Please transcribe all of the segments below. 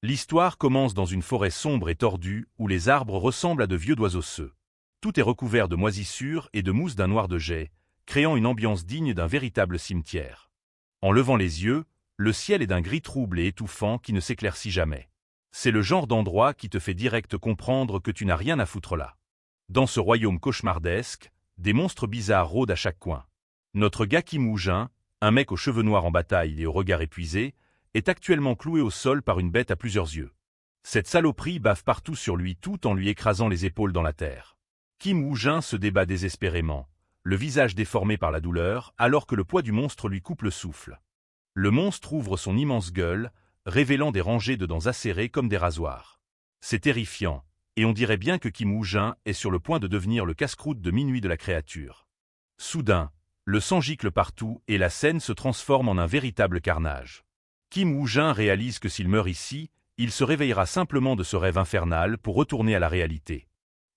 L'histoire commence dans une forêt sombre et tordue où les arbres ressemblent à de vieux doigts osseux. Tout est recouvert de moisissures et de mousse d'un noir de jais, créant une ambiance digne d'un véritable cimetière. En levant les yeux, le ciel est d'un gris trouble et étouffant qui ne s'éclaircit jamais. C'est le genre d'endroit qui te fait direct comprendre que tu n'as rien à foutre là. Dans ce royaume cauchemardesque, des monstres bizarres rôdent à chaque coin. Notre gars Kim Woo-jin, un mec aux cheveux noirs en bataille et au regard épuisé, est actuellement cloué au sol par une bête à plusieurs yeux. Cette saloperie bave partout sur lui tout en lui écrasant les épaules dans la terre. Kim Woo-jin se débat désespérément, le visage déformé par la douleur, alors que le poids du monstre lui coupe le souffle. Le monstre ouvre son immense gueule, révélant des rangées de dents acérées comme des rasoirs. C'est terrifiant, et on dirait bien que Kim Woo-jin est sur le point de devenir le casse-croûte de minuit de la créature. Soudain, le sang gicle partout et la scène se transforme en un véritable carnage. Kim Woo-jin réalise que s'il meurt ici, il se réveillera simplement de ce rêve infernal pour retourner à la réalité.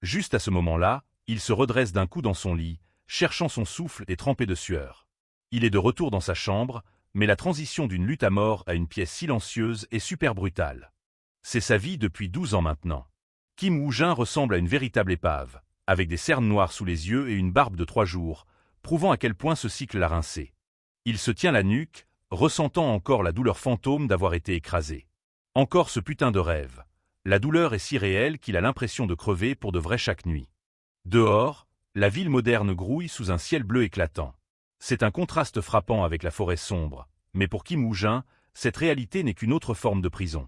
Juste à ce moment-là, il se redresse d'un coup dans son lit, cherchant son souffle et trempé de sueur. Il est de retour dans sa chambre, mais la transition d'une lutte à mort à une pièce silencieuse est super brutale. C'est sa vie depuis 12 ans maintenant. Kim Woo-jin ressemble à une véritable épave, avec des cernes noires sous les yeux et une barbe de 3 jours, prouvant à quel point ce cycle l'a rincé. Il se tient la nuque, ressentant encore la douleur fantôme d'avoir été écrasé. Encore ce putain de rêve. La douleur est si réelle qu'il a l'impression de crever pour de vrai chaque nuit. Dehors, la ville moderne grouille sous un ciel bleu éclatant. C'est un contraste frappant avec la forêt sombre, mais pour Kim Woo-jin, cette réalité n'est qu'une autre forme de prison.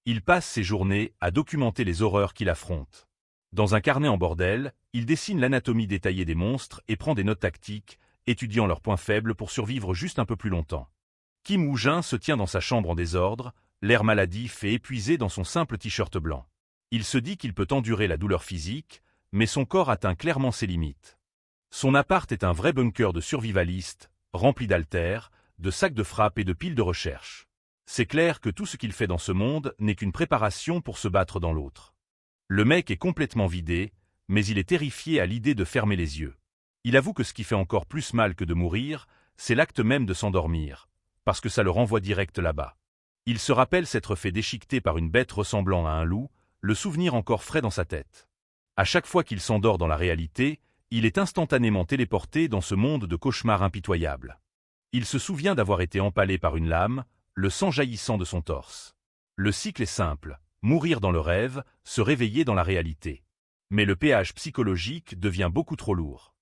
Il passe ses journées à documenter les horreurs qu'il affronte. Dans un carnet en bordel, il dessine l'anatomie détaillée des monstres et prend des notes tactiques, étudiant leurs points faibles pour survivre juste un peu plus longtemps. Kim Woo-jin se tient dans sa chambre en désordre, l'air maladif et épuisé dans son simple t-shirt blanc. Il se dit qu'il peut endurer la douleur physique, mais son corps atteint clairement ses limites. Son appart est un vrai bunker de survivalistes, rempli d'haltères, de sacs de frappe et de piles de recherche. C'est clair que tout ce qu'il fait dans ce monde n'est qu'une préparation pour se battre dans l'autre. Le mec est complètement vidé, mais il est terrifié à l'idée de fermer les yeux. Il avoue que ce qui fait encore plus mal que de mourir, c'est l'acte même de s'endormir, parce que ça le renvoie direct là-bas. Il se rappelle s'être fait déchiqueter par une bête ressemblant à un loup, le souvenir encore frais dans sa tête. À chaque fois qu'il s'endort dans la réalité, il est instantanément téléporté dans ce monde de cauchemars impitoyables. Il se souvient d'avoir été empalé par une lame, le sang jaillissant de son torse. Le cycle est simple, mourir dans le rêve, se réveiller dans la réalité. Mais le péage psychologique devient beaucoup trop lourd.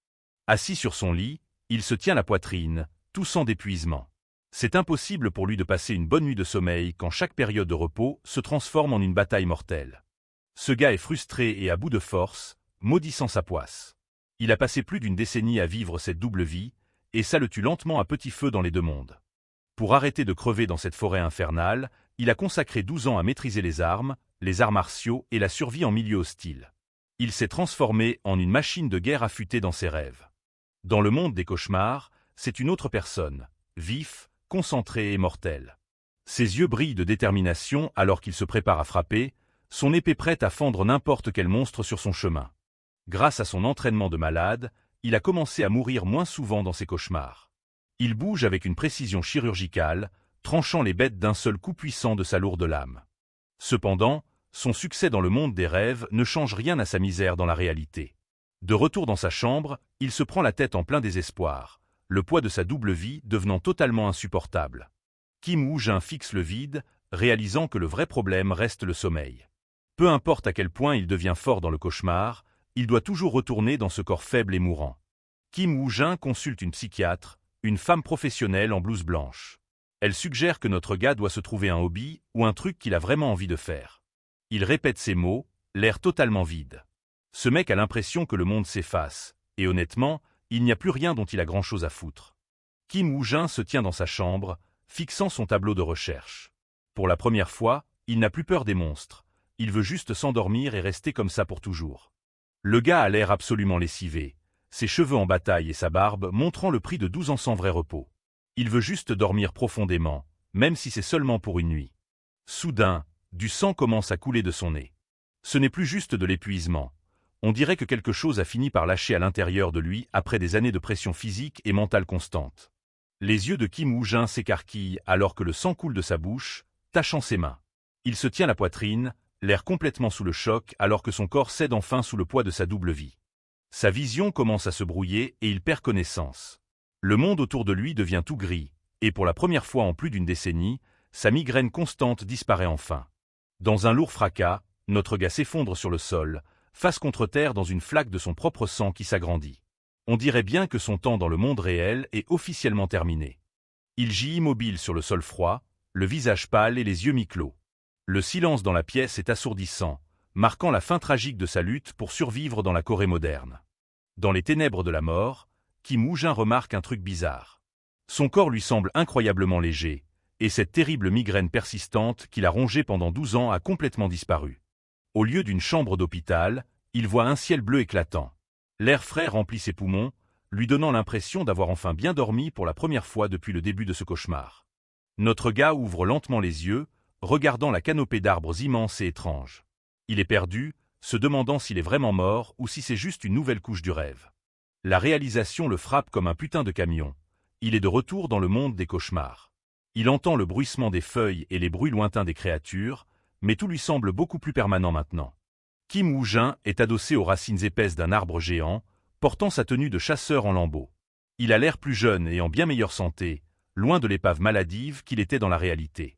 Assis sur son lit, il se tient la poitrine, toussant d'épuisement. C'est impossible pour lui de passer une bonne nuit de sommeil quand chaque période de repos se transforme en une bataille mortelle. Ce gars est frustré et à bout de force, maudissant sa poisse. Il a passé plus d'une décennie à vivre cette double vie, et ça le tue lentement à petit feu dans les deux mondes. Pour arrêter de crever dans cette forêt infernale, il a consacré 12 ans à maîtriser les arts martiaux et la survie en milieu hostile. Il s'est transformé en une machine de guerre affûtée dans ses rêves. Dans le monde des cauchemars, c'est une autre personne, vif, concentré et mortel. Ses yeux brillent de détermination alors qu'il se prépare à frapper, son épée prête à fendre n'importe quel monstre sur son chemin. Grâce à son entraînement de malade, il a commencé à mourir moins souvent dans ses cauchemars. Il bouge avec une précision chirurgicale, tranchant les bêtes d'un seul coup puissant de sa lourde lame. Cependant, son succès dans le monde des rêves ne change rien à sa misère dans la réalité. De retour dans sa chambre, il se prend la tête en plein désespoir, le poids de sa double vie devenant totalement insupportable. Kim Woo-jin fixe le vide, réalisant que le vrai problème reste le sommeil. Peu importe à quel point il devient fort dans le cauchemar, il doit toujours retourner dans ce corps faible et mourant. Kim Woo-jin consulte une psychiatre, une femme professionnelle en blouse blanche. Elle suggère que notre gars doit se trouver un hobby ou un truc qu'il a vraiment envie de faire. Il répète ces mots, l'air totalement vide. Ce mec a l'impression que le monde s'efface, et honnêtement, il n'y a plus rien dont il a grand-chose à foutre. Kim Woo-jin se tient dans sa chambre, fixant son tableau de recherche. Pour la première fois, il n'a plus peur des monstres. Il veut juste s'endormir et rester comme ça pour toujours. Le gars a l'air absolument lessivé, ses cheveux en bataille et sa barbe montrant le prix de 12 ans sans vrai repos. Il veut juste dormir profondément, même si c'est seulement pour une nuit. Soudain, du sang commence à couler de son nez. Ce n'est plus juste de l'épuisement. On dirait que quelque chose a fini par lâcher à l'intérieur de lui après des années de pression physique et mentale constante. Les yeux de Kim Woo-jin s'écarquillent alors que le sang coule de sa bouche, tachant ses mains. Il se tient la poitrine, l'air complètement sous le choc alors que son corps cède enfin sous le poids de sa double vie. Sa vision commence à se brouiller et il perd connaissance. Le monde autour de lui devient tout gris, et pour la première fois en plus d'une décennie, sa migraine constante disparaît enfin. Dans un lourd fracas, notre gars s'effondre sur le sol, face contre terre dans une flaque de son propre sang qui s'agrandit. On dirait bien que son temps dans le monde réel est officiellement terminé. Il gît immobile sur le sol froid, le visage pâle et les yeux mi-clos. Le silence dans la pièce est assourdissant, marquant la fin tragique de sa lutte pour survivre dans la Corée moderne. Dans les ténèbres de la mort, Kim Woo-jin remarque un truc bizarre. Son corps lui semble incroyablement léger, et cette terrible migraine persistante qu'il a rongée pendant 12 ans a complètement disparu. Au lieu d'une chambre d'hôpital, il voit un ciel bleu éclatant. L'air frais remplit ses poumons, lui donnant l'impression d'avoir enfin bien dormi pour la première fois depuis le début de ce cauchemar. Notre gars ouvre lentement les yeux, regardant la canopée d'arbres immenses et étranges. Il est perdu, se demandant s'il est vraiment mort ou si c'est juste une nouvelle couche du rêve. La réalisation le frappe comme un putain de camion. Il est de retour dans le monde des cauchemars. Il entend le bruissement des feuilles et les bruits lointains des créatures, mais tout lui semble beaucoup plus permanent maintenant. Kim Woo-jin est adossé aux racines épaisses d'un arbre géant, portant sa tenue de chasseur en lambeaux. Il a l'air plus jeune et en bien meilleure santé, loin de l'épave maladive qu'il était dans la réalité.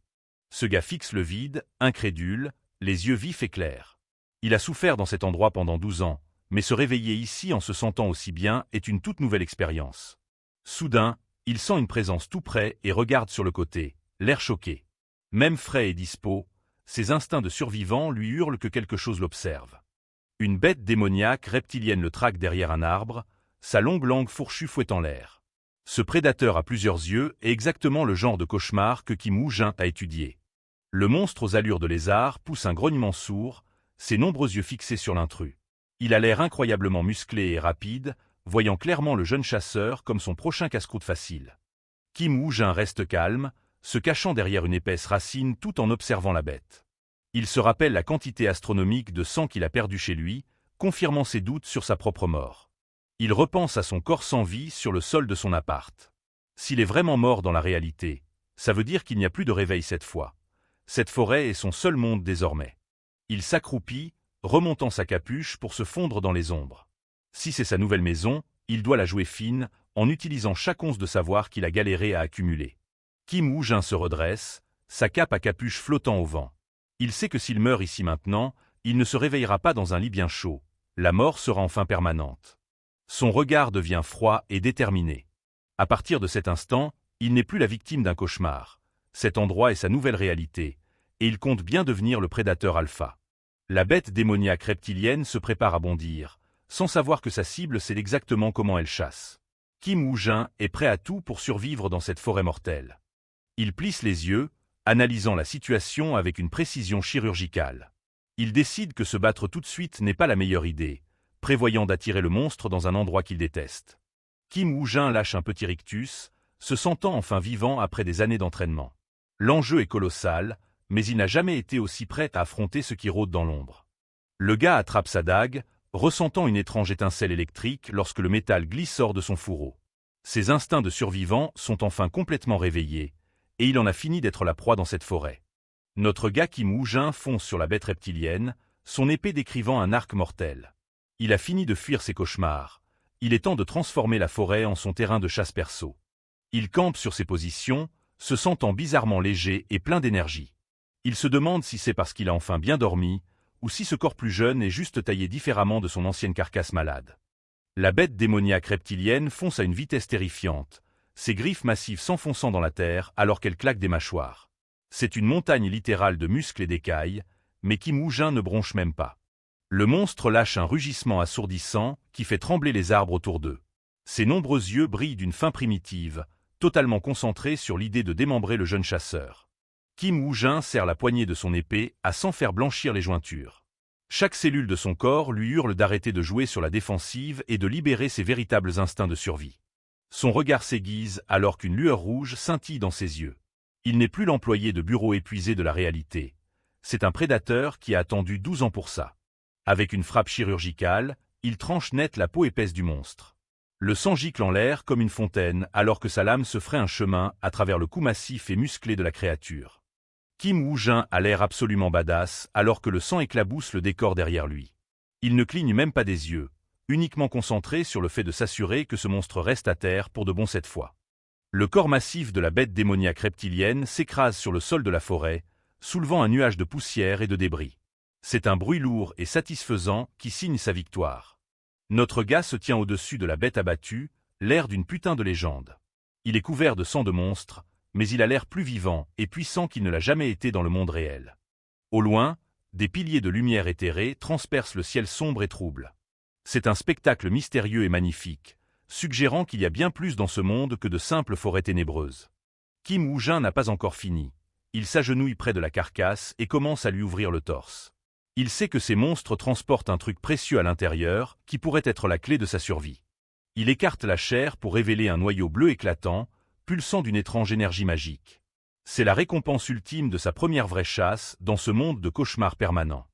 Ce gars fixe le vide, incrédule, les yeux vifs et clairs. Il a souffert dans cet endroit pendant 12 ans, mais se réveiller ici en se sentant aussi bien est une toute nouvelle expérience. Soudain, il sent une présence tout près et regarde sur le côté, l'air choqué. Même frais et dispo, ses instincts de survivant lui hurlent que quelque chose l'observe. Une bête démoniaque reptilienne le traque derrière un arbre, sa longue langue fourchue fouettant l'air. Ce prédateur à plusieurs yeux est exactement le genre de cauchemar que Kim Woo-jin a étudié. Le monstre aux allures de lézard pousse un grognement sourd, ses nombreux yeux fixés sur l'intrus. Il a l'air incroyablement musclé et rapide, voyant clairement le jeune chasseur comme son prochain casse-croûte facile. Kim Woo-jin reste calme, se cachant derrière une épaisse racine tout en observant la bête. Il se rappelle la quantité astronomique de sang qu'il a perdu chez lui, confirmant ses doutes sur sa propre mort. Il repense à son corps sans vie sur le sol de son appart. S'il est vraiment mort dans la réalité, ça veut dire qu'il n'y a plus de réveil cette fois. Cette forêt est son seul monde désormais. Il s'accroupit, remontant sa capuche pour se fondre dans les ombres. Si c'est sa nouvelle maison, il doit la jouer fine, en utilisant chaque once de savoir qu'il a galéré à accumuler. Kim Woo-jin se redresse, sa cape à capuche flottant au vent. Il sait que s'il meurt ici maintenant, il ne se réveillera pas dans un lit bien chaud. La mort sera enfin permanente. Son regard devient froid et déterminé. À partir de cet instant, il n'est plus la victime d'un cauchemar. Cet endroit est sa nouvelle réalité, et il compte bien devenir le prédateur alpha. La bête démoniaque reptilienne se prépare à bondir, sans savoir que sa cible sait exactement comment elle chasse. Kim Woo-jin est prêt à tout pour survivre dans cette forêt mortelle. Il plisse les yeux, analysant la situation avec une précision chirurgicale. Il décide que se battre tout de suite n'est pas la meilleure idée, prévoyant d'attirer le monstre dans un endroit qu'il déteste. Kim Woo-jin lâche un petit rictus, se sentant enfin vivant après des années d'entraînement. L'enjeu est colossal, mais il n'a jamais été aussi prêt à affronter ce qui rôde dans l'ombre. Le gars attrape sa dague, ressentant une étrange étincelle électrique lorsque le métal glisse hors de son fourreau. Ses instincts de survivant sont enfin complètement réveillés, et il en a fini d'être la proie dans cette forêt. Notre gars Kim Woo-jin fonce sur la bête reptilienne, son épée décrivant un arc mortel. Il a fini de fuir ses cauchemars. Il est temps de transformer la forêt en son terrain de chasse perso. Il campe sur ses positions, se sentant bizarrement léger et plein d'énergie. Il se demande si c'est parce qu'il a enfin bien dormi, ou si ce corps plus jeune est juste taillé différemment de son ancienne carcasse malade. La bête démoniaque reptilienne fonce à une vitesse terrifiante, ses griffes massives s'enfonçant dans la terre alors qu'elle claque des mâchoires. C'est une montagne littérale de muscles et d'écailles, mais Kim Woo-jin ne bronche même pas. Le monstre lâche un rugissement assourdissant qui fait trembler les arbres autour d'eux. Ses nombreux yeux brillent d'une faim primitive, totalement concentrés sur l'idée de démembrer le jeune chasseur. Kim Woo-jin serre la poignée de son épée à s'en faire blanchir les jointures. Chaque cellule de son corps lui hurle d'arrêter de jouer sur la défensive et de libérer ses véritables instincts de survie. Son regard s'aiguise alors qu'une lueur rouge scintille dans ses yeux. Il n'est plus l'employé de bureau épuisé de la réalité. C'est un prédateur qui a attendu 12 ans pour ça. Avec une frappe chirurgicale, il tranche net la peau épaisse du monstre. Le sang gicle en l'air comme une fontaine alors que sa lame se ferait un chemin à travers le cou massif et musclé de la créature. Kim Woo-jin a l'air absolument badass alors que le sang éclabousse le décor derrière lui. Il ne cligne même pas des yeux, uniquement concentré sur le fait de s'assurer que ce monstre reste à terre pour de bon cette fois. Le corps massif de la bête démoniaque reptilienne s'écrase sur le sol de la forêt, soulevant un nuage de poussière et de débris. C'est un bruit lourd et satisfaisant qui signe sa victoire. Notre gars se tient au-dessus de la bête abattue, l'air d'une putain de légende. Il est couvert de sang de monstre, mais il a l'air plus vivant et puissant qu'il ne l'a jamais été dans le monde réel. Au loin, des piliers de lumière éthérée transpercent le ciel sombre et trouble. C'est un spectacle mystérieux et magnifique, suggérant qu'il y a bien plus dans ce monde que de simples forêts ténébreuses. Kim Woo-jin n'a pas encore fini. Il s'agenouille près de la carcasse et commence à lui ouvrir le torse. Il sait que ces monstres transportent un truc précieux à l'intérieur qui pourrait être la clé de sa survie. Il écarte la chair pour révéler un noyau bleu éclatant, pulsant d'une étrange énergie magique. C'est la récompense ultime de sa première vraie chasse dans ce monde de cauchemar permanent.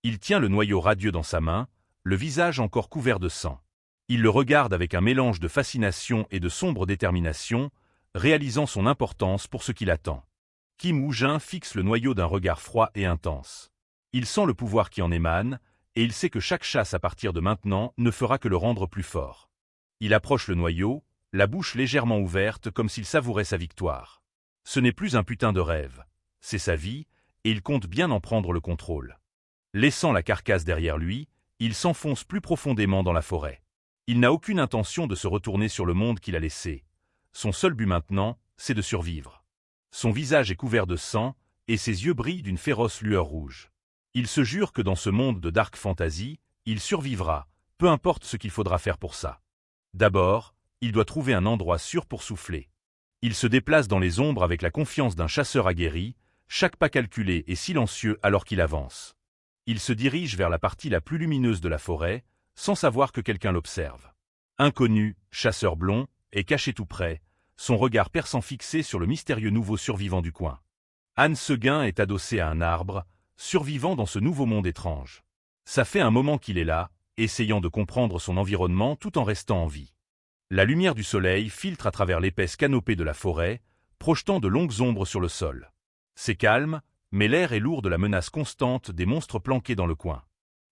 Il tient le noyau radieux dans sa main, le visage encore couvert de sang. Il le regarde avec un mélange de fascination et de sombre détermination, réalisant son importance pour ce qui l'attend. Kim Woo-jin fixe le noyau d'un regard froid et intense. Il sent le pouvoir qui en émane, et il sait que chaque chasse à partir de maintenant ne fera que le rendre plus fort. Il approche le noyau, la bouche légèrement ouverte comme s'il savourait sa victoire. Ce n'est plus un putain de rêve, c'est sa vie, et il compte bien en prendre le contrôle. Laissant la carcasse derrière lui, il s'enfonce plus profondément dans la forêt. Il n'a aucune intention de se retourner sur le monde qu'il a laissé. Son seul but maintenant, c'est de survivre. Son visage est couvert de sang, et ses yeux brillent d'une féroce lueur rouge. Il se jure que dans ce monde de dark fantasy, il survivra, peu importe ce qu'il faudra faire pour ça. D'abord, il doit trouver un endroit sûr pour souffler. Il se déplace dans les ombres avec la confiance d'un chasseur aguerri, chaque pas calculé et silencieux alors qu'il avance. Il se dirige vers la partie la plus lumineuse de la forêt, sans savoir que quelqu'un l'observe. Inconnu, chasseur blond, est caché tout près, son regard perçant fixé sur le mystérieux nouveau survivant du coin. Han Seguin est adossé à un arbre, survivant dans ce nouveau monde étrange. Ça fait un moment qu'il est là, essayant de comprendre son environnement tout en restant en vie. La lumière du soleil filtre à travers l'épaisse canopée de la forêt, projetant de longues ombres sur le sol. C'est calme, mais l'air est lourd de la menace constante des monstres planqués dans le coin.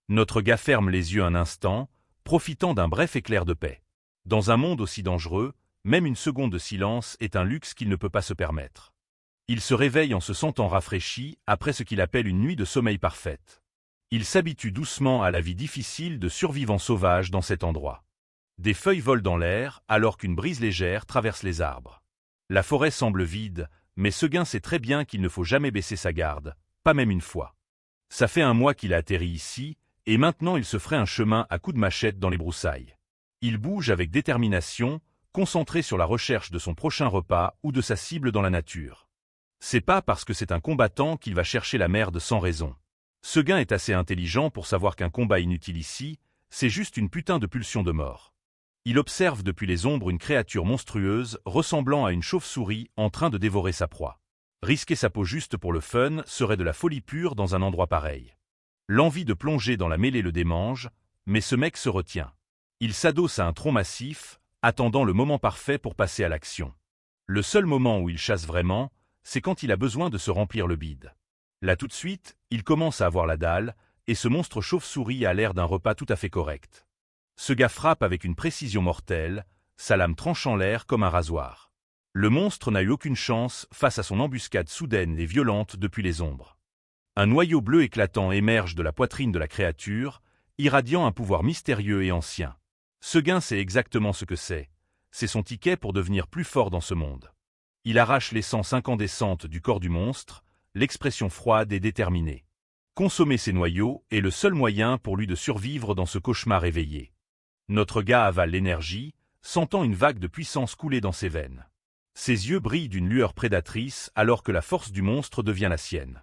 Notre gars ferme les yeux un instant, profitant d'un bref éclair de paix. Dans un monde aussi dangereux, même une seconde de silence est un luxe qu'il ne peut pas se permettre. Il se réveille en se sentant rafraîchi après ce qu'il appelle une nuit de sommeil parfaite. Il s'habitue doucement à la vie difficile de survivants sauvages dans cet endroit. Des feuilles volent dans l'air alors qu'une brise légère traverse les arbres. La forêt semble vide, mais Seguin sait très bien qu'il ne faut jamais baisser sa garde, pas même une fois. Ça fait un mois qu'il a atterri ici, et maintenant il se ferait un chemin à coups de machette dans les broussailles. Il bouge avec détermination, concentré sur la recherche de son prochain repas ou de sa cible dans la nature. C'est pas parce que c'est un combattant qu'il va chercher la merde sans raison. Seguin est assez intelligent pour savoir qu'un combat inutile ici, c'est juste une putain de pulsion de mort. Il observe depuis les ombres une créature monstrueuse ressemblant à une chauve-souris en train de dévorer sa proie. Risquer sa peau juste pour le fun serait de la folie pure dans un endroit pareil. L'envie de plonger dans la mêlée le démange, mais ce mec se retient. Il s'adosse à un tronc massif, attendant le moment parfait pour passer à l'action. Le seul moment où il chasse vraiment, c'est quand il a besoin de se remplir le bide. Là tout de suite, il commence à avoir la dalle, et ce monstre chauve-souris a l'air d'un repas tout à fait correct. Ce gars frappe avec une précision mortelle, sa lame tranchant l'air comme un rasoir. Le monstre n'a eu aucune chance face à son embuscade soudaine et violente depuis les ombres. Un noyau bleu éclatant émerge de la poitrine de la créature, irradiant un pouvoir mystérieux et ancien. Seguin sait exactement ce que c'est son ticket pour devenir plus fort dans ce monde. Il arrache l'essence incandescente du corps du monstre, l'expression froide et déterminée. Consommer ces noyaux est le seul moyen pour lui de survivre dans ce cauchemar éveillé. Notre gars avale l'énergie, sentant une vague de puissance couler dans ses veines. Ses yeux brillent d'une lueur prédatrice alors que la force du monstre devient la sienne.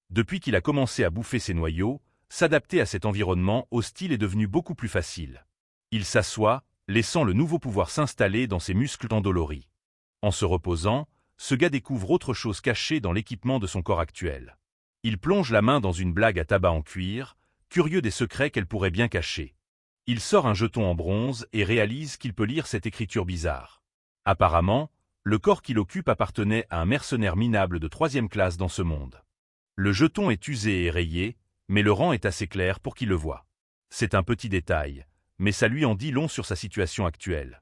Depuis qu'il a commencé à bouffer ses noyaux, s'adapter à cet environnement hostile est devenu beaucoup plus facile. Il s'assoit, laissant le nouveau pouvoir s'installer dans ses muscles endoloris. En se reposant, ce gars découvre autre chose cachée dans l'équipement de son corps actuel. Il plonge la main dans une blague à tabac en cuir, curieux des secrets qu'elle pourrait bien cacher. Il sort un jeton en bronze et réalise qu'il peut lire cette écriture bizarre. Apparemment, Le corps qu'il occupe appartenait à un mercenaire minable de 3e classe dans ce monde. Le jeton est usé et rayé, mais le rang est assez clair pour qu'il le voie. C'est un petit détail, mais ça lui en dit long sur sa situation actuelle.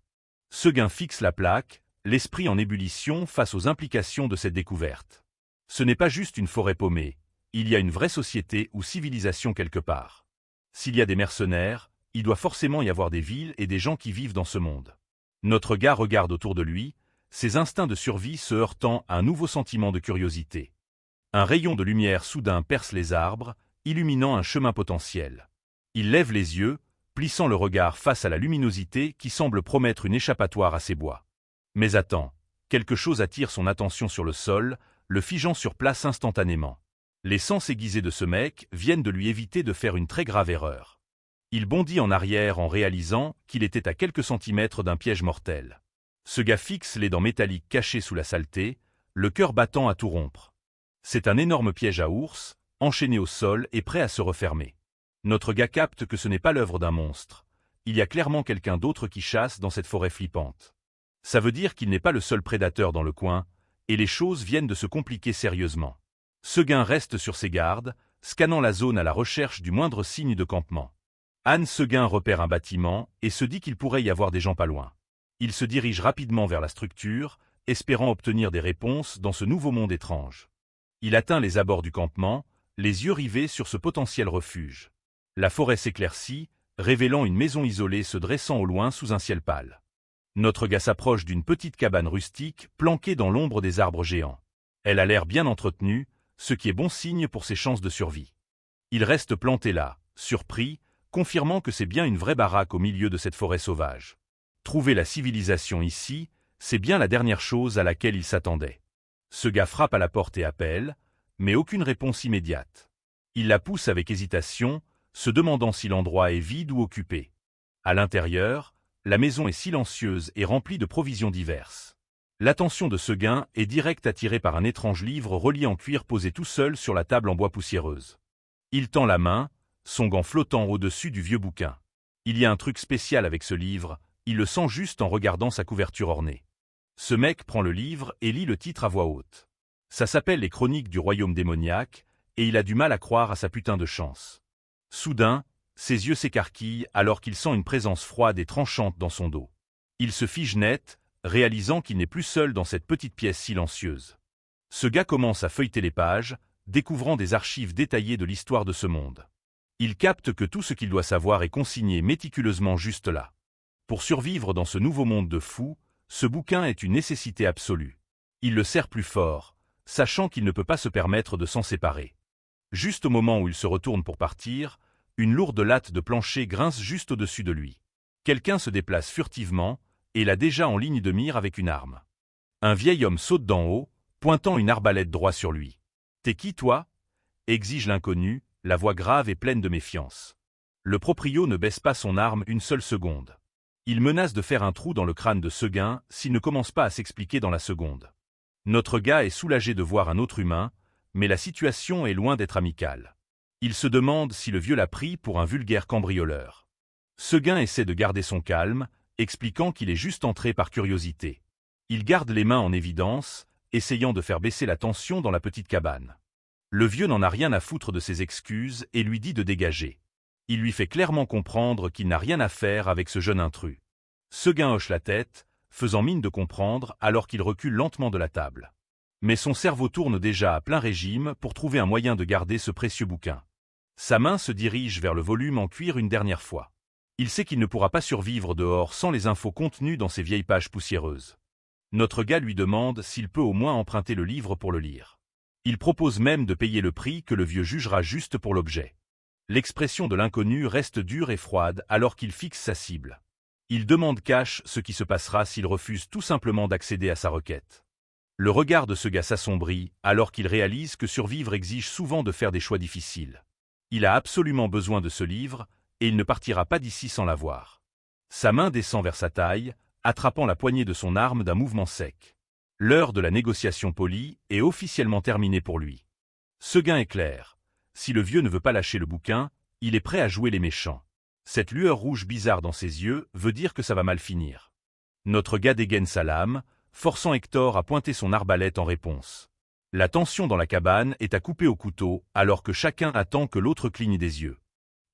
Seguin fixe la plaque, l'esprit en ébullition face aux implications de cette découverte. Ce n'est pas juste une forêt paumée, il y a une vraie société ou civilisation quelque part. S'il y a des mercenaires, il doit forcément y avoir des villes et des gens qui vivent dans ce monde. Notre gars regarde autour de lui, ses instincts de survie se heurtant à un nouveau sentiment de curiosité. Un rayon de lumière soudain perce les arbres, illuminant un chemin potentiel. Il lève les yeux, plissant le regard face à la luminosité qui semble promettre une échappatoire à ces bois. Mais attends, quelque chose attire son attention sur le sol, le figeant sur place instantanément. Les sens aiguisés de ce mec viennent de lui éviter de faire une très grave erreur. Il bondit en arrière en réalisant qu'il était à quelques centimètres d'un piège mortel. Ce gars fixe les dents métalliques cachées sous la saleté, le cœur battant à tout rompre. C'est un énorme piège à ours, enchaîné au sol et prêt à se refermer. Notre gars capte que ce n'est pas l'œuvre d'un monstre. Il y a clairement quelqu'un d'autre qui chasse dans cette forêt flippante. Ça veut dire qu'il n'est pas le seul prédateur dans le coin, et les choses viennent de se compliquer sérieusement. Seguin reste sur ses gardes, scannant la zone à la recherche du moindre signe de campement. Anne Seguin repère un bâtiment et se dit qu'il pourrait y avoir des gens pas loin. Il se dirige rapidement vers la structure, espérant obtenir des réponses dans ce nouveau monde étrange. Il atteint les abords du campement, les yeux rivés sur ce potentiel refuge. La forêt s'éclaircit, révélant une maison isolée se dressant au loin sous un ciel pâle. Notre gars s'approche d'une petite cabane rustique planquée dans l'ombre des arbres géants. Elle a l'air bien entretenue, ce qui est bon signe pour ses chances de survie. Il reste planté là, surpris, confirmant que c'est bien une vraie baraque au milieu de cette forêt sauvage. Trouver la civilisation ici, c'est bien la dernière chose à laquelle il s'attendait. Ce gars frappe à la porte et appelle, mais aucune réponse immédiate. Il la pousse avec hésitation, se demandant si l'endroit est vide ou occupé. À l'intérieur, la maison est silencieuse et remplie de provisions diverses. L'attention de Seguin est direct attirée par un étrange livre relié en cuir posé tout seul sur la table en bois poussiéreuse. Il tend la main, son gant flottant au-dessus du vieux bouquin. Il y a un truc spécial avec ce livre, il le sent juste en regardant sa couverture ornée. Ce mec prend le livre et lit le titre à voix haute. Ça s'appelle Les Chroniques du Royaume démoniaque, et il a du mal à croire à sa putain de chance. Soudain, ses yeux s'écarquillent alors qu'il sent une présence froide et tranchante dans son dos. Il se fige net, réalisant qu'il n'est plus seul dans cette petite pièce silencieuse. Ce gars commence à feuilleter les pages, découvrant des archives détaillées de l'histoire de ce monde. Il capte que tout ce qu'il doit savoir est consigné méticuleusement juste là. Pour survivre dans ce nouveau monde de fous, ce bouquin est une nécessité absolue. Il le serre plus fort, sachant qu'il ne peut pas se permettre de s'en séparer. Juste au moment où il se retourne pour partir, une lourde latte de plancher grince juste au-dessus de lui. Quelqu'un se déplace furtivement, et l'a déjà en ligne de mire avec une arme. Un vieil homme saute d'en haut, pointant une arbalète droit sur lui. « T'es qui, toi » exige l'inconnu, la voix grave et pleine de méfiance. Le proprio ne baisse pas son arme une seule seconde. Il menace de faire un trou dans le crâne de Seguin s'il ne commence pas à s'expliquer dans la seconde. Notre gars est soulagé de voir un autre humain, mais la situation est loin d'être amicale. Il se demande si le vieux l'a pris pour un vulgaire cambrioleur. Seguin essaie de garder son calme, expliquant qu'il est juste entré par curiosité. Il garde les mains en évidence, essayant de faire baisser la tension dans la petite cabane. Le vieux n'en a rien à foutre de ses excuses et lui dit de dégager. Il lui fait clairement comprendre qu'il n'a rien à faire avec ce jeune intrus. Seguin hoche la tête, faisant mine de comprendre alors qu'il recule lentement de la table. Mais son cerveau tourne déjà à plein régime pour trouver un moyen de garder ce précieux bouquin. Sa main se dirige vers le volume en cuir une dernière fois. Il sait qu'il ne pourra pas survivre dehors sans les infos contenues dans ces vieilles pages poussiéreuses. Notre gars lui demande s'il peut au moins emprunter le livre pour le lire. Il propose même de payer le prix que le vieux jugera juste pour l'objet. L'expression de l'inconnu reste dure et froide alors qu'il fixe sa cible. Il demande cash ce qui se passera s'il refuse tout simplement d'accéder à sa requête. Le regard de ce gars s'assombrit alors qu'il réalise que survivre exige souvent de faire des choix difficiles. Il a absolument besoin de ce livre, et il ne partira pas d'ici sans l'avoir. Sa main descend vers sa taille, attrapant la poignée de son arme d'un mouvement sec. L'heure de la négociation polie est officiellement terminée pour lui. Seguin est clair. Si le vieux ne veut pas lâcher le bouquin, il est prêt à jouer les méchants. Cette lueur rouge bizarre dans ses yeux veut dire que ça va mal finir. Notre gars dégaine sa lame, forçant Hector à pointer son arbalète en réponse. La tension dans la cabane est à couper au couteau, alors que chacun attend que l'autre cligne des yeux.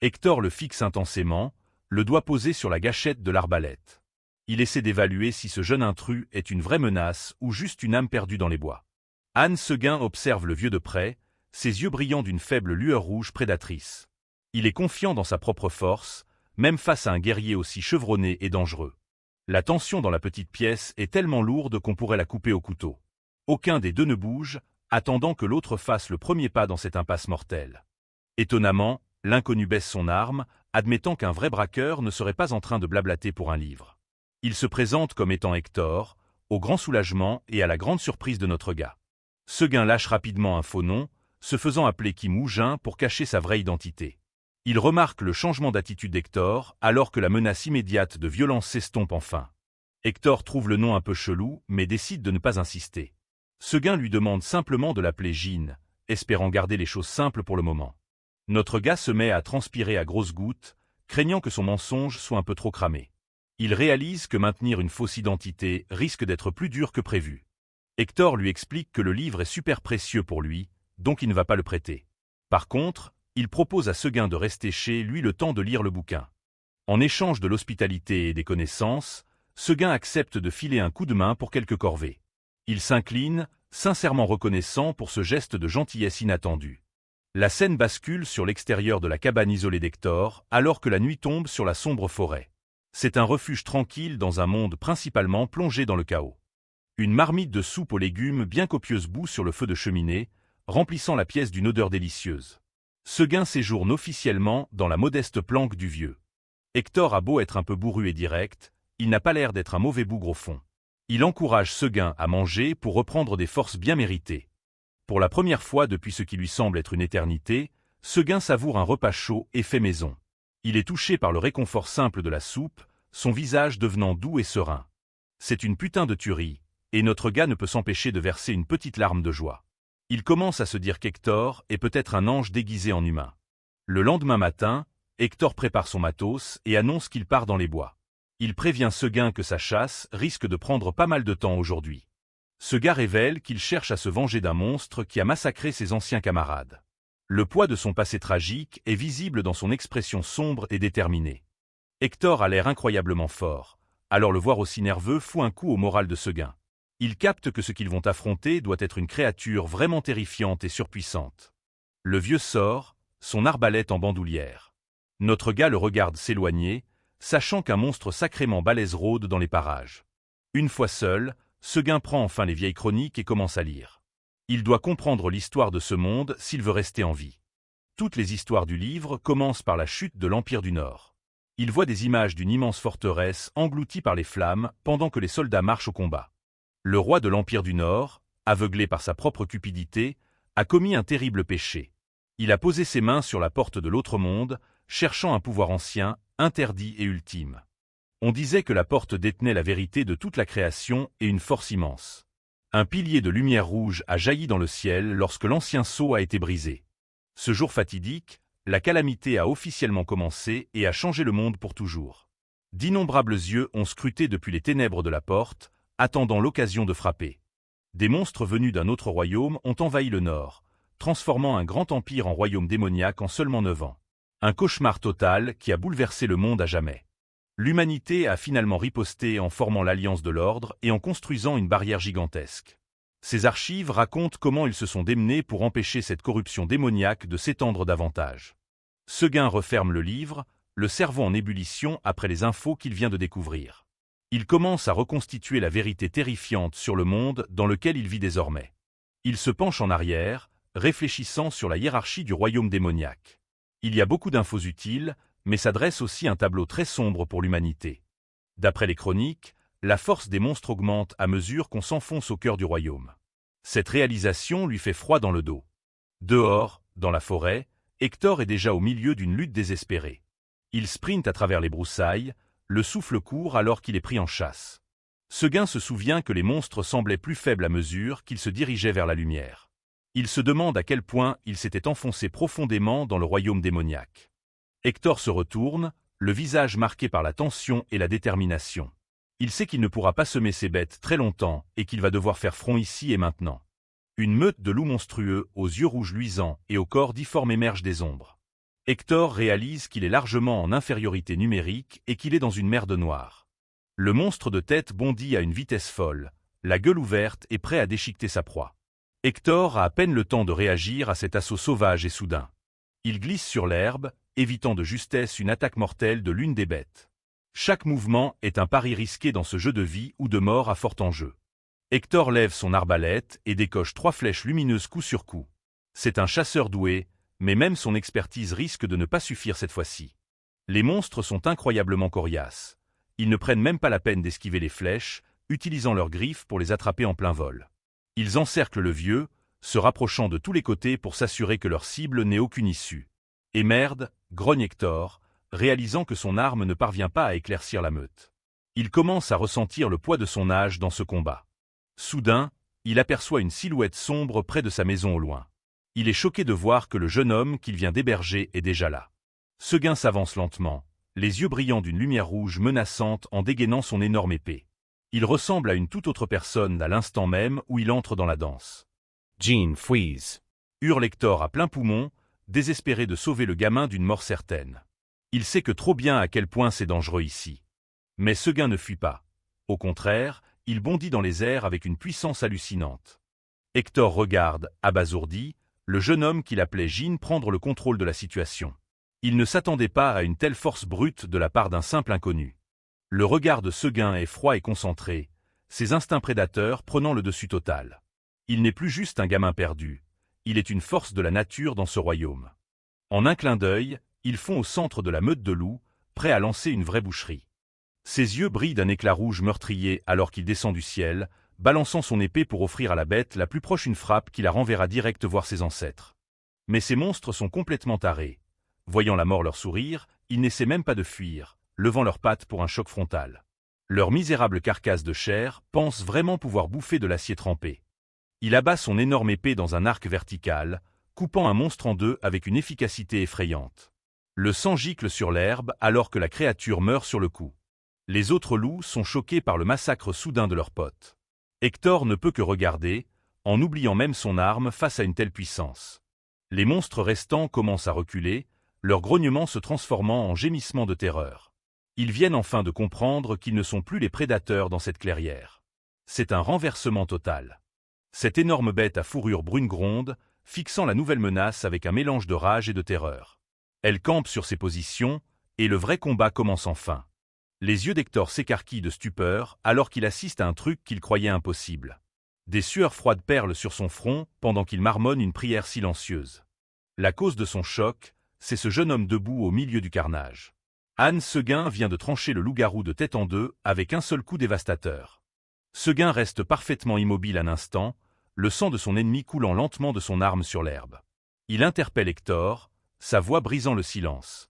Hector le fixe intensément, le doigt posé sur la gâchette de l'arbalète. Il essaie d'évaluer si ce jeune intrus est une vraie menace ou juste une âme perdue dans les bois. Anne Seguin observe le vieux de près, ses yeux brillant d'une faible lueur rouge prédatrice. Il est confiant dans sa propre force, même face à un guerrier aussi chevronné et dangereux. La tension dans la petite pièce est tellement lourde qu'on pourrait la couper au couteau. Aucun des deux ne bouge, attendant que l'autre fasse le premier pas dans cette impasse mortelle. Étonnamment, l'inconnu baisse son arme, admettant qu'un vrai braqueur ne serait pas en train de blablater pour un livre. Il se présente comme étant Hector, au grand soulagement et à la grande surprise de notre gars. Seguin lâche rapidement un faux nom, se faisant appeler Kim Mougin pour cacher sa vraie identité. Il remarque le changement d'attitude d'Hector alors que la menace immédiate de violence s'estompe enfin. Hector trouve le nom un peu chelou, mais décide de ne pas insister. Seguin lui demande simplement de l'appeler Gine, espérant garder les choses simples pour le moment. Notre gars se met à transpirer à grosses gouttes, craignant que son mensonge soit un peu trop cramé. Il réalise que maintenir une fausse identité risque d'être plus dur que prévu. Hector lui explique que le livre est super précieux pour lui, donc il ne va pas le prêter. Par contre, il propose à Seguin de rester chez lui le temps de lire le bouquin. En échange de l'hospitalité et des connaissances, Seguin accepte de filer un coup de main pour quelques corvées. Il s'incline, sincèrement reconnaissant pour ce geste de gentillesse inattendu. La scène bascule sur l'extérieur de la cabane isolée d'Hector, alors que la nuit tombe sur la sombre forêt. C'est un refuge tranquille dans un monde principalement plongé dans le chaos. Une marmite de soupe aux légumes bien copieuse bout sur le feu de cheminée, remplissant la pièce d'une odeur délicieuse. Seguin séjourne officiellement dans la modeste planque du vieux. Hector a beau être un peu bourru et direct, il n'a pas l'air d'être un mauvais bougre au fond. Il encourage Seguin à manger pour reprendre des forces bien méritées. Pour la première fois depuis ce qui lui semble être une éternité, Seguin savoure un repas chaud et fait maison. Il est touché par le réconfort simple de la soupe, son visage devenant doux et serein. C'est une putain de tuerie, et notre gars ne peut s'empêcher de verser une petite larme de joie. Il commence à se dire qu'Hector est peut-être un ange déguisé en humain. Le lendemain matin, Hector prépare son matos et annonce qu'il part dans les bois. Il prévient Seguin que sa chasse risque de prendre pas mal de temps aujourd'hui. Seguin révèle qu'il cherche à se venger d'un monstre qui a massacré ses anciens camarades. Le poids de son passé tragique est visible dans son expression sombre et déterminée. Hector a l'air incroyablement fort, alors le voir aussi nerveux fout un coup au moral de Seguin. Il capte que ce qu'ils vont affronter doit être une créature vraiment terrifiante et surpuissante. Le vieux sort, son arbalète en bandoulière. Notre gars le regarde s'éloigner, sachant qu'un monstre sacrément balèze rôde dans les parages. Une fois seul, Seguin prend enfin les vieilles chroniques et commence à lire. Il doit comprendre l'histoire de ce monde s'il veut rester en vie. Toutes les histoires du livre commencent par la chute de l'Empire du Nord. Il voit des images d'une immense forteresse engloutie par les flammes pendant que les soldats marchent au combat. Le roi de l'Empire du Nord, aveuglé par sa propre cupidité, a commis un terrible péché. Il a posé ses mains sur la porte de l'autre monde, cherchant un pouvoir ancien, interdit et ultime. On disait que la porte détenait la vérité de toute la création et une force immense. Un pilier de lumière rouge a jailli dans le ciel lorsque l'ancien sceau a été brisé. Ce jour fatidique, la calamité a officiellement commencé et a changé le monde pour toujours. D'innombrables yeux ont scruté depuis les ténèbres de la porte, attendant l'occasion de frapper. Des monstres venus d'un autre royaume ont envahi le Nord, transformant un grand empire en royaume démoniaque en seulement 9 ans. Un cauchemar total qui a bouleversé le monde à jamais. L'humanité a finalement riposté en formant l'Alliance de l'Ordre et en construisant une barrière gigantesque. Ces archives racontent comment ils se sont démenés pour empêcher cette corruption démoniaque de s'étendre davantage. Seguin referme le livre, le cerveau en ébullition après les infos qu'il vient de découvrir. Il commence à reconstituer la vérité terrifiante sur le monde dans lequel il vit désormais. Il se penche en arrière, réfléchissant sur la hiérarchie du royaume démoniaque. Il y a beaucoup d'infos utiles, mais ça dresse aussi un tableau très sombre pour l'humanité. D'après les chroniques, la force des monstres augmente à mesure qu'on s'enfonce au cœur du royaume. Cette réalisation lui fait froid dans le dos. Dehors, dans la forêt, Hector est déjà au milieu d'une lutte désespérée. Il sprinte à travers les broussailles, le souffle court alors qu'il est pris en chasse. Seguin se souvient que les monstres semblaient plus faibles à mesure qu'ils se dirigeaient vers la lumière. Il se demande à quel point il s'était enfoncé profondément dans le royaume démoniaque. Hector se retourne, le visage marqué par la tension et la détermination. Il sait qu'il ne pourra pas semer ses bêtes très longtemps et qu'il va devoir faire front ici et maintenant. Une meute de loups monstrueux, aux yeux rouges luisants et au corps difforme émerge des ombres. Hector réalise qu'il est largement en infériorité numérique et qu'il est dans une mer de noir. Le monstre de tête bondit à une vitesse folle, la gueule ouverte et prêt à déchiqueter sa proie. Hector a à peine le temps de réagir à cet assaut sauvage et soudain. Il glisse sur l'herbe, évitant de justesse une attaque mortelle de l'une des bêtes. Chaque mouvement est un pari risqué dans ce jeu de vie ou de mort à fort enjeu. Hector lève son arbalète et décoche 3 flèches lumineuses coup sur coup. C'est un chasseur doué, mais même son expertise risque de ne pas suffire cette fois-ci. Les monstres sont incroyablement coriaces. Ils ne prennent même pas la peine d'esquiver les flèches, utilisant leurs griffes pour les attraper en plein vol. Ils encerclent le vieux, se rapprochant de tous les côtés pour s'assurer que leur cible n'ait aucune issue. Et merde, grogne Hector, réalisant que son arme ne parvient pas à éclaircir la meute. Il commence à ressentir le poids de son âge dans ce combat. Soudain, il aperçoit une silhouette sombre près de sa maison au loin. Il est choqué de voir que le jeune homme qu'il vient d'héberger est déjà là. Seguin s'avance lentement, les yeux brillants d'une lumière rouge menaçante en dégainant son énorme épée. Il ressemble à une toute autre personne à l'instant même où il entre dans la danse. « Jean, freeze !» hurle Hector à plein poumon, désespéré de sauver le gamin d'une mort certaine. Il sait que trop bien à quel point c'est dangereux ici. Mais Seguin ne fuit pas. Au contraire, il bondit dans les airs avec une puissance hallucinante. Hector regarde, abasourdi, le jeune homme qu'il appelait Jean prendre le contrôle de la situation. Il ne s'attendait pas à une telle force brute de la part d'un simple inconnu. Le regard de Seguin est froid et concentré, ses instincts prédateurs prenant le dessus total. Il n'est plus juste un gamin perdu, il est une force de la nature dans ce royaume. En un clin d'œil, il fond au centre de la meute de loups, prêt à lancer une vraie boucherie. Ses yeux brillent d'un éclat rouge meurtrier alors qu'il descend du ciel, balançant son épée pour offrir à la bête la plus proche une frappe qui la renverra direct voir ses ancêtres. Mais ces monstres sont complètement tarés. Voyant la mort leur sourire, ils n'essaient même pas de fuir, levant leurs pattes pour un choc frontal. Leur misérable carcasse de chair pense vraiment pouvoir bouffer de l'acier trempé. Il abat son énorme épée dans un arc vertical, coupant un monstre en deux avec une efficacité effrayante. Le sang gicle sur l'herbe alors que la créature meurt sur le coup. Les autres loups sont choqués par le massacre soudain de leurs potes. Hector ne peut que regarder, en oubliant même son arme face à une telle puissance. Les monstres restants commencent à reculer, leurs grognements se transformant en gémissements de terreur. Ils viennent enfin de comprendre qu'ils ne sont plus les prédateurs dans cette clairière. C'est un renversement total. Cette énorme bête à fourrure brune gronde, fixant la nouvelle menace avec un mélange de rage et de terreur. Elle campe sur ses positions, et le vrai combat commence enfin. Les yeux d'Hector s'écarquillent de stupeur alors qu'il assiste à un truc qu'il croyait impossible. Des sueurs froides perlent sur son front pendant qu'il marmonne une prière silencieuse. La cause de son choc, c'est ce jeune homme debout au milieu du carnage. Anne Seguin vient de trancher le loup-garou de tête en deux avec un seul coup dévastateur. Seguin reste parfaitement immobile un instant, le sang de son ennemi coulant lentement de son arme sur l'herbe. Il interpelle Hector, sa voix brisant le silence.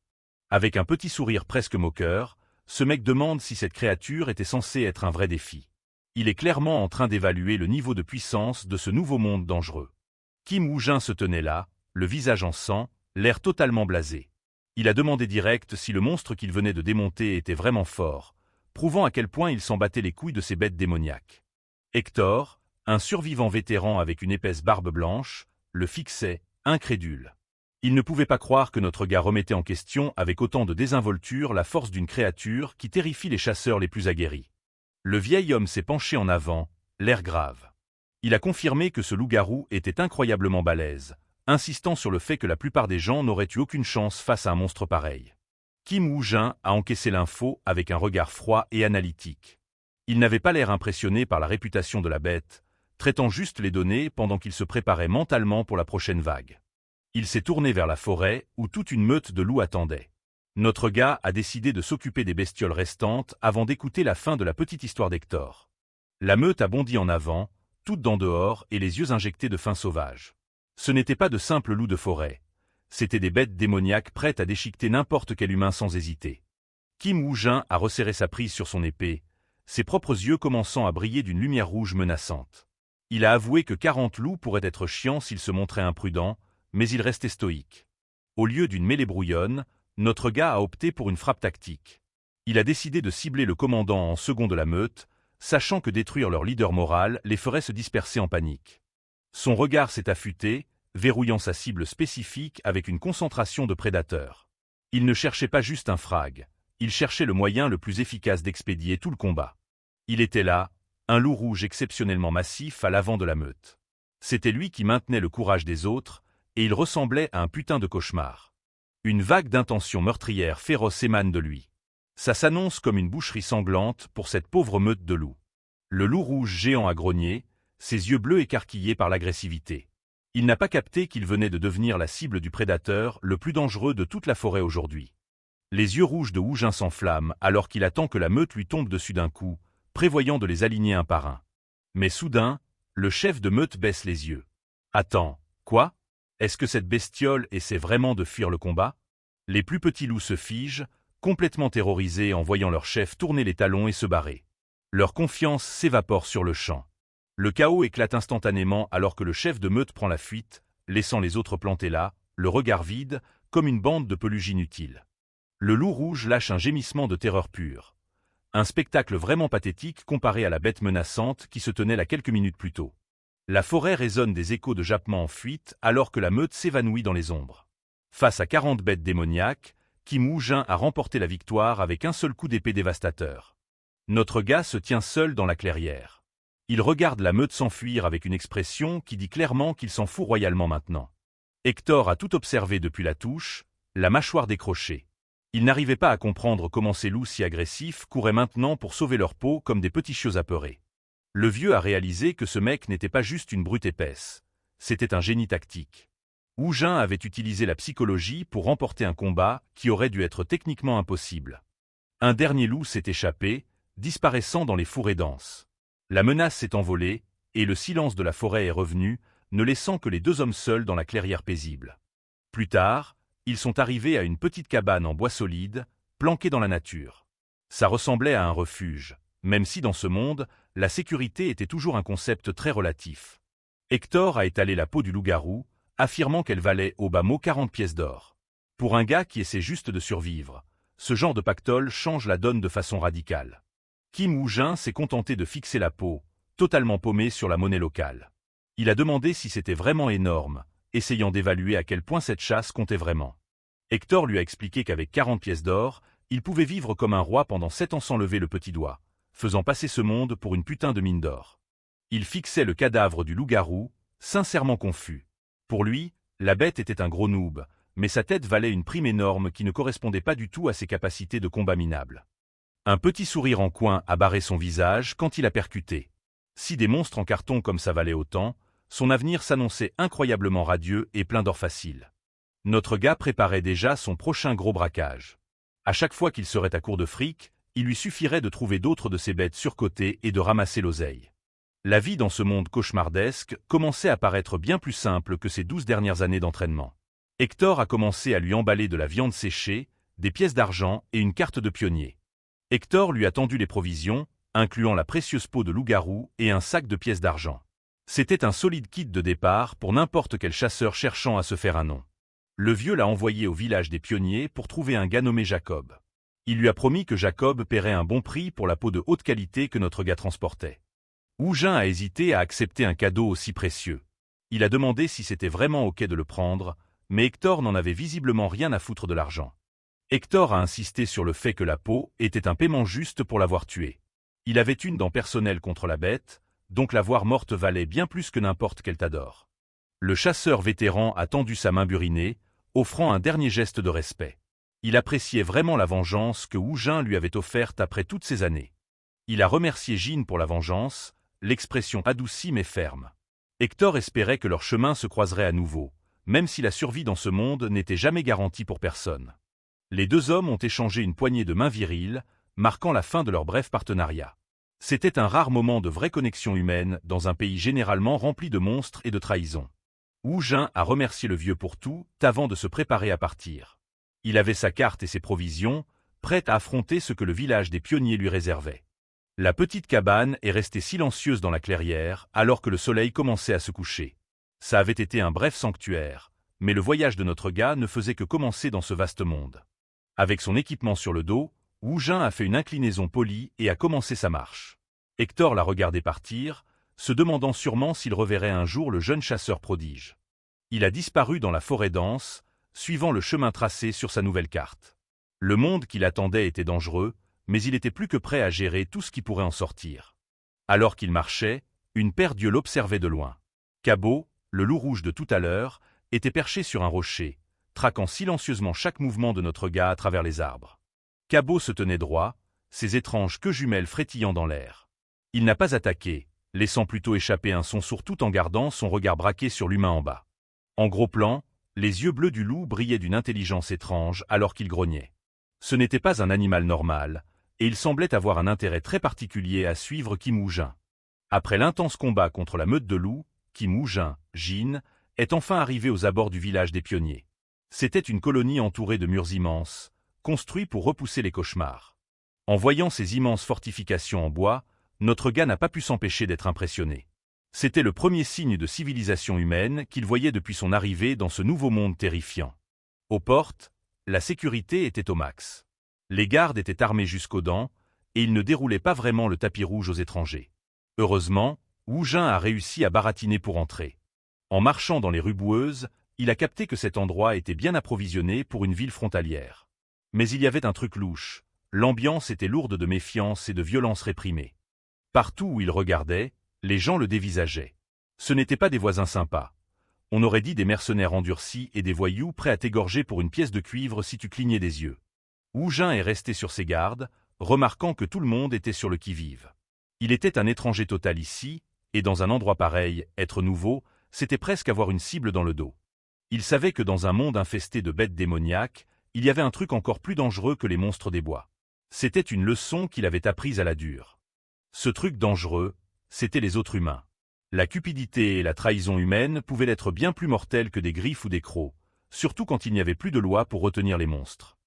Avec un petit sourire presque moqueur, ce mec demande si cette créature était censée être un vrai défi. Il est clairement en train d'évaluer le niveau de puissance de ce nouveau monde dangereux. Kim Woo-jin se tenait là, le visage en sang, l'air totalement blasé. Il a demandé direct si le monstre qu'il venait de démonter était vraiment fort, prouvant à quel point il s'en battait les couilles de ces bêtes démoniaques. Hector, un survivant vétéran avec une épaisse barbe blanche, le fixait, incrédule. Il ne pouvait pas croire que notre gars remettait en question avec autant de désinvolture la force d'une créature qui terrifie les chasseurs les plus aguerris. Le vieil homme s'est penché en avant, l'air grave. Il a confirmé que ce loup-garou était incroyablement balèze, insistant sur le fait que la plupart des gens n'auraient eu aucune chance face à un monstre pareil. Kim Woo-jin a encaissé l'info avec un regard froid et analytique. Il n'avait pas l'air impressionné par la réputation de la bête, traitant juste les données pendant qu'il se préparait mentalement pour la prochaine vague. Il s'est tourné vers la forêt où toute une meute de loups attendait. Notre gars a décidé de s'occuper des bestioles restantes avant d'écouter la fin de la petite histoire d'Hector. La meute a bondi en avant, toute dents dehors et les yeux injectés de faim sauvage. Ce n'étaient pas de simples loups de forêt. C'étaient des bêtes démoniaques prêtes à déchiqueter n'importe quel humain sans hésiter. Kim Woo-jin a resserré sa prise sur son épée, ses propres yeux commençant à briller d'une lumière rouge menaçante. Il a avoué que 40 loups pourraient être chiants s'ils se montraient imprudents, mais il restait stoïque. Au lieu d'une mêlée brouillonne, notre gars a opté pour une frappe tactique. Il a décidé de cibler le commandant en second de la meute, sachant que détruire leur leader moral les ferait se disperser en panique. Son regard s'est affûté, verrouillant sa cible spécifique avec une concentration de prédateurs. Il ne cherchait pas juste un frag, il cherchait le moyen le plus efficace d'expédier tout le combat. Il était là, un loup rouge exceptionnellement massif à l'avant de la meute. C'était lui qui maintenait le courage des autres, et il ressemblait à un putain de cauchemar. Une vague d'intention meurtrière féroce émane de lui. Ça s'annonce comme une boucherie sanglante pour cette pauvre meute de loups. Le loup rouge géant a grogné, ses yeux bleus écarquillés par l'agressivité. Il n'a pas capté qu'il venait de devenir la cible du prédateur le plus dangereux de toute la forêt aujourd'hui. Les yeux rouges de Wu Jin s'enflamment alors qu'il attend que la meute lui tombe dessus d'un coup, prévoyant de les aligner un par un. Mais soudain, le chef de meute baisse les yeux. Attends, quoi? Est-ce que cette bestiole essaie vraiment de fuir le combat? Les plus petits loups se figent, complètement terrorisés en voyant leur chef tourner les talons et se barrer. Leur confiance s'évapore sur le champ. Le chaos éclate instantanément alors que le chef de meute prend la fuite, laissant les autres plantés là, le regard vide, comme une bande de peluches inutiles. Le loup rouge lâche un gémissement de terreur pure. Un spectacle vraiment pathétique comparé à la bête menaçante qui se tenait là quelques minutes plus tôt. La forêt résonne des échos de jappements en fuite alors que la meute s'évanouit dans les ombres. Face à 40 bêtes démoniaques, Kim Wu-jin a remporté la victoire avec un seul coup d'épée dévastateur. Notre gars se tient seul dans la clairière. Il regarde la meute s'enfuir avec une expression qui dit clairement qu'il s'en fout royalement maintenant. Hector a tout observé depuis la touche, la mâchoire décrochée. Il n'arrivait pas à comprendre comment ces loups si agressifs couraient maintenant pour sauver leur peau comme des petits chiots apeurés. Le vieux a réalisé que ce mec n'était pas juste une brute épaisse. C'était un génie tactique. Wu Jin avait utilisé la psychologie pour remporter un combat qui aurait dû être techniquement impossible. Un dernier loup s'est échappé, disparaissant dans les fourrés denses. La menace s'est envolée, et le silence de la forêt est revenu, ne laissant que les deux hommes seuls dans la clairière paisible. Plus tard, ils sont arrivés à une petite cabane en bois solide, planquée dans la nature. Ça ressemblait à un refuge, même si dans ce monde, la sécurité était toujours un concept très relatif. Hector a étalé la peau du loup-garou, affirmant qu'elle valait au bas mot 40 pièces d'or. Pour un gars qui essaie juste de survivre, ce genre de pactole change la donne de façon radicale. Kim Wu-jin s'est contenté de fixer la peau, totalement paumé sur la monnaie locale. Il a demandé si c'était vraiment énorme, essayant d'évaluer à quel point cette chasse comptait vraiment. Hector lui a expliqué qu'avec 40 pièces d'or, il pouvait vivre comme un roi pendant 7 ans sans lever le petit doigt, faisant passer ce monde pour une putain de mine d'or. Il fixait le cadavre du loup-garou, sincèrement confus. Pour lui, la bête était un gros noob, mais sa tête valait une prime énorme qui ne correspondait pas du tout à ses capacités de combat minable. Un petit sourire en coin a barré son visage quand il a percuté. Si des monstres en carton comme ça valaient autant, son avenir s'annonçait incroyablement radieux et plein d'or facile. Notre gars préparait déjà son prochain gros braquage. À chaque fois qu'il serait à court de fric, il lui suffirait de trouver d'autres de ces bêtes surcotées et de ramasser l'oseille. La vie dans ce monde cauchemardesque commençait à paraître bien plus simple que ces 12 dernières années d'entraînement. Hector a commencé à lui emballer de la viande séchée, des pièces d'argent et une carte de pionnier. Hector lui a tendu les provisions, incluant la précieuse peau de loup-garou et un sac de pièces d'argent. C'était un solide kit de départ pour n'importe quel chasseur cherchant à se faire un nom. Le vieux l'a envoyé au village des pionniers pour trouver un gars nommé Jacob. Il lui a promis que Jacob paierait un bon prix pour la peau de haute qualité que notre gars transportait. Wu Jin a hésité à accepter un cadeau aussi précieux. Il a demandé si c'était vraiment ok de le prendre, mais Hector n'en avait visiblement rien à foutre de l'argent. Hector a insisté sur le fait que la peau était un paiement juste pour l'avoir tuée. Il avait une dent personnelle contre la bête, donc la voir morte valait bien plus que n'importe quel tas d'or. Le chasseur vétéran a tendu sa main burinée, offrant un dernier geste de respect. Il appréciait vraiment la vengeance que Wu Jin lui avait offerte après toutes ces années. Il a remercié Jin pour la vengeance, l'expression adoucie mais ferme. Hector espérait que leur chemin se croiserait à nouveau, même si la survie dans ce monde n'était jamais garantie pour personne. Les deux hommes ont échangé une poignée de mains viriles, marquant la fin de leur bref partenariat. C'était un rare moment de vraie connexion humaine dans un pays généralement rempli de monstres et de trahisons. Wu Jin a remercié le vieux pour tout, avant de se préparer à partir. Il avait sa carte et ses provisions, prêt à affronter ce que le village des pionniers lui réservait. La petite cabane est restée silencieuse dans la clairière alors que le soleil commençait à se coucher. Ça avait été un bref sanctuaire, mais le voyage de notre gars ne faisait que commencer dans ce vaste monde. Avec son équipement sur le dos, Wu Jin a fait une inclinaison polie et a commencé sa marche. Hector l'a regardé partir, se demandant sûrement s'il reverrait un jour le jeune chasseur prodige. Il a disparu dans la forêt dense, suivant le chemin tracé sur sa nouvelle carte. Le monde qui l'attendait était dangereux, mais il était plus que prêt à gérer tout ce qui pourrait en sortir. Alors qu'il marchait, une paire d'yeux l'observait de loin. Cabot, le loup rouge de tout à l'heure, était perché sur un rocher, traquant silencieusement chaque mouvement de notre gars à travers les arbres. Cabot se tenait droit, ses étranges queues jumelles frétillant dans l'air. Il n'a pas attaqué, laissant plutôt échapper un son sourd tout en gardant son regard braqué sur l'humain en bas. En gros plan, les yeux bleus du loup brillaient d'une intelligence étrange alors qu'il grognait. Ce n'était pas un animal normal, et il semblait avoir un intérêt très particulier à suivre Kim Woo-jin. Après l'intense combat contre la meute de loups, Kim Woo-jin, Jin, est enfin arrivé aux abords du village des pionniers. C'était une colonie entourée de murs immenses, construits pour repousser les cauchemars. En voyant ces immenses fortifications en bois, notre gars n'a pas pu s'empêcher d'être impressionné. C'était le premier signe de civilisation humaine qu'il voyait depuis son arrivée dans ce nouveau monde terrifiant. Aux portes, la sécurité était au max. Les gardes étaient armés jusqu'aux dents, et ils ne déroulaient pas vraiment le tapis rouge aux étrangers. Heureusement, Wu Jin a réussi à baratiner pour entrer. En marchant dans les rues boueuses, il a capté que cet endroit était bien approvisionné pour une ville frontalière. Mais il y avait un truc louche, l'ambiance était lourde de méfiance et de violence réprimée. Partout où il regardait, les gens le dévisageaient. Ce n'étaient pas des voisins sympas. On aurait dit des mercenaires endurcis et des voyous prêts à t'égorger pour une pièce de cuivre si tu clignais des yeux. Wu Jin est resté sur ses gardes, remarquant que tout le monde était sur le qui-vive. Il était un étranger total ici, et dans un endroit pareil, être nouveau, c'était presque avoir une cible dans le dos. Il savait que dans un monde infesté de bêtes démoniaques, il y avait un truc encore plus dangereux que les monstres des bois. C'était une leçon qu'il avait apprise à la dure. Ce truc dangereux, c'étaient les autres humains. La cupidité et la trahison humaine pouvaient être bien plus mortelles que des griffes ou des crocs, surtout quand il n'y avait plus de loi pour retenir les monstres.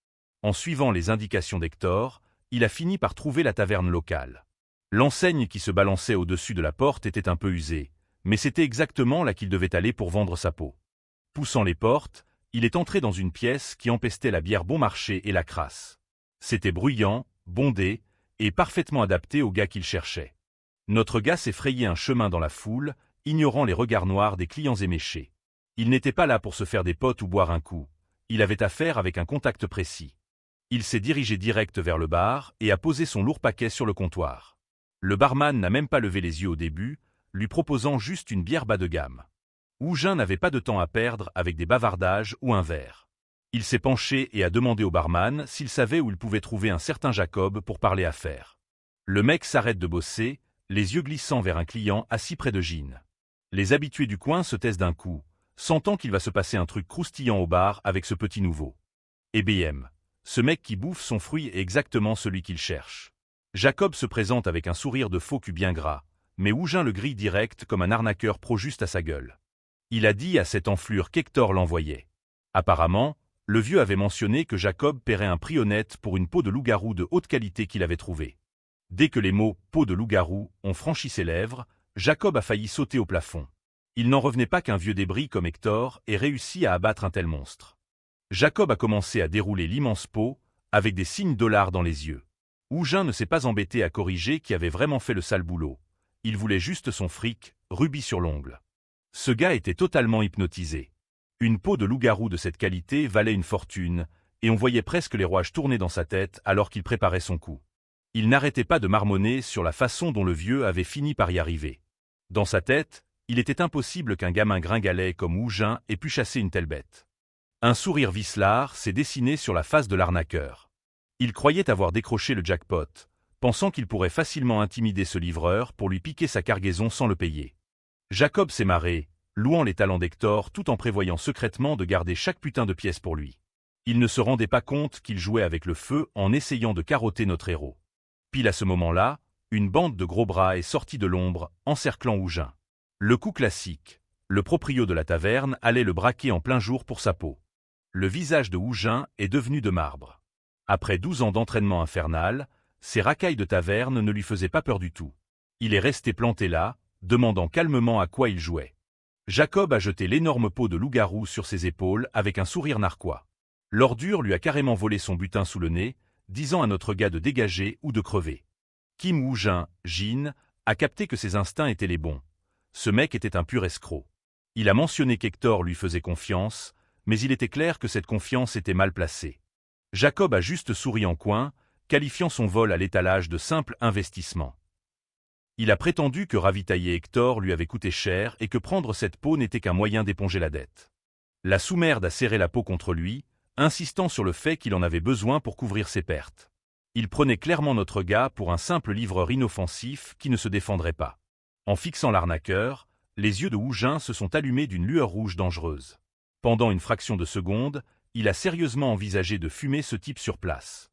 En suivant les indications d'Hector, il a fini par trouver la taverne locale. L'enseigne qui se balançait au-dessus de la porte était un peu usée, mais c'était exactement là qu'il devait aller pour vendre sa peau. Poussant les portes, il est entré dans une pièce qui empestait la bière bon marché et la crasse. C'était bruyant, bondé, et parfaitement adapté au gars qu'il cherchait. Notre gars s'est frayé un chemin dans la foule, ignorant les regards noirs des clients éméchés. Il n'était pas là pour se faire des potes ou boire un coup. Il avait affaire avec un contact précis. Il s'est dirigé direct vers le bar et a posé son lourd paquet sur le comptoir. Le barman n'a même pas levé les yeux au début, lui proposant juste une bière bas de gamme. Wu Jin n'avait pas de temps à perdre avec des bavardages ou un verre. Il s'est penché et a demandé au barman s'il savait où il pouvait trouver un certain Jacob pour parler affaires. Le mec s'arrête de bosser, les yeux glissant vers un client assis près de Jin. Les habitués du coin se taisent d'un coup, sentant qu'il va se passer un truc croustillant au bar avec ce petit nouveau. Et BM, ce mec qui bouffe son fruit est exactement celui qu'il cherche. Jacob se présente avec un sourire de faux cul bien gras, mais Wu Jin le grille direct comme un arnaqueur pro-juste à sa gueule. Il a dit à cette enflure qu'Hector l'envoyait. Apparemment, le vieux avait mentionné que Jacob paierait un prix honnête pour une peau de loup-garou de haute qualité qu'il avait trouvée. Dès que les mots « peau de loup-garou » ont franchi ses lèvres, Jacob a failli sauter au plafond. Il n'en revenait pas qu'un vieux débris comme Hector ait réussi à abattre un tel monstre. Jacob a commencé à dérouler l'immense peau, avec des signes dollars dans les yeux. Wu Jin ne s'est pas embêté à corriger qui avait vraiment fait le sale boulot. Il voulait juste son fric, rubis sur l'ongle. Ce gars était totalement hypnotisé. Une peau de loup-garou de cette qualité valait une fortune, et on voyait presque les rouages tourner dans sa tête alors qu'il préparait son coup. Il n'arrêtait pas de marmonner sur la façon dont le vieux avait fini par y arriver. Dans sa tête, il était impossible qu'un gamin gringalet comme Wu Jin ait pu chasser une telle bête. Un sourire vicelard s'est dessiné sur la face de l'arnaqueur. Il croyait avoir décroché le jackpot, pensant qu'il pourrait facilement intimider ce livreur pour lui piquer sa cargaison sans le payer. Jacob s'est marré, louant les talents d'Hector tout en prévoyant secrètement de garder chaque putain de pièce pour lui. Il ne se rendait pas compte qu'il jouait avec le feu en essayant de carotter notre héros. Pile à ce moment-là, une bande de gros bras est sortie de l'ombre, encerclant Wu Jin. Le coup classique, le proprio de la taverne allait le braquer en plein jour pour sa peau. Le visage de Wu Jin est devenu de marbre. Après 12 ans d'entraînement infernal, ces racailles de taverne ne lui faisaient pas peur du tout. Il est resté planté là, demandant calmement à quoi il jouait. Jacob a jeté l'énorme peau de loup-garou sur ses épaules avec un sourire narquois. L'ordure lui a carrément volé son butin sous le nez, disant à notre gars de dégager ou de crever. Kim Woo-jin, Jin, a capté que ses instincts étaient les bons. Ce mec était un pur escroc. Il a mentionné qu'Hector lui faisait confiance, mais il était clair que cette confiance était mal placée. Jacob a juste souri en coin, qualifiant son vol à l'étalage de simple investissement. Il a prétendu que ravitailler Hector lui avait coûté cher et que prendre cette peau n'était qu'un moyen d'éponger la dette. La sous-merde a serré la peau contre lui, insistant sur le fait qu'il en avait besoin pour couvrir ses pertes. Il prenait clairement notre gars pour un simple livreur inoffensif qui ne se défendrait pas. En fixant l'arnaqueur, les yeux de Woo-jin se sont allumés d'une lueur rouge dangereuse. Pendant une fraction de seconde, il a sérieusement envisagé de fumer ce type sur place.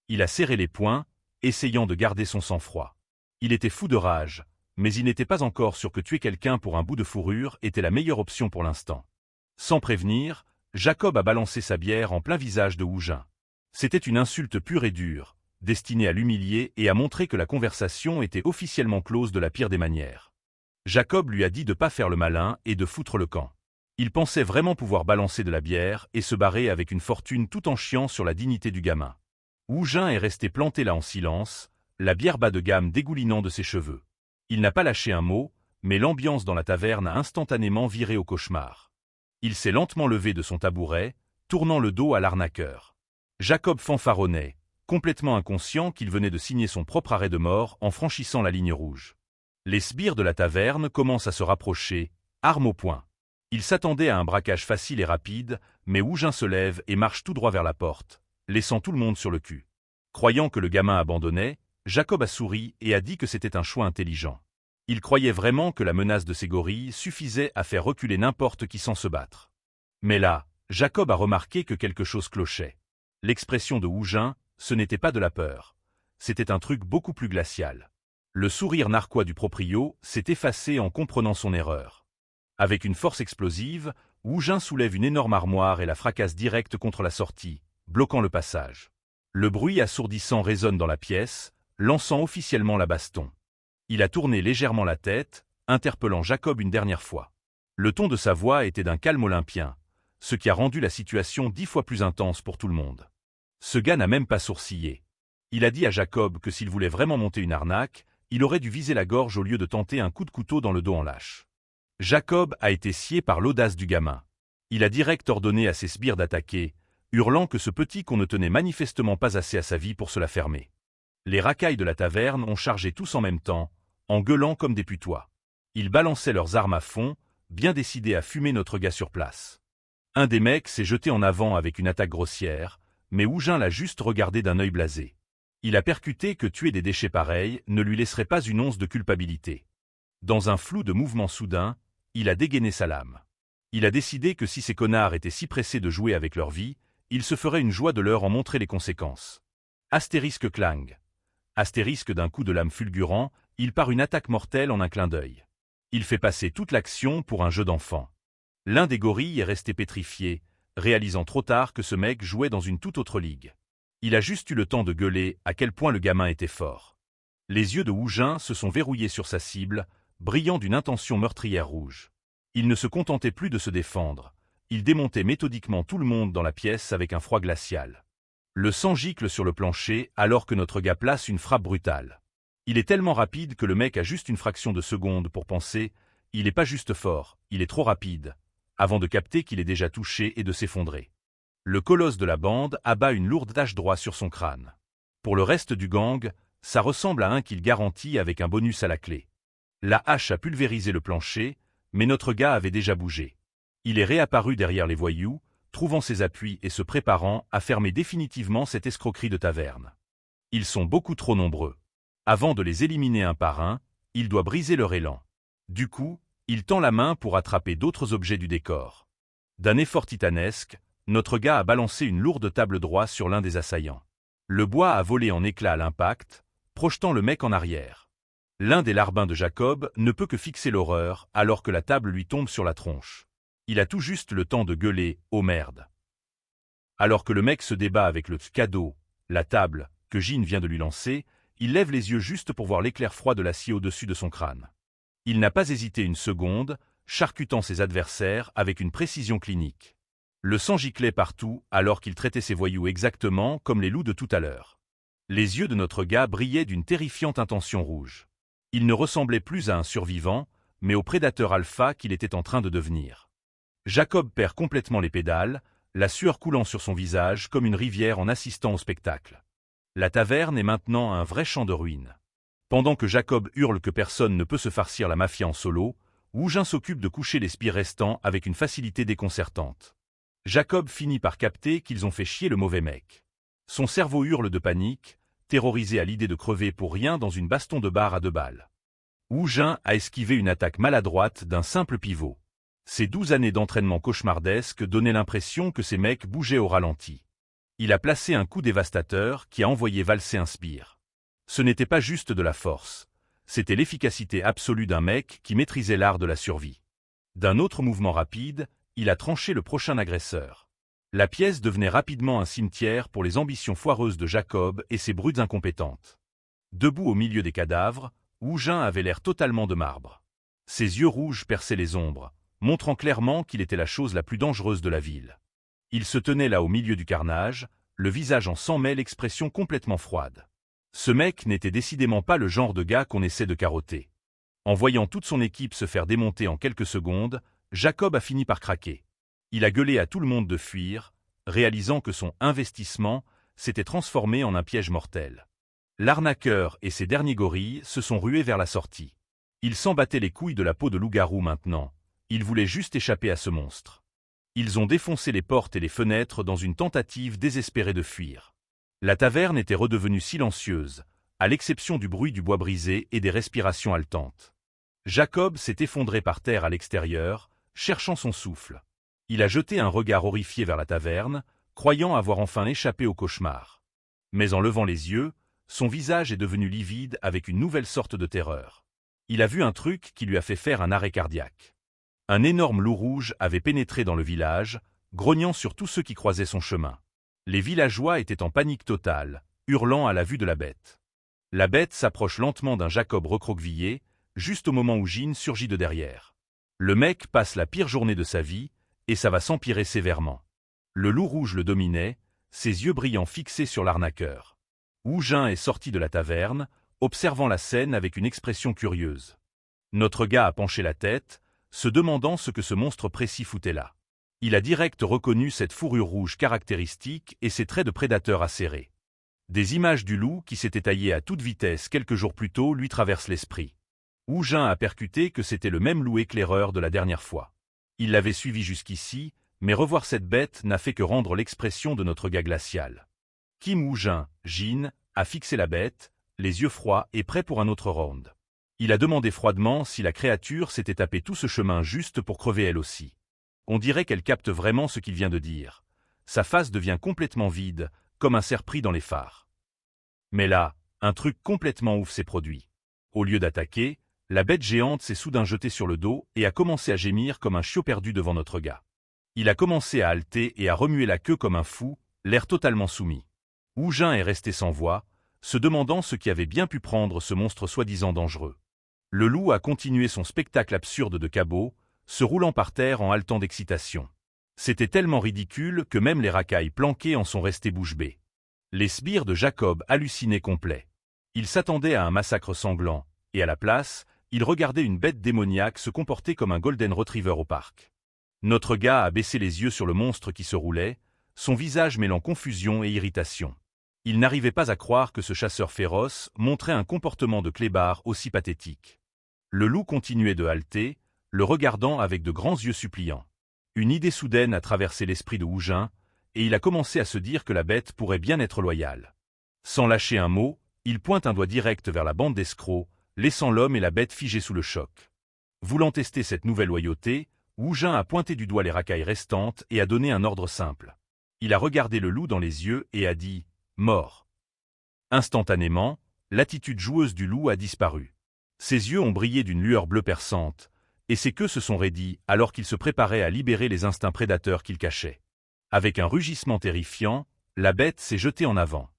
Il a serré les poings, essayant de garder son sang-froid. Il était fou de rage, mais il n'était pas encore sûr que tuer quelqu'un pour un bout de fourrure était la meilleure option pour l'instant. Sans prévenir, Jacob a balancé sa bière en plein visage de Woo-jin. C'était une insulte pure et dure, destinée à l'humilier et à montrer que la conversation était officiellement close de la pire des manières. Jacob lui a dit de pas faire le malin et de foutre le camp. Il pensait vraiment pouvoir balancer de la bière et se barrer avec une fortune tout en chiant sur la dignité du gamin. Woo-jin est resté planté là en silence, la bière bas de gamme dégoulinant de ses cheveux. Il n'a pas lâché un mot, mais l'ambiance dans la taverne a instantanément viré au cauchemar. Il s'est lentement levé de son tabouret, tournant le dos à l'arnaqueur. Jacob fanfaronnait, complètement inconscient qu'il venait de signer son propre arrêt de mort en franchissant la ligne rouge. Les sbires de la taverne commencent à se rapprocher, armes au poing. Ils s'attendaient à un braquage facile et rapide, mais Woo-jin se lève et marche tout droit vers la porte, laissant tout le monde sur le cul. Croyant que le gamin abandonnait, Jacob a souri et a dit que c'était un choix intelligent. Il croyait vraiment que la menace de ces gorilles suffisait à faire reculer n'importe qui sans se battre. Mais là, Jacob a remarqué que quelque chose clochait. L'expression de Woo-jin, ce n'était pas de la peur. C'était un truc beaucoup plus glacial. Le sourire narquois du proprio s'est effacé en comprenant son erreur. Avec une force explosive, Woo-jin soulève une énorme armoire et la fracasse direct contre la sortie, bloquant le passage. Le bruit assourdissant résonne dans la pièce, lançant officiellement la baston. Il a tourné légèrement la tête, interpellant Jacob une dernière fois. Le ton de sa voix était d'un calme olympien, ce qui a rendu la situation 10 fois plus intense pour tout le monde. Ce gars n'a même pas sourcillé. Il a dit à Jacob que s'il voulait vraiment monter une arnaque, il aurait dû viser la gorge au lieu de tenter un coup de couteau dans le dos en lâche. Jacob a été scié par l'audace du gamin. Il a direct ordonné à ses sbires d'attaquer, hurlant que ce petit con ne tenait manifestement pas assez à sa vie pour se la fermer. Les racailles de la taverne ont chargé tous en même temps, en gueulant comme des putois. Ils balançaient leurs armes à fond, bien décidés à fumer notre gars sur place. Un des mecs s'est jeté en avant avec une attaque grossière, mais Woo-jin l'a juste regardé d'un œil blasé. Il a percuté que tuer des déchets pareils ne lui laisserait pas une once de culpabilité. Dans un flou de mouvements soudains, il a dégainé sa lame. Il a décidé que si ces connards étaient si pressés de jouer avec leur vie, il se ferait une joie de leur en montrer les conséquences. Astérisque clang. Astérisque d'un coup de lame fulgurant, il part une attaque mortelle en un clin d'œil. Il fait passer toute l'action pour un jeu d'enfant. L'un des gorilles est resté pétrifié, réalisant trop tard que ce mec jouait dans une toute autre ligue. Il a juste eu le temps de gueuler à quel point le gamin était fort. Les yeux de Woo-jin se sont verrouillés sur sa cible, brillant d'une intention meurtrière rouge. Il ne se contentait plus de se défendre. Il démontait méthodiquement tout le monde dans la pièce avec un froid glacial. Le sang gicle sur le plancher alors que notre gars place une frappe brutale. Il est tellement rapide que le mec a juste une fraction de seconde pour penser « il est pas juste fort, il est trop rapide », avant de capter qu'il est déjà touché et de s'effondrer. Le colosse de la bande abat une lourde hache droite sur son crâne. Pour le reste du gang, ça ressemble à un kill garanti avec un bonus à la clé. La hache a pulvérisé le plancher, mais notre gars avait déjà bougé. Il est réapparu derrière les voyous, trouvant ses appuis et se préparant à fermer définitivement cette escroquerie de taverne. Ils sont beaucoup trop nombreux. Avant de les éliminer un par un, il doit briser leur élan. Du coup, il tend la main pour attraper d'autres objets du décor. D'un effort titanesque, notre gars a balancé une lourde table droite sur l'un des assaillants. Le bois a volé en éclats à l'impact, projetant le mec en arrière. L'un des larbins de Jacob ne peut que fixer l'horreur alors que la table lui tombe sur la tronche. Il a tout juste le temps de gueuler « Oh merde !» Alors que le mec se débat avec le cadeau, la table, que Jin vient de lui lancer, il lève les yeux juste pour voir l'éclair froid de l'acier au-dessus de son crâne. Il n'a pas hésité une seconde, charcutant ses adversaires avec une précision clinique. Le sang giclait partout alors qu'il traitait ses voyous exactement comme les loups de tout à l'heure. Les yeux de notre gars brillaient d'une terrifiante intention rouge. Il ne ressemblait plus à un survivant, mais au prédateur alpha qu'il était en train de devenir. Jacob perd complètement les pédales, la sueur coulant sur son visage comme une rivière en assistant au spectacle. La taverne est maintenant un vrai champ de ruines. Pendant que Jacob hurle que personne ne peut se farcir la mafia en solo, Woujin s'occupe de coucher les sbires restants avec une facilité déconcertante. Jacob finit par capter qu'ils ont fait chier le mauvais mec. Son cerveau hurle de panique, terrorisé à l'idée de crever pour rien dans une baston de bar à 2 balles. Woujin a esquivé une attaque maladroite d'un simple pivot. Ces 12 années d'entraînement cauchemardesque donnaient l'impression que ces mecs bougeaient au ralenti. Il a placé un coup dévastateur qui a envoyé valser un sbire. Ce n'était pas juste de la force, c'était l'efficacité absolue d'un mec qui maîtrisait l'art de la survie. D'un autre mouvement rapide, il a tranché le prochain agresseur. La pièce devenait rapidement un cimetière pour les ambitions foireuses de Jacob et ses brutes incompétentes. Debout au milieu des cadavres, Woujin avait l'air totalement de marbre. Ses yeux rouges perçaient les ombres, montrant clairement qu'il était la chose la plus dangereuse de la ville. Il se tenait là au milieu du carnage, le visage en sang mais l'expression complètement froide. Ce mec n'était décidément pas le genre de gars qu'on essaie de carotter. En voyant toute son équipe se faire démonter en quelques secondes, Jacob a fini par craquer. Il a gueulé à tout le monde de fuir, réalisant que son investissement s'était transformé en un piège mortel. L'arnaqueur et ses derniers gorilles se sont rués vers la sortie. Ils s'en battaient les couilles de la peau de loup-garou maintenant. Ils voulaient juste échapper à ce monstre. Ils ont défoncé les portes et les fenêtres dans une tentative désespérée de fuir. La taverne était redevenue silencieuse, à l'exception du bruit du bois brisé et des respirations haletantes. Jacob s'est effondré par terre à l'extérieur, cherchant son souffle. Il a jeté un regard horrifié vers la taverne, croyant avoir enfin échappé au cauchemar. Mais en levant les yeux, son visage est devenu livide avec une nouvelle sorte de terreur. Il a vu un truc qui lui a fait faire un arrêt cardiaque. Un énorme loup rouge avait pénétré dans le village, grognant sur tous ceux qui croisaient son chemin. Les villageois étaient en panique totale, hurlant à la vue de la bête. La bête s'approche lentement d'un Jacob recroquevillé, juste au moment où Jean surgit de derrière. Le mec passe la pire journée de sa vie, et ça va s'empirer sévèrement. Le loup rouge le dominait, ses yeux brillants fixés sur l'arnaqueur. Woujin est sorti de la taverne, observant la scène avec une expression curieuse. Notre gars a penché la tête, se demandant ce que ce monstre précis foutait là. Il a direct reconnu cette fourrure rouge caractéristique et ses traits de prédateur acérés. Des images du loup qui s'était taillé à toute vitesse quelques jours plus tôt lui traversent l'esprit. Woujin a percuté que c'était le même loup éclaireur de la dernière fois. Il l'avait suivi jusqu'ici, mais revoir cette bête n'a fait que rendre l'expression de notre gars glacial. Kim Woujin, Jean, a fixé la bête, les yeux froids et prêt pour un autre round. Il a demandé froidement si la créature s'était tapé tout ce chemin juste pour crever elle aussi. On dirait qu'elle capte vraiment ce qu'il vient de dire. Sa face devient complètement vide, comme un cerf pris dans les phares. Mais là, un truc complètement ouf s'est produit. Au lieu d'attaquer, la bête géante s'est soudain jetée sur le dos et a commencé à gémir comme un chiot perdu devant notre gars. Il a commencé à halter et à remuer la queue comme un fou, l'air totalement soumis. Woujin est resté sans voix, se demandant ce qui avait bien pu prendre ce monstre soi-disant dangereux. Le loup a continué son spectacle absurde de cabot, se roulant par terre en haletant d'excitation. C'était tellement ridicule que même les racailles planquées en sont restées bouche bée. Les sbires de Jacob hallucinaient complet. Ils s'attendaient à un massacre sanglant, et à la place, ils regardaient une bête démoniaque se comporter comme un golden retriever au parc. Notre gars a baissé les yeux sur le monstre qui se roulait, son visage mêlant confusion et irritation. Il n'arrivait pas à croire que ce chasseur féroce montrait un comportement de clébard aussi pathétique. Le loup continuait de halter, le regardant avec de grands yeux suppliants. Une idée soudaine a traversé l'esprit de Woujin, et il a commencé à se dire que la bête pourrait bien être loyale. Sans lâcher un mot, il pointe un doigt direct vers la bande d'escrocs, laissant l'homme et la bête figés sous le choc. Voulant tester cette nouvelle loyauté, Woujin a pointé du doigt les racailles restantes et a donné un ordre simple. Il a regardé le loup dans les yeux et a dit « Mort ». Instantanément, l'attitude joueuse du loup a disparu. Ses yeux ont brillé d'une lueur bleue perçante, et ses queues se sont raidies alors qu'il se préparait à libérer les instincts prédateurs qu'il cachait. Avec un rugissement terrifiant, la bête s'est jetée en avant.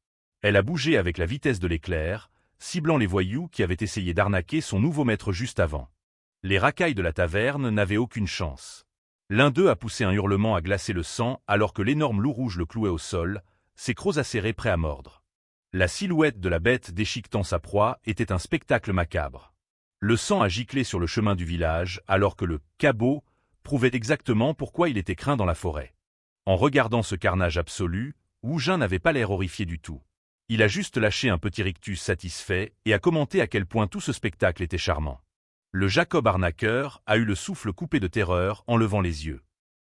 Elle a bougé avec la vitesse de l'éclair, ciblant les voyous qui avaient essayé d'arnaquer son nouveau maître juste avant. Les racailles de la taverne n'avaient aucune chance. L'un d'eux a poussé un hurlement à glacer le sang alors que l'énorme loup rouge le clouait au sol, ses crocs acérés prêts à mordre. La silhouette de la bête déchiquetant sa proie était un spectacle macabre. Le sang a giclé sur le chemin du village alors que le « cabot » prouvait exactement pourquoi il était craint dans la forêt. En regardant ce carnage absolu, Wu Jin n'avait pas l'air horrifié du tout. Il a juste lâché un petit rictus satisfait et a commenté à quel point tout ce spectacle était charmant. Le Jacob arnaqueur a eu le souffle coupé de terreur en levant les yeux.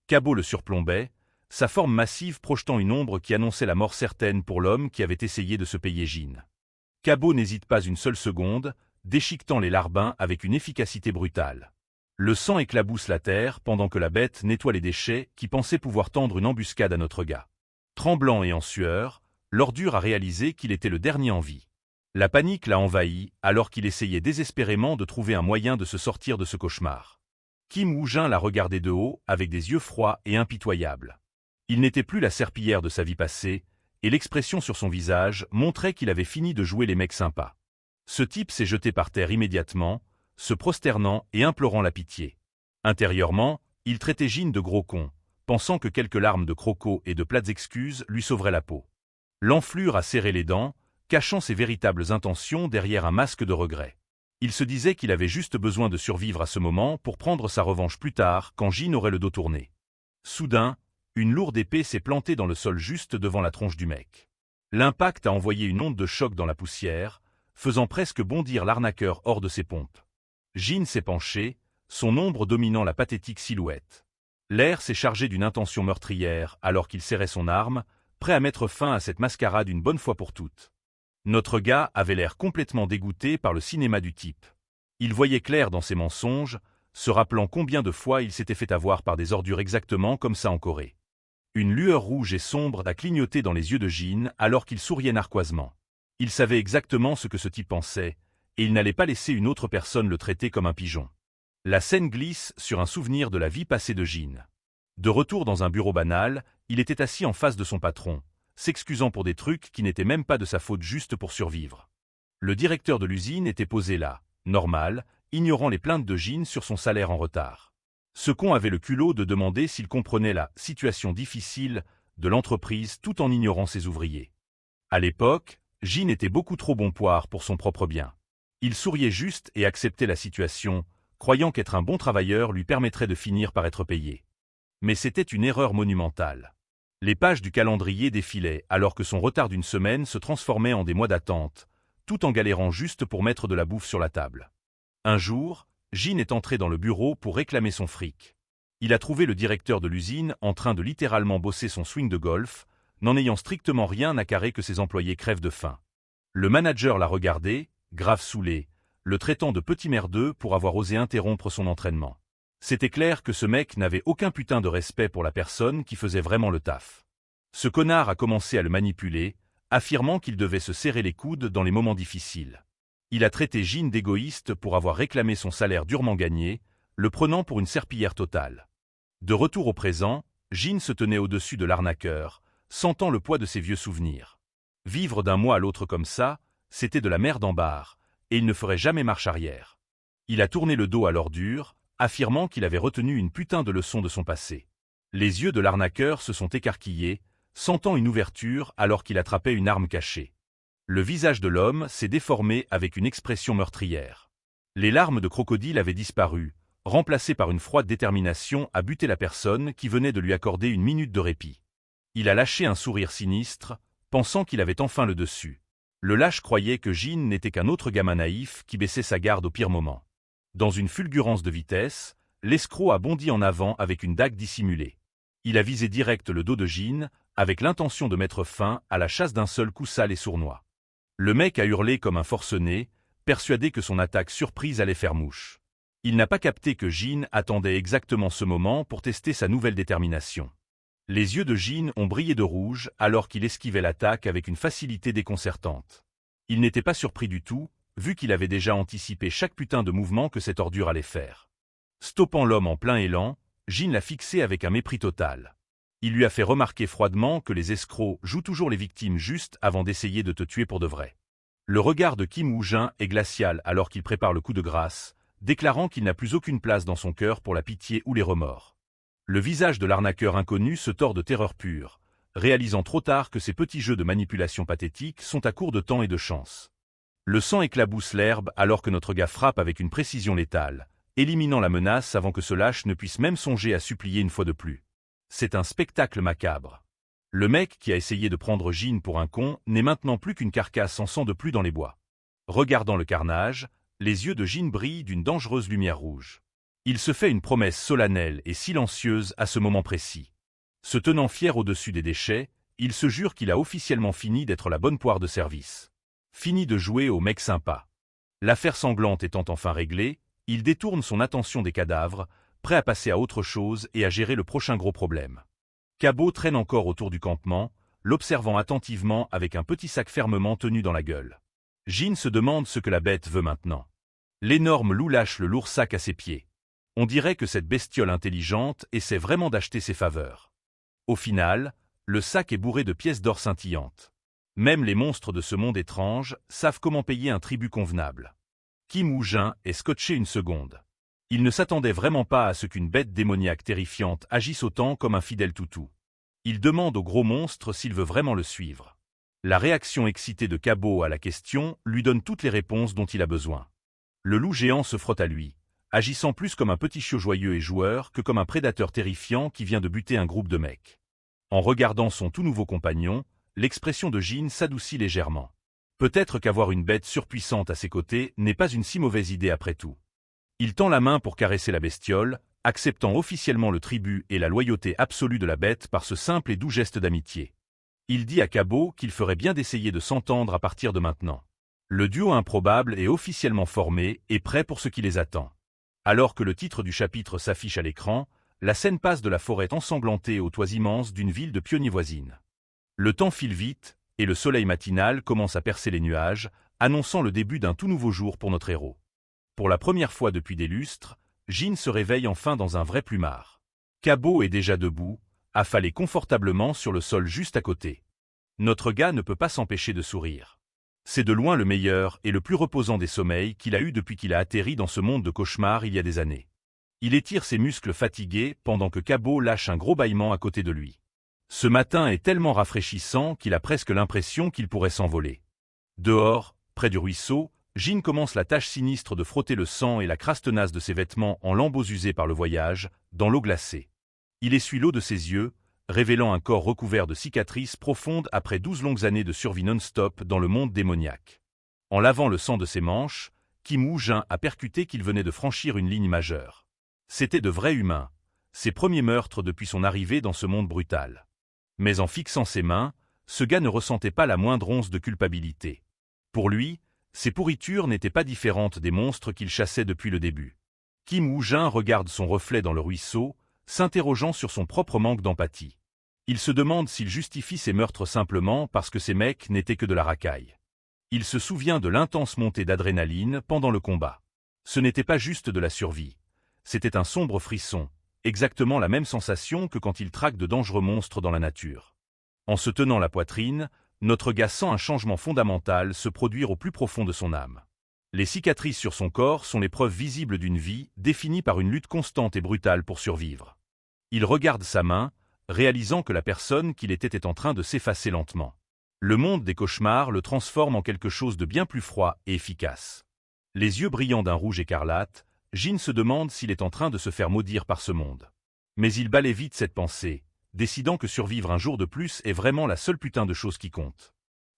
Cabot le surplombait, sa forme massive projetant une ombre qui annonçait la mort certaine pour l'homme qui avait essayé de se payer Jin. Cabot n'hésite pas une seule seconde, déchiquetant les larbins avec une efficacité brutale. Le sang éclabousse la terre pendant que la bête nettoie les déchets qui pensaient pouvoir tendre une embuscade à notre gars. Tremblant et en sueur, l'ordure a réalisé qu'il était le dernier en vie. La panique l'a envahi alors qu'il essayait désespérément de trouver un moyen de se sortir de ce cauchemar. Kim Woo-jin l'a regardé de haut avec des yeux froids et impitoyables. Il n'était plus la serpillière de sa vie passée, et l'expression sur son visage montrait qu'il avait fini de jouer les mecs sympas. Ce type s'est jeté par terre immédiatement, se prosternant et implorant la pitié. Intérieurement, il traitait Jin de gros con, pensant que quelques larmes de croco et de plates excuses lui sauveraient la peau. L'enflure a serré les dents, cachant ses véritables intentions derrière un masque de regret. Il se disait qu'il avait juste besoin de survivre à ce moment pour prendre sa revanche plus tard quand Jin aurait le dos tourné. Soudain, une lourde épée s'est plantée dans le sol juste devant la tronche du mec. L'impact a envoyé une onde de choc dans la poussière, faisant presque bondir l'arnaqueur hors de ses pompes. Jin s'est penché, son ombre dominant la pathétique silhouette. L'air s'est chargé d'une intention meurtrière alors qu'il serrait son arme, prêt à mettre fin à cette mascarade une bonne fois pour toutes. Notre gars avait l'air complètement dégoûté par le cinéma du type. Il voyait clair dans ses mensonges, se rappelant combien de fois il s'était fait avoir par des ordures exactement comme ça en Corée. Une lueur rouge et sombre a clignoté dans les yeux de Jin alors qu'il souriait narquoisement. Il savait exactement ce que ce type pensait, et il n'allait pas laisser une autre personne le traiter comme un pigeon. La scène glisse sur un souvenir de la vie passée de Jin. De retour dans un bureau banal, il était assis en face de son patron, s'excusant pour des trucs qui n'étaient même pas de sa faute juste pour survivre. Le directeur de l'usine était posé là, normal, ignorant les plaintes de Jin sur son salaire en retard. Ce con avait le culot de demander s'il comprenait la situation difficile de l'entreprise tout en ignorant ses ouvriers. À l'époque, Jin était beaucoup trop bon poire pour son propre bien. Il souriait juste et acceptait la situation, croyant qu'être un bon travailleur lui permettrait de finir par être payé. Mais c'était une erreur monumentale. Les pages du calendrier défilaient alors que son retard d'une semaine se transformait en des mois d'attente, tout en galérant juste pour mettre de la bouffe sur la table. Un jour, Jin est entré dans le bureau pour réclamer son fric. Il a trouvé le directeur de l'usine en train de littéralement bosser son swing de golf, n'en ayant strictement rien à carrer que ses employés crèvent de faim. Le manager l'a regardé, grave saoulé, le traitant de petit merdeux pour avoir osé interrompre son entraînement. C'était clair que ce mec n'avait aucun putain de respect pour la personne qui faisait vraiment le taf. Ce connard a commencé à le manipuler, affirmant qu'il devait se serrer les coudes dans les moments difficiles. Il a traité Jin d'égoïste pour avoir réclamé son salaire durement gagné, le prenant pour une serpillière totale. De retour au présent, Jin se tenait au-dessus de l'arnaqueur, sentant le poids de ses vieux souvenirs. Vivre d'un mois à l'autre comme ça, c'était de la merde en barre, et il ne ferait jamais marche arrière. Il a tourné le dos à l'ordure, affirmant qu'il avait retenu une putain de leçon de son passé. Les yeux de l'arnaqueur se sont écarquillés, sentant une ouverture alors qu'il attrapait une arme cachée. Le visage de l'homme s'est déformé avec une expression meurtrière. Les larmes de crocodile avaient disparu, remplacées par une froide détermination à buter la personne qui venait de lui accorder une minute de répit. Il a lâché un sourire sinistre, pensant qu'il avait enfin le dessus. Le lâche croyait que Jin n'était qu'un autre gamin naïf qui baissait sa garde au pire moment. Dans une fulgurance de vitesse, l'escroc a bondi en avant avec une dague dissimulée. Il a visé direct le dos de Jin, avec l'intention de mettre fin à la chasse d'un seul coup sale et sournois. Le mec a hurlé comme un forcené, persuadé que son attaque surprise allait faire mouche. Il n'a pas capté que Jin attendait exactement ce moment pour tester sa nouvelle détermination. Les yeux de Jin ont brillé de rouge alors qu'il esquivait l'attaque avec une facilité déconcertante. Il n'était pas surpris du tout, vu qu'il avait déjà anticipé chaque putain de mouvement que cette ordure allait faire. Stoppant l'homme en plein élan, Jin l'a fixé avec un mépris total. Il lui a fait remarquer froidement que les escrocs jouent toujours les victimes juste avant d'essayer de te tuer pour de vrai. Le regard de Kim Woo-jin est glacial alors qu'il prépare le coup de grâce, déclarant qu'il n'a plus aucune place dans son cœur pour la pitié ou les remords. Le visage de l'arnaqueur inconnu se tord de terreur pure, réalisant trop tard que ces petits jeux de manipulation pathétiques sont à court de temps et de chance. Le sang éclabousse l'herbe alors que notre gars frappe avec une précision létale, éliminant la menace avant que ce lâche ne puisse même songer à supplier une fois de plus. C'est un spectacle macabre. Le mec qui a essayé de prendre Jean pour un con n'est maintenant plus qu'une carcasse en sang de plus dans les bois. Regardant le carnage, les yeux de Jean brillent d'une dangereuse lumière rouge. Il se fait une promesse solennelle et silencieuse à ce moment précis. Se tenant fier au-dessus des déchets, il se jure qu'il a officiellement fini d'être la bonne poire de service. Fini de jouer au mec sympa. L'affaire sanglante étant enfin réglée, il détourne son attention des cadavres, prêt à passer à autre chose et à gérer le prochain gros problème. Cabot traîne encore autour du campement, l'observant attentivement avec un petit sac fermement tenu dans la gueule. Jean se demande ce que la bête veut maintenant. L'énorme loup lâche le lourd sac à ses pieds. On dirait que cette bestiole intelligente essaie vraiment d'acheter ses faveurs. Au final, le sac est bourré de pièces d'or scintillantes. Même les monstres de ce monde étrange savent comment payer un tribut convenable. Kim Woo-jin est scotché une seconde. Il ne s'attendait vraiment pas à ce qu'une bête démoniaque terrifiante agisse autant comme un fidèle toutou. Il demande au gros monstre s'il veut vraiment le suivre. La réaction excitée de Cabot à la question lui donne toutes les réponses dont il a besoin. Le loup géant se frotte à lui, agissant plus comme un petit chiot joyeux et joueur que comme un prédateur terrifiant qui vient de buter un groupe de mecs. En regardant son tout nouveau compagnon, l'expression de Jean s'adoucit légèrement. Peut-être qu'avoir une bête surpuissante à ses côtés n'est pas une si mauvaise idée après tout. Il tend la main pour caresser la bestiole, acceptant officiellement le tribut et la loyauté absolue de la bête par ce simple et doux geste d'amitié. Il dit à Cabot qu'il ferait bien d'essayer de s'entendre à partir de maintenant. Le duo improbable est officiellement formé et prêt pour ce qui les attend. Alors que le titre du chapitre s'affiche à l'écran, la scène passe de la forêt ensanglantée aux toits immenses d'une ville de pionniers voisine. Le temps file vite, et le soleil matinal commence à percer les nuages, annonçant le début d'un tout nouveau jour pour notre héros. Pour la première fois depuis des lustres, Jean se réveille enfin dans un vrai plumard. Cabot est déjà debout, affalé confortablement sur le sol juste à côté. Notre gars ne peut pas s'empêcher de sourire. C'est de loin le meilleur et le plus reposant des sommeils qu'il a eu depuis qu'il a atterri dans ce monde de cauchemars il y a des années. Il étire ses muscles fatigués pendant que Cabot lâche un gros bâillement à côté de lui. Ce matin est tellement rafraîchissant qu'il a presque l'impression qu'il pourrait s'envoler. Dehors, près du ruisseau, Jean commence la tâche sinistre de frotter le sang et la crasse tenace de ses vêtements en lambeaux usés par le voyage, dans l'eau glacée. Il essuie l'eau de ses yeux, révélant un corps recouvert de cicatrices profondes après 12 longues années de survie non-stop dans le monde démoniaque. En lavant le sang de ses manches, Kim Woo-jin a percuté qu'il venait de franchir une ligne majeure. C'étaient de vrais humains, ses premiers meurtres depuis son arrivée dans ce monde brutal. Mais en fixant ses mains, ce gars ne ressentait pas la moindre once de culpabilité. Pour lui, ces pourritures n'étaient pas différentes des monstres qu'il chassait depuis le début. Kim Woo-jin regarde son reflet dans le ruisseau, s'interrogeant sur son propre manque d'empathie. Il se demande s'il justifie ses meurtres simplement parce que ces mecs n'étaient que de la racaille. Il se souvient de l'intense montée d'adrénaline pendant le combat. Ce n'était pas juste de la survie. C'était un sombre frisson, exactement la même sensation que quand il traque de dangereux monstres dans la nature. En se tenant la poitrine, notre gars sent un changement fondamental se produire au plus profond de son âme. Les cicatrices sur son corps sont les preuves visibles d'une vie définie par une lutte constante et brutale pour survivre. Il regarde sa main, réalisant que la personne qu'il était en train de s'effacer lentement. Le monde des cauchemars le transforme en quelque chose de bien plus froid et efficace. Les yeux brillants d'un rouge écarlate, Jean se demande s'il est en train de se faire maudire par ce monde. Mais il balaie vite cette pensée, décidant que survivre un jour de plus est vraiment la seule putain de chose qui compte.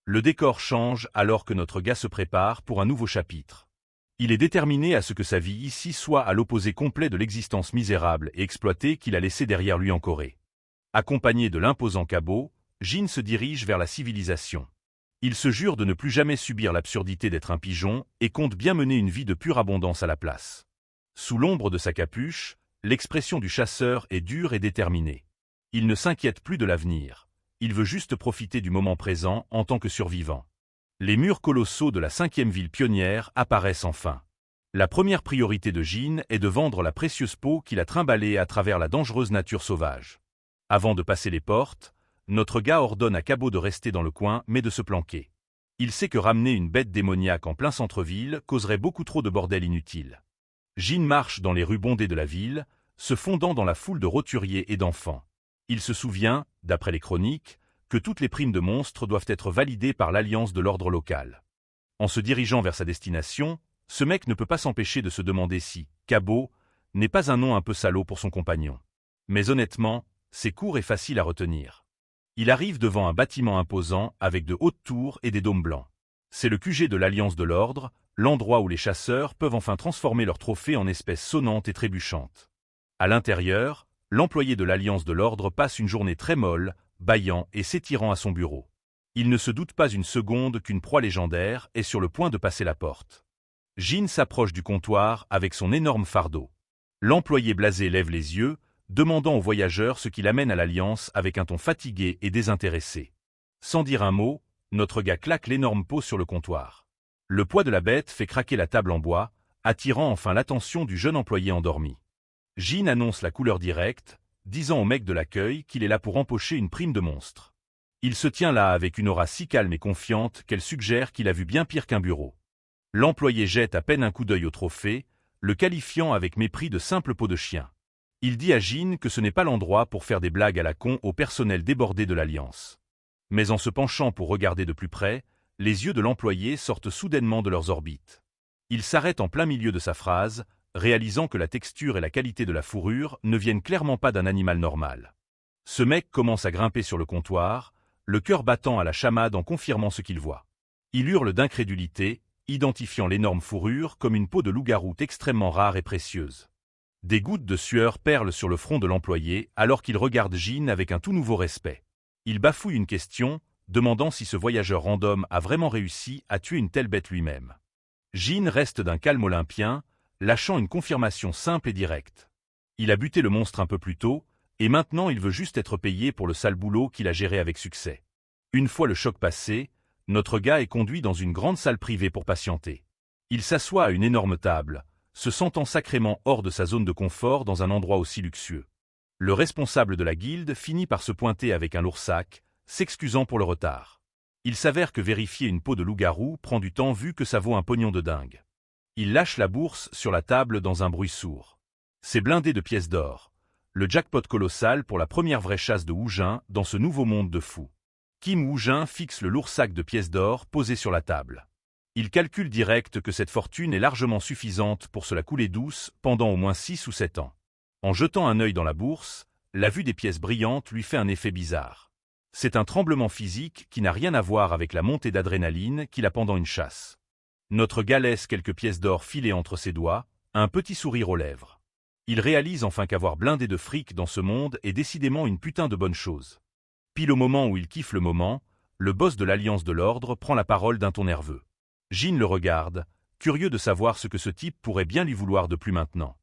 Le décor change alors que notre gars se prépare pour un nouveau chapitre. Il est déterminé à ce que sa vie ici soit à l'opposé complet de l'existence misérable et exploitée qu'il a laissée derrière lui en Corée. Accompagné de l'imposant Cabot, Jean se dirige vers la civilisation. Il se jure de ne plus jamais subir l'absurdité d'être un pigeon et compte bien mener une vie de pure abondance à la place. Sous l'ombre de sa capuche, l'expression du chasseur est dure et déterminée. Il ne s'inquiète plus de l'avenir. Il veut juste profiter du moment présent en tant que survivant. Les murs colossaux de la 5e ville pionnière apparaissent enfin. La première priorité de Jean est de vendre la précieuse peau qu'il a trimballée à travers la dangereuse nature sauvage. Avant de passer les portes, notre gars ordonne à Cabot de rester dans le coin mais de se planquer. Il sait que ramener une bête démoniaque en plein centre-ville causerait beaucoup trop de bordel inutile. Jean marche dans les rues bondées de la ville, se fondant dans la foule de roturiers et d'enfants. Il se souvient, d'après les chroniques, que toutes les primes de monstres doivent être validées par l'Alliance de l'ordre local. En se dirigeant vers sa destination, ce mec ne peut pas s'empêcher de se demander si Cabot n'est pas un nom un peu salaud pour son compagnon. Mais honnêtement, c'est court et facile à retenir. Il arrive devant un bâtiment imposant avec de hautes tours et des dômes blancs. C'est le QG de l'Alliance de l'Ordre, l'endroit où les chasseurs peuvent enfin transformer leurs trophées en espèces sonnantes et trébuchantes. À l'intérieur, l'employé de l'Alliance de l'Ordre passe une journée très molle, bâillant et s'étirant à son bureau. Il ne se doute pas une seconde qu'une proie légendaire est sur le point de passer la porte. Jean s'approche du comptoir avec son énorme fardeau. L'employé blasé lève les yeux, demandant au voyageur ce qui l'amène à l'Alliance avec un ton fatigué et désintéressé. Sans dire un mot, notre gars claque l'énorme pot sur le comptoir. Le poids de la bête fait craquer la table en bois, attirant enfin l'attention du jeune employé endormi. Jean annonce la couleur directe, disant au mec de l'accueil qu'il est là pour empocher une prime de monstre. Il se tient là avec une aura si calme et confiante qu'elle suggère qu'il a vu bien pire qu'un bureau. L'employé jette à peine un coup d'œil au trophée, le qualifiant avec mépris de simple peau de chien. Il dit à Jean que ce n'est pas l'endroit pour faire des blagues à la con au personnel débordé de l'Alliance. Mais en se penchant pour regarder de plus près, les yeux de l'employé sortent soudainement de leurs orbites. Il s'arrête en plein milieu de sa phrase, réalisant que la texture et la qualité de la fourrure ne viennent clairement pas d'un animal normal. Ce mec commence à grimper sur le comptoir, le cœur battant à la chamade en confirmant ce qu'il voit. Il hurle d'incrédulité, identifiant l'énorme fourrure comme une peau de loup-garou extrêmement rare et précieuse. Des gouttes de sueur perlent sur le front de l'employé alors qu'il regarde Jean avec un tout nouveau respect. Il bafouille une question, demandant si ce voyageur random a vraiment réussi à tuer une telle bête lui-même. Jean reste d'un calme olympien, lâchant une confirmation simple et directe. Il a buté le monstre un peu plus tôt, et maintenant il veut juste être payé pour le sale boulot qu'il a géré avec succès. Une fois le choc passé, notre gars est conduit dans une grande salle privée pour patienter. Il s'assoit à une énorme table, se sentant sacrément hors de sa zone de confort dans un endroit aussi luxueux. Le responsable de la guilde finit par se pointer avec un lourd sac, s'excusant pour le retard. Il s'avère que vérifier une peau de loup-garou prend du temps vu que ça vaut un pognon de dingue. Il lâche la bourse sur la table dans un bruit sourd. C'est blindé de pièces d'or. Le jackpot colossal pour la première vraie chasse de Woujin dans ce nouveau monde de fous. Kim Woujin fixe le lourd sac de pièces d'or posé sur la table. Il calcule direct que cette fortune est largement suffisante pour se la couler douce pendant au moins 6 ou 7 ans. En jetant un œil dans la bourse, la vue des pièces brillantes lui fait un effet bizarre. C'est un tremblement physique qui n'a rien à voir avec la montée d'adrénaline qu'il a pendant une chasse. Notre gars laisse quelques pièces d'or filer entre ses doigts, un petit sourire aux lèvres. Il réalise enfin qu'avoir blindé de fric dans ce monde est décidément une putain de bonne chose. Pile au moment où il kiffe le moment, le boss de l'Alliance de l'Ordre prend la parole d'un ton nerveux. Jean le regarde, curieux de savoir ce que ce type pourrait bien lui vouloir de plus maintenant.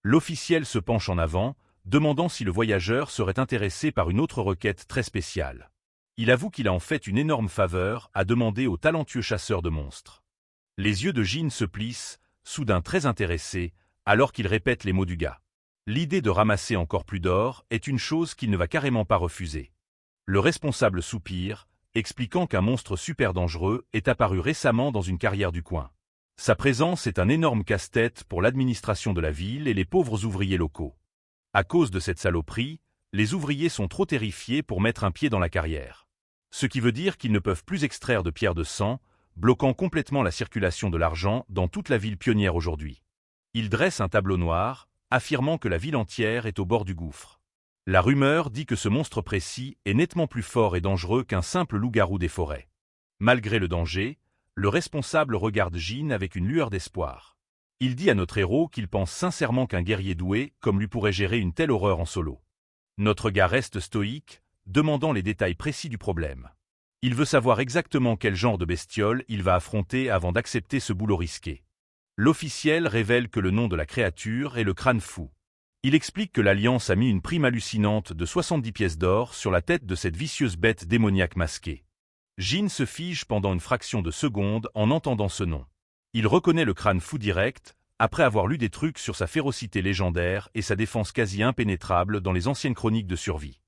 L'officiel se penche en avant, demandant si le voyageur serait intéressé par une autre requête très spéciale. Il avoue qu'il a en fait une énorme faveur à demander au talentueux chasseur de monstres. Les yeux de Jean se plissent, soudain très intéressés, alors qu'il répète les mots du gars. L'idée de ramasser encore plus d'or est une chose qu'il ne va carrément pas refuser. Le responsable soupire, expliquant qu'un monstre super dangereux est apparu récemment dans une carrière du coin. Sa présence est un énorme casse-tête pour l'administration de la ville et les pauvres ouvriers locaux. À cause de cette saloperie, les ouvriers sont trop terrifiés pour mettre un pied dans la carrière. Ce qui veut dire qu'ils ne peuvent plus extraire de pierres de sang, bloquant complètement la circulation de l'argent dans toute la ville pionnière aujourd'hui. Il dresse un tableau noir, affirmant que la ville entière est au bord du gouffre. La rumeur dit que ce monstre précis est nettement plus fort et dangereux qu'un simple loup-garou des forêts. Malgré le danger, le responsable regarde Jean avec une lueur d'espoir. Il dit à notre héros qu'il pense sincèrement qu'un guerrier doué comme lui pourrait gérer une telle horreur en solo. Notre gars reste stoïque, demandant les détails précis du problème. Il veut savoir exactement quel genre de bestiole il va affronter avant d'accepter ce boulot risqué. L'officiel révèle que le nom de la créature est le crâne fou. Il explique que l'Alliance a mis une prime hallucinante de 70 pièces d'or sur la tête de cette vicieuse bête démoniaque masquée. Jean se fige pendant une fraction de seconde en entendant ce nom. Il reconnaît le crâne fou direct, après avoir lu des trucs sur sa férocité légendaire et sa défense quasi impénétrable dans les anciennes chroniques de survie.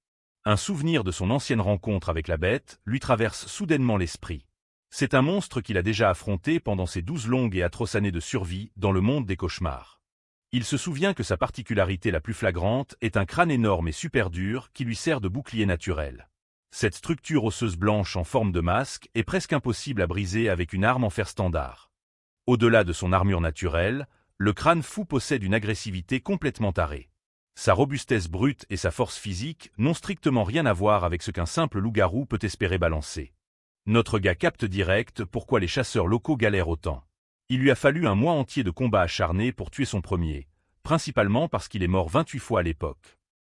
Un souvenir de son ancienne rencontre avec la bête lui traverse soudainement l'esprit. C'est un monstre qu'il a déjà affronté pendant ses 12 longues et atroces années de survie dans le monde des cauchemars. Il se souvient que sa particularité la plus flagrante est un crâne énorme et super dur qui lui sert de bouclier naturel. Cette structure osseuse blanche en forme de masque est presque impossible à briser avec une arme en fer standard. Au-delà de son armure naturelle, le crâne fou possède une agressivité complètement tarée. Sa robustesse brute et sa force physique n'ont strictement rien à voir avec ce qu'un simple loup-garou peut espérer balancer. Notre gars capte direct pourquoi les chasseurs locaux galèrent autant. Il lui a fallu un mois entier de combats acharnés pour tuer son premier, principalement parce qu'il est mort 28 fois à l'époque.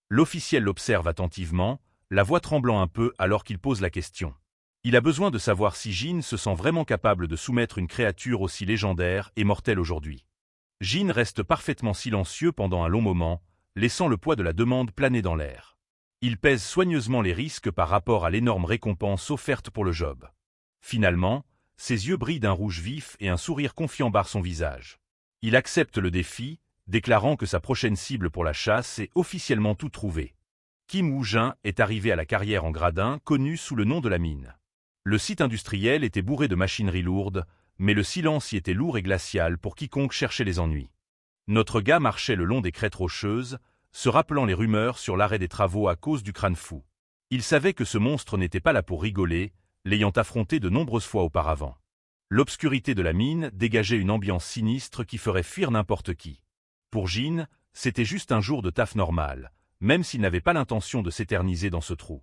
L'officiel l'observe attentivement, la voix tremblant un peu alors qu'il pose la question. Il a besoin de savoir si Jin se sent vraiment capable de soumettre une créature aussi légendaire et mortelle aujourd'hui. Jin reste parfaitement silencieux pendant un long moment, laissant le poids de la demande planer dans l'air. Il pèse soigneusement les risques par rapport à l'énorme récompense offerte pour le job. Finalement, ses yeux brillent d'un rouge vif et un sourire confiant barre son visage. Il accepte le défi, déclarant que sa prochaine cible pour la chasse est officiellement tout trouvée. Kim Woo-jin est arrivé à la carrière en gradin, connue sous le nom de la mine. Le site industriel était bourré de machinerie lourde, mais le silence y était lourd et glacial pour quiconque cherchait les ennuis. Notre gars marchait le long des crêtes rocheuses, se rappelant les rumeurs sur l'arrêt des travaux à cause du crâne fou. Il savait que ce monstre n'était pas là pour rigoler, l'ayant affronté de nombreuses fois auparavant. L'obscurité de la mine dégageait une ambiance sinistre qui ferait fuir n'importe qui. Pour Jin, c'était juste un jour de taf normal, même s'il n'avait pas l'intention de s'éterniser dans ce trou.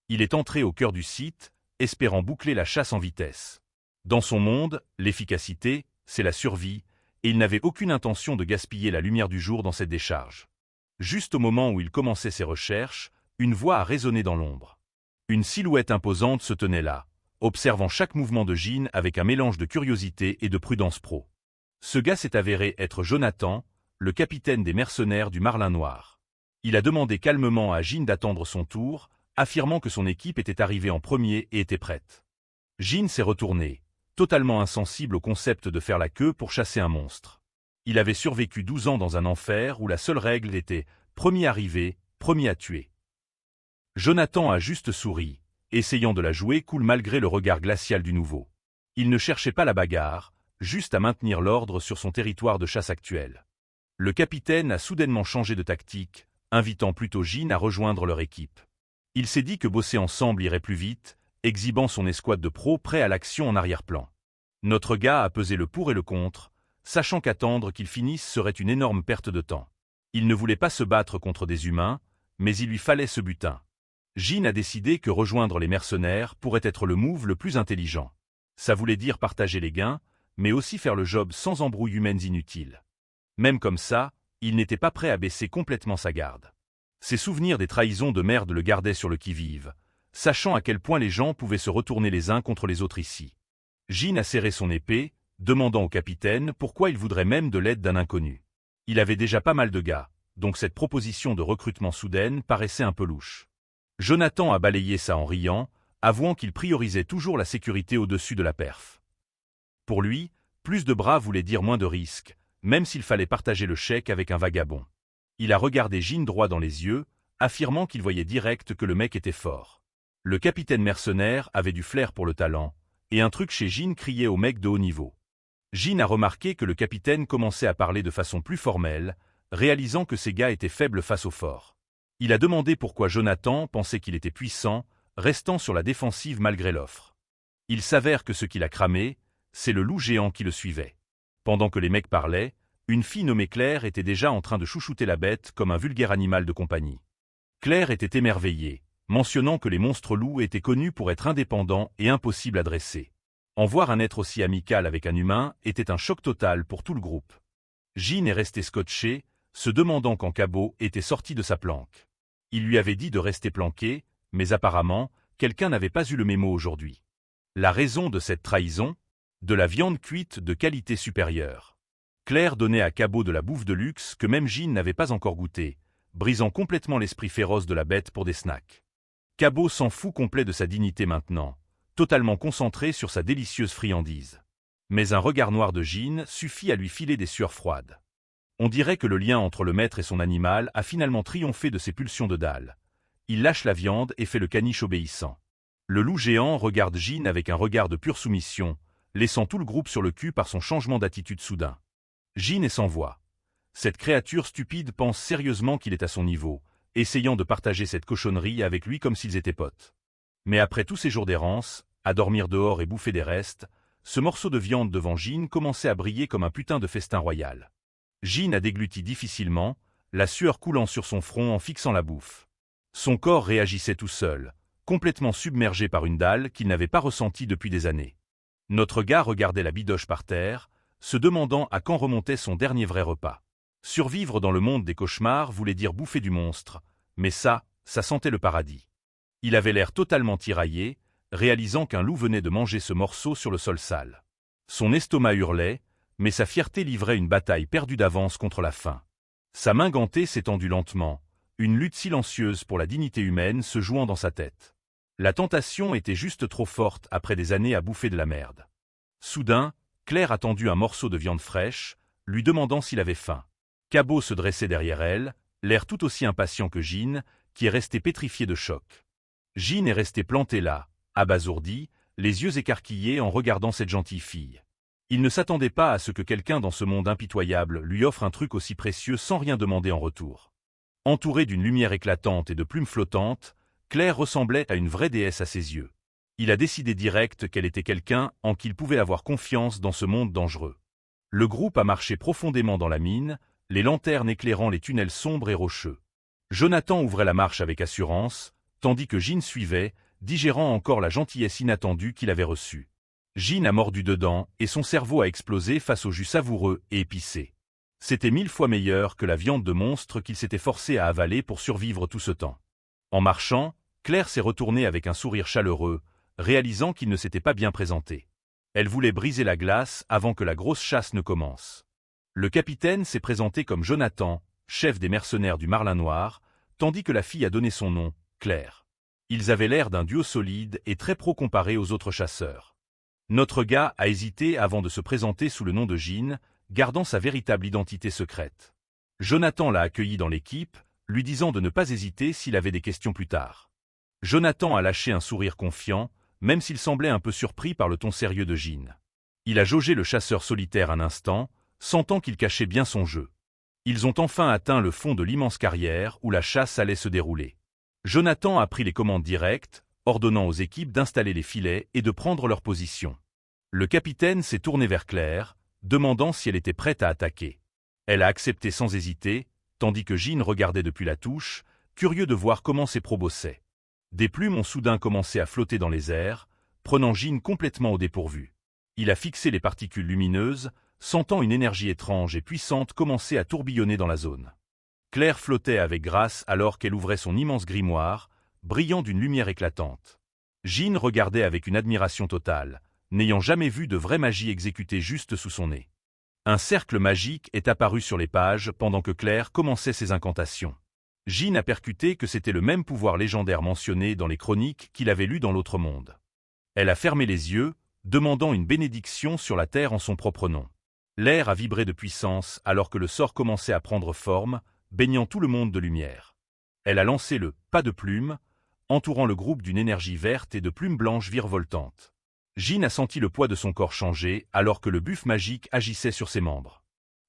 Il est entré au cœur du site, espérant boucler la chasse en vitesse. Dans son monde, l'efficacité, c'est la survie, et il n'avait aucune intention de gaspiller la lumière du jour dans cette décharge. Juste au moment où il commençait ses recherches, une voix a résonné dans l'ombre. Une silhouette imposante se tenait là, observant chaque mouvement de Jin avec un mélange de curiosité et de prudence pro. Ce gars s'est avéré être Jonathan, le capitaine des mercenaires du Marlin Noir. Il a demandé calmement à Jin d'attendre son tour, affirmant que son équipe était arrivée en premier et était prête. Jin s'est retourné, totalement insensible au concept de faire la queue pour chasser un monstre. Il avait survécu 12 ans dans un enfer où la seule règle était « premier arrivé, premier à tuer ». Jonathan a juste souri, essayant de la jouer cool malgré le regard glacial du nouveau. Il ne cherchait pas la bagarre, juste à maintenir l'ordre sur son territoire de chasse actuel. Le capitaine a soudainement changé de tactique, invitant plutôt Jin à rejoindre leur équipe. Il s'est dit que bosser ensemble irait plus vite, exhibant son escouade de pros prêt à l'action en arrière-plan. Notre gars a pesé le pour et le contre, sachant qu'attendre qu'ils finissent serait une énorme perte de temps. Il ne voulait pas se battre contre des humains, mais il lui fallait ce butin. Jin a décidé que rejoindre les mercenaires pourrait être le move le plus intelligent. Ça voulait dire partager les gains, mais aussi faire le job sans embrouilles humaines inutiles. Même comme ça, il n'était pas prêt à baisser complètement sa garde. Ses souvenirs des trahisons de merde le gardaient sur le qui-vive, sachant à quel point les gens pouvaient se retourner les uns contre les autres ici. Jin a serré son épée, demandant au capitaine pourquoi il voudrait même de l'aide d'un inconnu. Il avait déjà pas mal de gars, donc cette proposition de recrutement soudaine paraissait un peu louche. Jonathan a balayé ça en riant, avouant qu'il priorisait toujours la sécurité au-dessus de la perf. Pour lui, plus de bras voulait dire moins de risques, même s'il fallait partager le chèque avec un vagabond. Il a regardé Jin droit dans les yeux, affirmant qu'il voyait direct que le mec était fort. Le capitaine mercenaire avait du flair pour le talent, et un truc chez Jin criait au mec de haut niveau. Jin a remarqué que le capitaine commençait à parler de façon plus formelle, réalisant que ses gars étaient faibles face aux forts. Il a demandé pourquoi Jonathan pensait qu'il était puissant, restant sur la défensive malgré l'offre. Il s'avère que ce qu'il a cramé, c'est le loup géant qui le suivait. Pendant que les mecs parlaient, une fille nommée Claire était déjà en train de chouchouter la bête comme un vulgaire animal de compagnie. Claire était émerveillée, mentionnant que les monstres loups étaient connus pour être indépendants et impossibles à dresser. En voir un être aussi amical avec un humain était un choc total pour tout le groupe. Jin est resté scotché, se demandant quand Cabot était sorti de sa planque. Il lui avait dit de rester planqué, mais apparemment, quelqu'un n'avait pas eu le mémo aujourd'hui. La raison de cette trahison? De la viande cuite de qualité supérieure. Claire donnait à Cabot de la bouffe de luxe que même Jin n'avait pas encore goûté, brisant complètement l'esprit féroce de la bête pour des snacks. Cabot s'en fout complet de sa dignité maintenant, totalement concentré sur sa délicieuse friandise. Mais un regard noir de Jin suffit à lui filer des sueurs froides. On dirait que le lien entre le maître et son animal a finalement triomphé de ses pulsions de dalle. Il lâche la viande et fait le caniche obéissant. Le loup géant regarde Jin avec un regard de pure soumission, laissant tout le groupe sur le cul par son changement d'attitude soudain. Jin est sans voix. Cette créature stupide pense sérieusement qu'il est à son niveau, essayant de partager cette cochonnerie avec lui comme s'ils étaient potes. Mais après tous ces jours d'errance, à dormir dehors et bouffer des restes, ce morceau de viande devant Jean commençait à briller comme un putain de festin royal. Jean a dégluti difficilement, la sueur coulant sur son front en fixant la bouffe. Son corps réagissait tout seul, complètement submergé par une dalle qu'il n'avait pas ressentie depuis des années. Notre gars regardait la bidoche par terre, se demandant à quand remontait son dernier vrai repas. Survivre dans le monde des cauchemars voulait dire bouffer du monstre, mais ça sentait le paradis. Il avait l'air totalement tiraillé, réalisant qu'un loup venait de manger ce morceau sur le sol sale. Son estomac hurlait, mais sa fierté livrait une bataille perdue d'avance contre la faim. Sa main gantée s'étendut lentement, une lutte silencieuse pour la dignité humaine se jouant dans sa tête. La tentation était juste trop forte après des années à bouffer de la merde. Soudain, Claire attendit un morceau de viande fraîche, lui demandant s'il avait faim. Cabot se dressait derrière elle, l'air tout aussi impatient que Jean, qui est resté pétrifié de choc. Jean est resté planté là, abasourdi, les yeux écarquillés en regardant cette gentille fille. Il ne s'attendait pas à ce que quelqu'un dans ce monde impitoyable lui offre un truc aussi précieux sans rien demander en retour. Entourée d'une lumière éclatante et de plumes flottantes, Claire ressemblait à une vraie déesse à ses yeux. Il a décidé direct qu'elle était quelqu'un en qui il pouvait avoir confiance dans ce monde dangereux. Le groupe a marché profondément dans la mine, les lanternes éclairant les tunnels sombres et rocheux. Jonathan ouvrait la marche avec assurance, tandis que Jean suivait, digérant encore la gentillesse inattendue qu'il avait reçue. Jean a mordu dedans et son cerveau a explosé face au jus savoureux et épicé. C'était 1000 fois meilleur que la viande de monstre qu'il s'était forcé à avaler pour survivre tout ce temps. En marchant, Claire s'est retournée avec un sourire chaleureux, réalisant qu'il ne s'était pas bien présenté. Elle voulait briser la glace avant que la grosse chasse ne commence. Le capitaine s'est présenté comme Jonathan, chef des mercenaires du Marlin Noir, tandis que la fille a donné son nom, Claire. Ils avaient l'air d'un duo solide et très pro comparé aux autres chasseurs. Notre gars a hésité avant de se présenter sous le nom de Jean, gardant sa véritable identité secrète. Jonathan l'a accueilli dans l'équipe, lui disant de ne pas hésiter s'il avait des questions plus tard. Jonathan a lâché un sourire confiant, même s'il semblait un peu surpris par le ton sérieux de Jean. Il a jaugé le chasseur solitaire un instant, sentant qu'il cachait bien son jeu. Ils ont enfin atteint le fond de l'immense carrière où la chasse allait se dérouler. Jonathan a pris les commandes directes, ordonnant aux équipes d'installer les filets et de prendre leur position. Le capitaine s'est tourné vers Claire, demandant si elle était prête à attaquer. Elle a accepté sans hésiter, tandis que Jean regardait depuis la touche, curieux de voir comment ses pros bossaient. Des plumes ont soudain commencé à flotter dans les airs, prenant Jean complètement au dépourvu. Il a fixé les particules lumineuses, sentant une énergie étrange et puissante commencer à tourbillonner dans la zone. Claire flottait avec grâce alors qu'elle ouvrait son immense grimoire, brillant d'une lumière éclatante. Jean regardait avec une admiration totale, n'ayant jamais vu de vraie magie exécutée juste sous son nez. Un cercle magique est apparu sur les pages pendant que Claire commençait ses incantations. Jean a percuté que c'était le même pouvoir légendaire mentionné dans les chroniques qu'il avait lues dans l'autre monde. Elle a fermé les yeux, demandant une bénédiction sur la terre en son propre nom. L'air a vibré de puissance alors que le sort commençait à prendre forme, baignant tout le monde de lumière. Elle a lancé le « pas de plumes », entourant le groupe d'une énergie verte et de plumes blanches virevoltantes. Jean a senti le poids de son corps changer alors que le buffle magique agissait sur ses membres.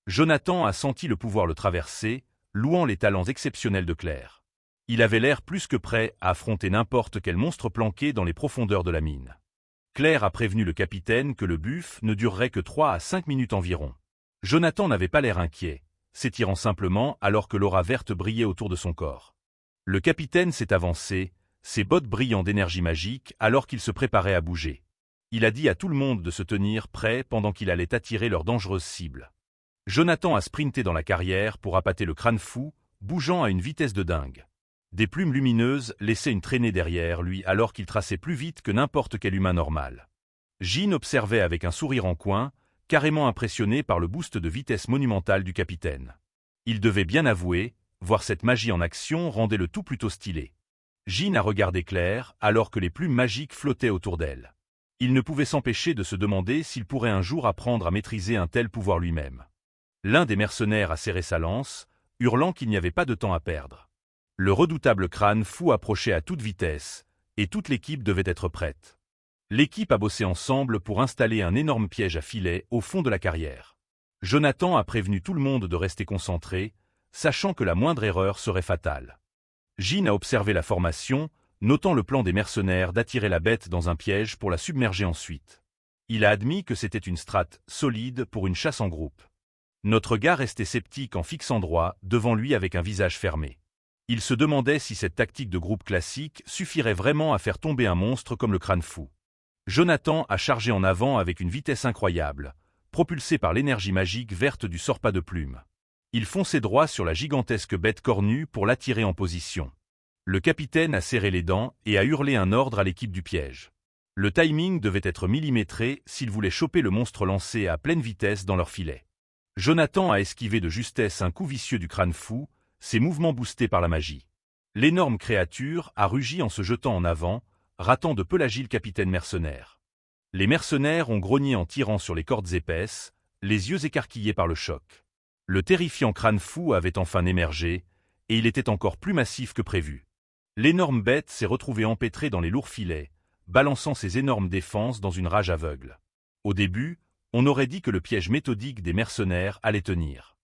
Jonathan a senti le pouvoir le traverser, louant les talents exceptionnels de Claire. Il avait l'air plus que prêt à affronter n'importe quel monstre planqué dans les profondeurs de la mine. Claire a prévenu le capitaine que le buffle ne durerait que 3 à 5 minutes environ. Jonathan n'avait pas l'air inquiet, s'étirant simplement alors que l'aura verte brillait autour de son corps. Le capitaine s'est avancé, ses bottes brillant d'énergie magique alors qu'il se préparait à bouger. Il a dit à tout le monde de se tenir prêt pendant qu'il allait attirer leur dangereuse cible. Jonathan a sprinté dans la carrière pour appâter le crâne fou, bougeant à une vitesse de dingue. Des plumes lumineuses laissaient une traînée derrière lui alors qu'il traçait plus vite que n'importe quel humain normal. Jean observait avec un sourire en coin, carrément impressionné par le boost de vitesse monumental du capitaine. Il devait bien avouer, voir cette magie en action rendait le tout plutôt stylé. Jean a regardé Claire alors que les plumes magiques flottaient autour d'elle. Il ne pouvait s'empêcher de se demander s'il pourrait un jour apprendre à maîtriser un tel pouvoir lui-même. L'un des mercenaires a serré sa lance, hurlant qu'il n'y avait pas de temps à perdre. Le redoutable crâne fou approchait à toute vitesse, et toute l'équipe devait être prête. L'équipe a bossé ensemble pour installer un énorme piège à filet au fond de la carrière. Jonathan a prévenu tout le monde de rester concentré, sachant que la moindre erreur serait fatale. Jean a observé la formation, notant le plan des mercenaires d'attirer la bête dans un piège pour la submerger ensuite. Il a admis que c'était une strate solide pour une chasse en groupe. Notre gars restait sceptique en fixant droit devant lui avec un visage fermé. Il se demandait si cette tactique de groupe classique suffirait vraiment à faire tomber un monstre comme le crâne fou. Jonathan a chargé en avant avec une vitesse incroyable, propulsé par l'énergie magique verte du sorpas de plume. Il fonçait droit sur la gigantesque bête cornue pour l'attirer en position. Le capitaine a serré les dents et a hurlé un ordre à l'équipe du piège. Le timing devait être millimétré s'il voulait choper le monstre lancé à pleine vitesse dans leur filet. Jonathan a esquivé de justesse un coup vicieux du crâne fou, ses mouvements boostés par la magie. L'énorme créature a rugi en se jetant en avant, ratant de peu l'agile capitaine mercenaire. Les mercenaires ont grogné en tirant sur les cordes épaisses, les yeux écarquillés par le choc. Le terrifiant crâne fou avait enfin émergé, et il était encore plus massif que prévu. L'énorme bête s'est retrouvée empêtrée dans les lourds filets, balançant ses énormes défenses dans une rage aveugle. Au début, on aurait dit que le piège méthodique des mercenaires allait tenir.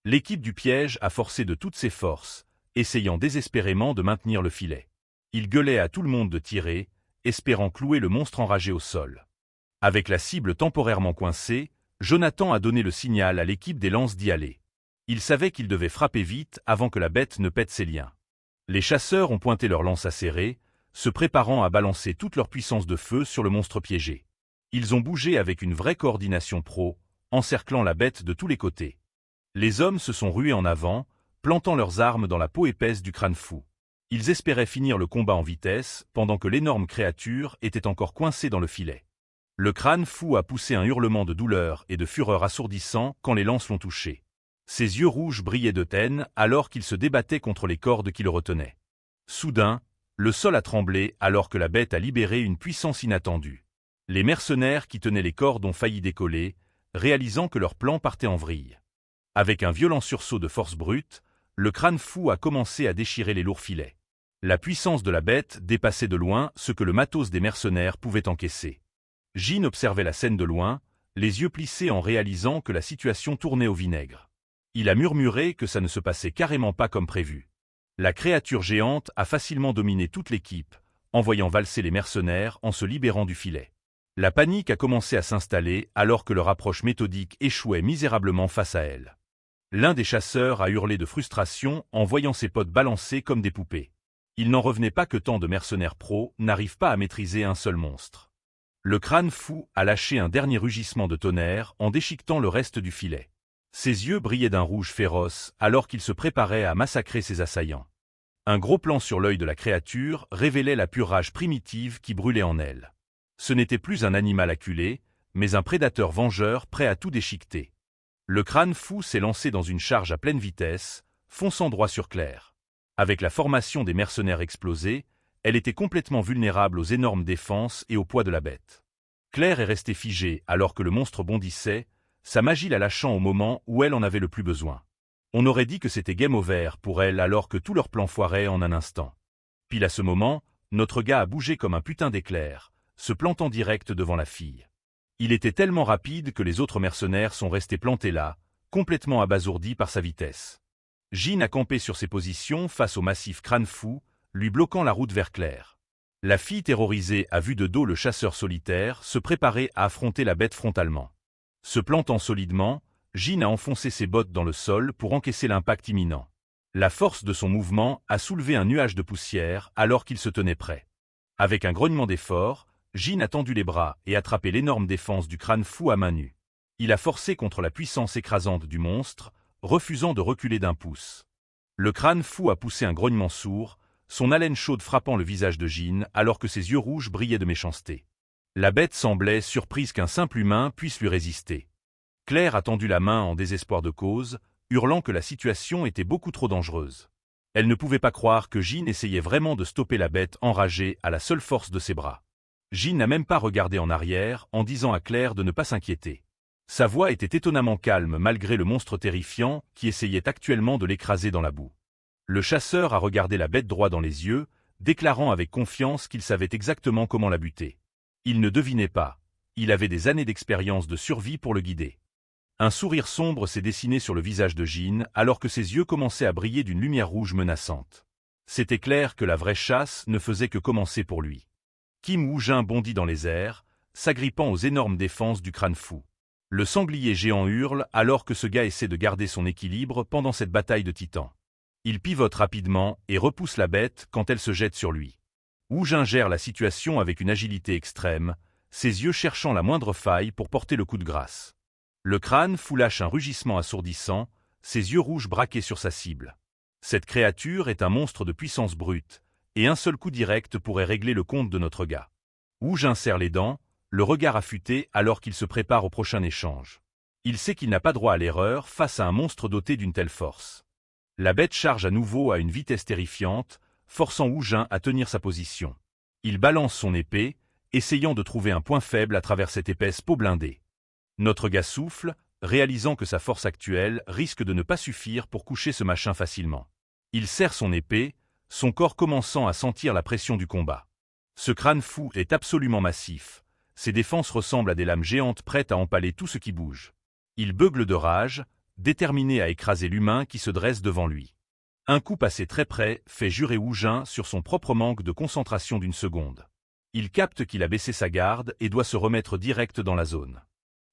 L'équipe du piège a forcé de toutes ses forces, essayant désespérément de maintenir le filet. Il gueulait à tout le monde de tirer, espérant clouer le monstre enragé au sol. Avec la cible temporairement coincée, Jonathan a donné le signal à l'équipe des lances d'y aller. Il savait qu'il devait frapper vite avant que la bête ne pète ses liens. Les chasseurs ont pointé leurs lances acérées, se préparant à balancer toute leur puissance de feu sur le monstre piégé. Ils ont bougé avec une vraie coordination pro, encerclant la bête de tous les côtés. Les hommes se sont rués en avant, plantant leurs armes dans la peau épaisse du crâne fou. Ils espéraient finir le combat en vitesse, pendant que l'énorme créature était encore coincée dans le filet. Le crâne fou a poussé un hurlement de douleur et de fureur assourdissant quand les lances l'ont touché. Ses yeux rouges brillaient de haine alors qu'il se débattait contre les cordes qui le retenaient. Soudain, le sol a tremblé alors que la bête a libéré une puissance inattendue. Les mercenaires qui tenaient les cordes ont failli décoller, réalisant que leur plan partait en vrille. Avec un violent sursaut de force brute, le crâne fou a commencé à déchirer les lourds filets. La puissance de la bête dépassait de loin ce que le matos des mercenaires pouvait encaisser. Jean observait la scène de loin, les yeux plissés en réalisant que la situation tournait au vinaigre. Il a murmuré que ça ne se passait carrément pas comme prévu. La créature géante a facilement dominé toute l'équipe, envoyant valser les mercenaires en se libérant du filet. La panique a commencé à s'installer alors que leur approche méthodique échouait misérablement face à elle. L'un des chasseurs a hurlé de frustration en voyant ses potes balancer comme des poupées. Il n'en revenait pas que tant de mercenaires pros n'arrivent pas à maîtriser un seul monstre. Le crâne fou a lâché un dernier rugissement de tonnerre en déchiquetant le reste du filet. Ses yeux brillaient d'un rouge féroce alors qu'il se préparait à massacrer ses assaillants. Un gros plan sur l'œil de la créature révélait la pure rage primitive qui brûlait en elle. Ce n'était plus un animal acculé, mais un prédateur vengeur prêt à tout déchiqueter. Le crâne fou s'est lancé dans une charge à pleine vitesse, fonçant droit sur Claire. Avec la formation des mercenaires explosés, elle était complètement vulnérable aux énormes défenses et au poids de la bête. Claire est restée figée alors que le monstre bondissait, sa magie la lâchant au moment où elle en avait le plus besoin. On aurait dit que c'était game over pour elle alors que tout leur plan foirait en un instant. Pile à ce moment, notre gars a bougé comme un putain d'éclair, se plantant direct devant la fille. Il était tellement rapide que les autres mercenaires sont restés plantés là, complètement abasourdis par sa vitesse. Jean a campé sur ses positions face au massif crâne fou, lui bloquant la route vers Claire. La fille terrorisée a vu de dos le chasseur solitaire se préparer à affronter la bête frontalement. Se plantant solidement, Jean a enfoncé ses bottes dans le sol pour encaisser l'impact imminent. La force de son mouvement a soulevé un nuage de poussière alors qu'il se tenait prêt. Avec un grognement d'effort, Jean a tendu les bras et attrapé l'énorme défense du crâne fou à main nue. Il a forcé contre la puissance écrasante du monstre, refusant de reculer d'un pouce. Le crâne fou a poussé un grognement sourd, son haleine chaude frappant le visage de Jean alors que ses yeux rouges brillaient de méchanceté. La bête semblait surprise qu'un simple humain puisse lui résister. Claire a tendu la main en désespoir de cause, hurlant que la situation était beaucoup trop dangereuse. Elle ne pouvait pas croire que Jean essayait vraiment de stopper la bête enragée à la seule force de ses bras. Jean n'a même pas regardé en arrière en disant à Claire de ne pas s'inquiéter. Sa voix était étonnamment calme malgré le monstre terrifiant qui essayait actuellement de l'écraser dans la boue. Le chasseur a regardé la bête droit dans les yeux, déclarant avec confiance qu'il savait exactement comment la buter. Il ne devinait pas, il avait des années d'expérience de survie pour le guider. Un sourire sombre s'est dessiné sur le visage de Jean alors que ses yeux commençaient à briller d'une lumière rouge menaçante. C'était clair que la vraie chasse ne faisait que commencer pour lui. Kim Woo-jin bondit dans les airs, s'agrippant aux énormes défenses du crâne fou. Le sanglier géant hurle alors que ce gars essaie de garder son équilibre pendant cette bataille de titans. Il pivote rapidement et repousse la bête quand elle se jette sur lui. Woo-jin gère la situation avec une agilité extrême, ses yeux cherchant la moindre faille pour porter le coup de grâce. Le crâne fou lâche un rugissement assourdissant, ses yeux rouges braqués sur sa cible. Cette créature est un monstre de puissance brute, et un seul coup direct pourrait régler le compte de notre gars. Woo-jin serre les dents, le regard affûté alors qu'il se prépare au prochain échange. Il sait qu'il n'a pas droit à l'erreur face à un monstre doté d'une telle force. La bête charge à nouveau à une vitesse terrifiante, forçant Woo-jin à tenir sa position. Il balance son épée, essayant de trouver un point faible à travers cette épaisse peau blindée. Notre gars souffle, réalisant que sa force actuelle risque de ne pas suffire pour coucher ce machin facilement. Il serre son épée, son corps commençant à sentir la pression du combat. Ce crâne fou est absolument massif, ses défenses ressemblent à des lames géantes prêtes à empaler tout ce qui bouge. Il beugle de rage, déterminé à écraser l'humain qui se dresse devant lui. Un coup passé très près fait jurer Woo-jin sur son propre manque de concentration d'une seconde. Il capte qu'il a baissé sa garde et doit se remettre direct dans la zone.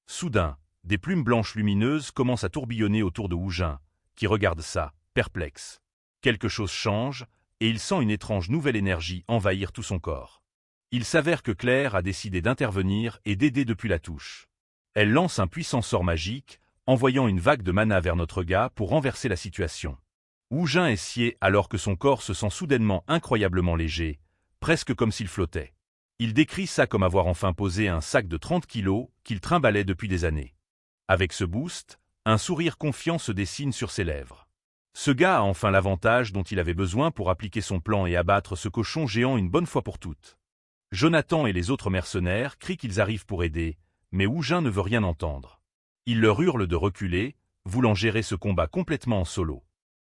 Soudain, des plumes blanches lumineuses commencent à tourbillonner autour de Woo-jin, qui regarde ça, perplexe. Quelque chose change, et il sent une étrange nouvelle énergie envahir tout son corps. Il s'avère que Claire a décidé d'intervenir et d'aider depuis la touche. Elle lance un puissant sort magique, envoyant une vague de mana vers notre gars pour renverser la situation. Woo-jin est scié alors que son corps se sent soudainement incroyablement léger, presque comme s'il flottait. Il décrit ça comme avoir enfin posé un sac de 30 kilos qu'il trimbalait depuis des années. Avec ce boost, un sourire confiant se dessine sur ses lèvres. Ce gars a enfin l'avantage dont il avait besoin pour appliquer son plan et abattre ce cochon géant une bonne fois pour toutes. Jonathan et les autres mercenaires crient qu'ils arrivent pour aider, mais Woo-jin ne veut rien entendre. Il leur hurle de reculer, voulant gérer ce combat complètement en solo.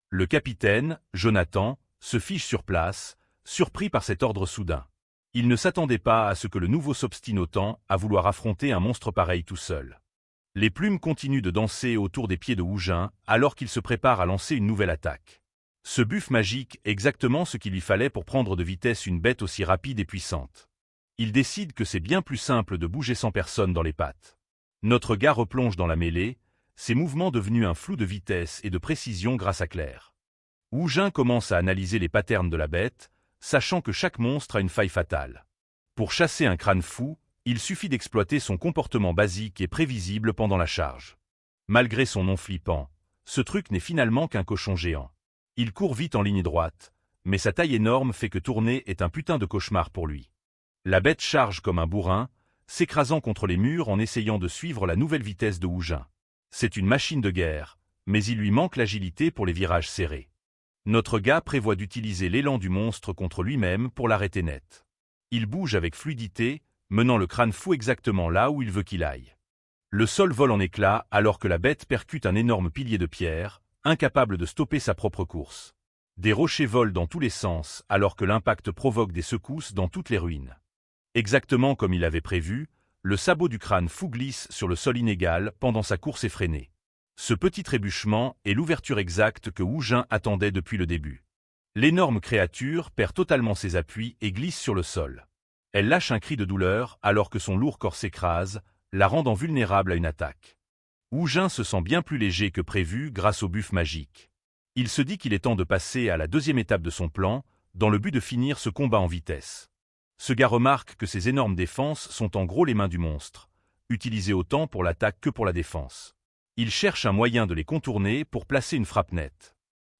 Le capitaine, Jonathan, se fiche sur place, surpris par cet ordre soudain. Il ne s'attendait pas à ce que le nouveau s'obstine autant à vouloir affronter un monstre pareil tout seul. Les plumes continuent de danser autour des pieds de Woo-jin alors qu'il se prépare à lancer une nouvelle attaque. Ce buffle magique est exactement ce qu'il lui fallait pour prendre de vitesse une bête aussi rapide et puissante. Il décide que c'est bien plus simple de bouger sans personne dans les pattes. Notre gars replonge dans la mêlée, ses mouvements devenus un flou de vitesse et de précision grâce à Claire. Woo-jin commence à analyser les patterns de la bête, sachant que chaque monstre a une faille fatale. Pour chasser un crâne fou, il suffit d'exploiter son comportement basique et prévisible pendant la charge. Malgré son nom flippant, ce truc n'est finalement qu'un cochon géant. Il court vite en ligne droite, mais sa taille énorme fait que tourner est un putain de cauchemar pour lui. La bête charge comme un bourrin, s'écrasant contre les murs en essayant de suivre la nouvelle vitesse de Woo-jin. C'est une machine de guerre, mais il lui manque l'agilité pour les virages serrés. Notre gars prévoit d'utiliser l'élan du monstre contre lui-même pour l'arrêter net. Il bouge avec fluidité, menant le crâne fou exactement là où il veut qu'il aille. Le sol vole en éclats alors que la bête percute un énorme pilier de pierre, incapable de stopper sa propre course. Des rochers volent dans tous les sens alors que l'impact provoque des secousses dans toutes les ruines. Exactement comme il avait prévu, le sabot du crâne fou glisse sur le sol inégal pendant sa course effrénée. Ce petit trébuchement est l'ouverture exacte que Woo-jin attendait depuis le début. L'énorme créature perd totalement ses appuis et glisse sur le sol. Elle lâche un cri de douleur alors que son lourd corps s'écrase, la rendant vulnérable à une attaque. Woo-jin se sent bien plus léger que prévu grâce au buff magique. Il se dit qu'il est temps de passer à la deuxième étape de son plan, dans le but de finir ce combat en vitesse. Ce gars remarque que ses énormes défenses sont en gros les mains du monstre, utilisées autant pour l'attaque que pour la défense. Il cherche un moyen de les contourner pour placer une frappe nette.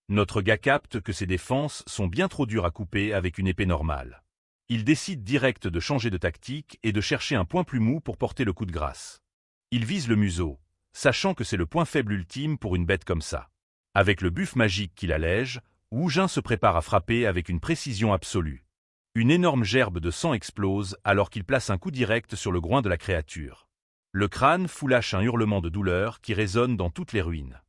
Notre gars capte que ses défenses sont bien trop dures à couper avec une épée normale. Il décide direct de changer de tactique et de chercher un point plus mou pour porter le coup de grâce. Il vise le museau, sachant que c'est le point faible ultime pour une bête comme ça. Avec le buff magique qui l'allège, Woo-jin se prépare à frapper avec une précision absolue. Une énorme gerbe de sang explose alors qu'il place un coup direct sur le groin de la créature. Le crâne fou lâche un hurlement de douleur qui résonne dans toutes les ruines.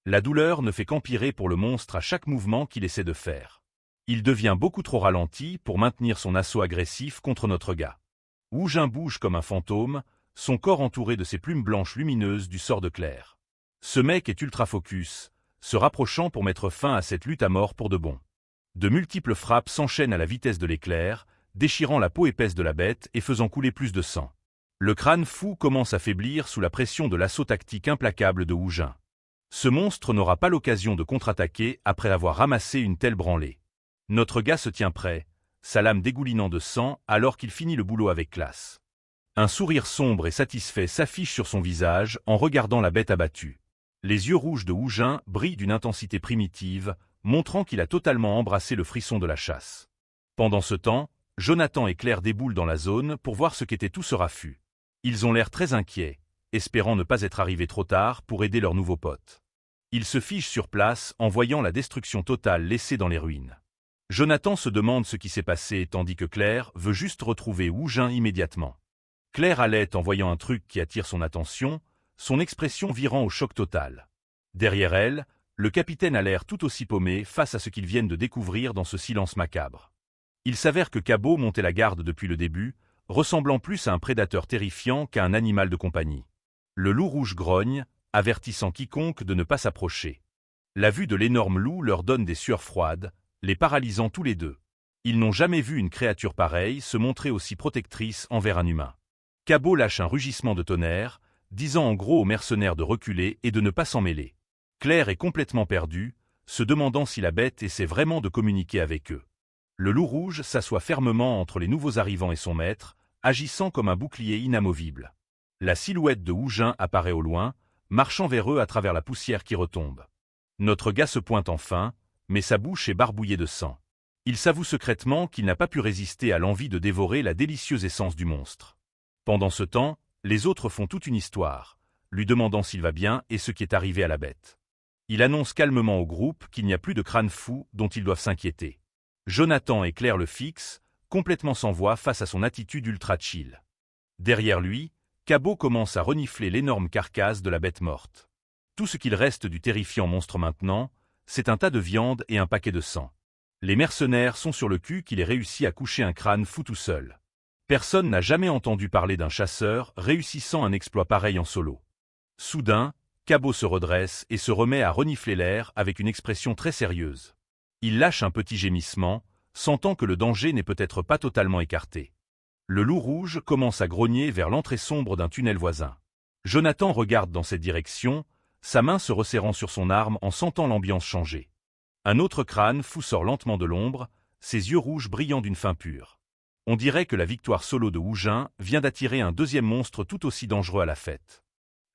La douleur ne fait qu'empirer pour le monstre à chaque mouvement qu'il essaie de faire. Il devient beaucoup trop ralenti pour maintenir son assaut agressif contre notre gars. Woo-jin bouge comme un fantôme, son corps entouré de ces plumes blanches lumineuses du sort de Claire. Ce mec est ultra focus, se rapprochant pour mettre fin à cette lutte à mort pour de bon. De multiples frappes s'enchaînent à la vitesse de l'éclair, déchirant la peau épaisse de la bête et faisant couler plus de sang. Le crâne fou commence à faiblir sous la pression de l'assaut tactique implacable de Wu Jin. Ce monstre n'aura pas l'occasion de contre-attaquer après avoir ramassé une telle branlée. Notre gars se tient prêt, sa lame dégoulinant de sang alors qu'il finit le boulot avec classe. Un sourire sombre et satisfait s'affiche sur son visage en regardant la bête abattue. Les yeux rouges de Wu Jin brillent d'une intensité primitive, montrant qu'il a totalement embrassé le frisson de la chasse. Pendant ce temps, Jonathan et Claire déboulent dans la zone pour voir ce qu'était tout ce raffut. Ils ont l'air très inquiets, espérant ne pas être arrivés trop tard pour aider leur nouveau pote. Ils se figent sur place en voyant la destruction totale laissée dans les ruines. Jonathan se demande ce qui s'est passé tandis que Claire veut juste retrouver Wu Jin immédiatement. Claire halète en voyant un truc qui attire son attention, son expression virant au choc total. Derrière elle, le capitaine a l'air tout aussi paumé face à ce qu'ils viennent de découvrir dans ce silence macabre. Il s'avère que Cabot montait la garde depuis le début, ressemblant plus à un prédateur terrifiant qu'à un animal de compagnie. Le loup rouge grogne, avertissant quiconque de ne pas s'approcher. La vue de l'énorme loup leur donne des sueurs froides, les paralysant tous les deux. Ils n'ont jamais vu une créature pareille se montrer aussi protectrice envers un humain. Cabot lâche un rugissement de tonnerre, disant en gros aux mercenaires de reculer et de ne pas s'en mêler. Claire est complètement perdue, se demandant si la bête essaie vraiment de communiquer avec eux. Le loup rouge s'assoit fermement entre les nouveaux arrivants et son maître, agissant comme un bouclier inamovible. La silhouette de Wu Jin apparaît au loin, marchant vers eux à travers la poussière qui retombe. Notre gars se pointe enfin, mais sa bouche est barbouillée de sang. Il s'avoue secrètement qu'il n'a pas pu résister à l'envie de dévorer la délicieuse essence du monstre. Pendant ce temps, les autres font toute une histoire, lui demandant s'il va bien et ce qui est arrivé à la bête. Il annonce calmement au groupe qu'il n'y a plus de crâne fou dont ils doivent s'inquiéter. Jonathan et Claire le fixent, complètement sans voix face à son attitude ultra chill. Derrière lui, Cabot commence à renifler l'énorme carcasse de la bête morte. Tout ce qu'il reste du terrifiant monstre maintenant, c'est un tas de viande et un paquet de sang. Les mercenaires sont sur le cul qu'il ait réussi à coucher un crâne fou tout seul. Personne n'a jamais entendu parler d'un chasseur réussissant un exploit pareil en solo. Soudain, Cabot se redresse et se remet à renifler l'air avec une expression très sérieuse. Il lâche un petit gémissement, sentant que le danger n'est peut-être pas totalement écarté. Le loup rouge commence à grogner vers l'entrée sombre d'un tunnel voisin. Jonathan regarde dans cette direction, sa main se resserrant sur son arme en sentant l'ambiance changer. Un autre crâne fou sort lentement de l'ombre, ses yeux rouges brillant d'une faim pure. On dirait que la victoire solo de Wu Jin vient d'attirer un deuxième monstre tout aussi dangereux à la fête.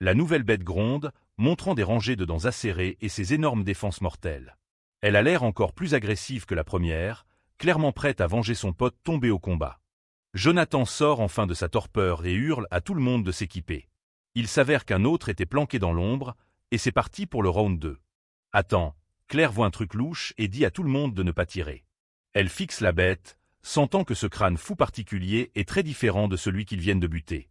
La nouvelle bête gronde, montrant des rangées de dents acérées et ses énormes défenses mortelles. Elle a l'air encore plus agressive que la première, clairement prête à venger son pote tombé au combat. Jonathan sort enfin de sa torpeur et hurle à tout le monde de s'équiper. Il s'avère qu'un autre était planqué dans l'ombre, et c'est parti pour le round 2. Attends, Claire voit un truc louche et dit à tout le monde de ne pas tirer. Elle fixe la bête, sentant que ce crâne fou particulier est très différent de celui qu'ils viennent de buter.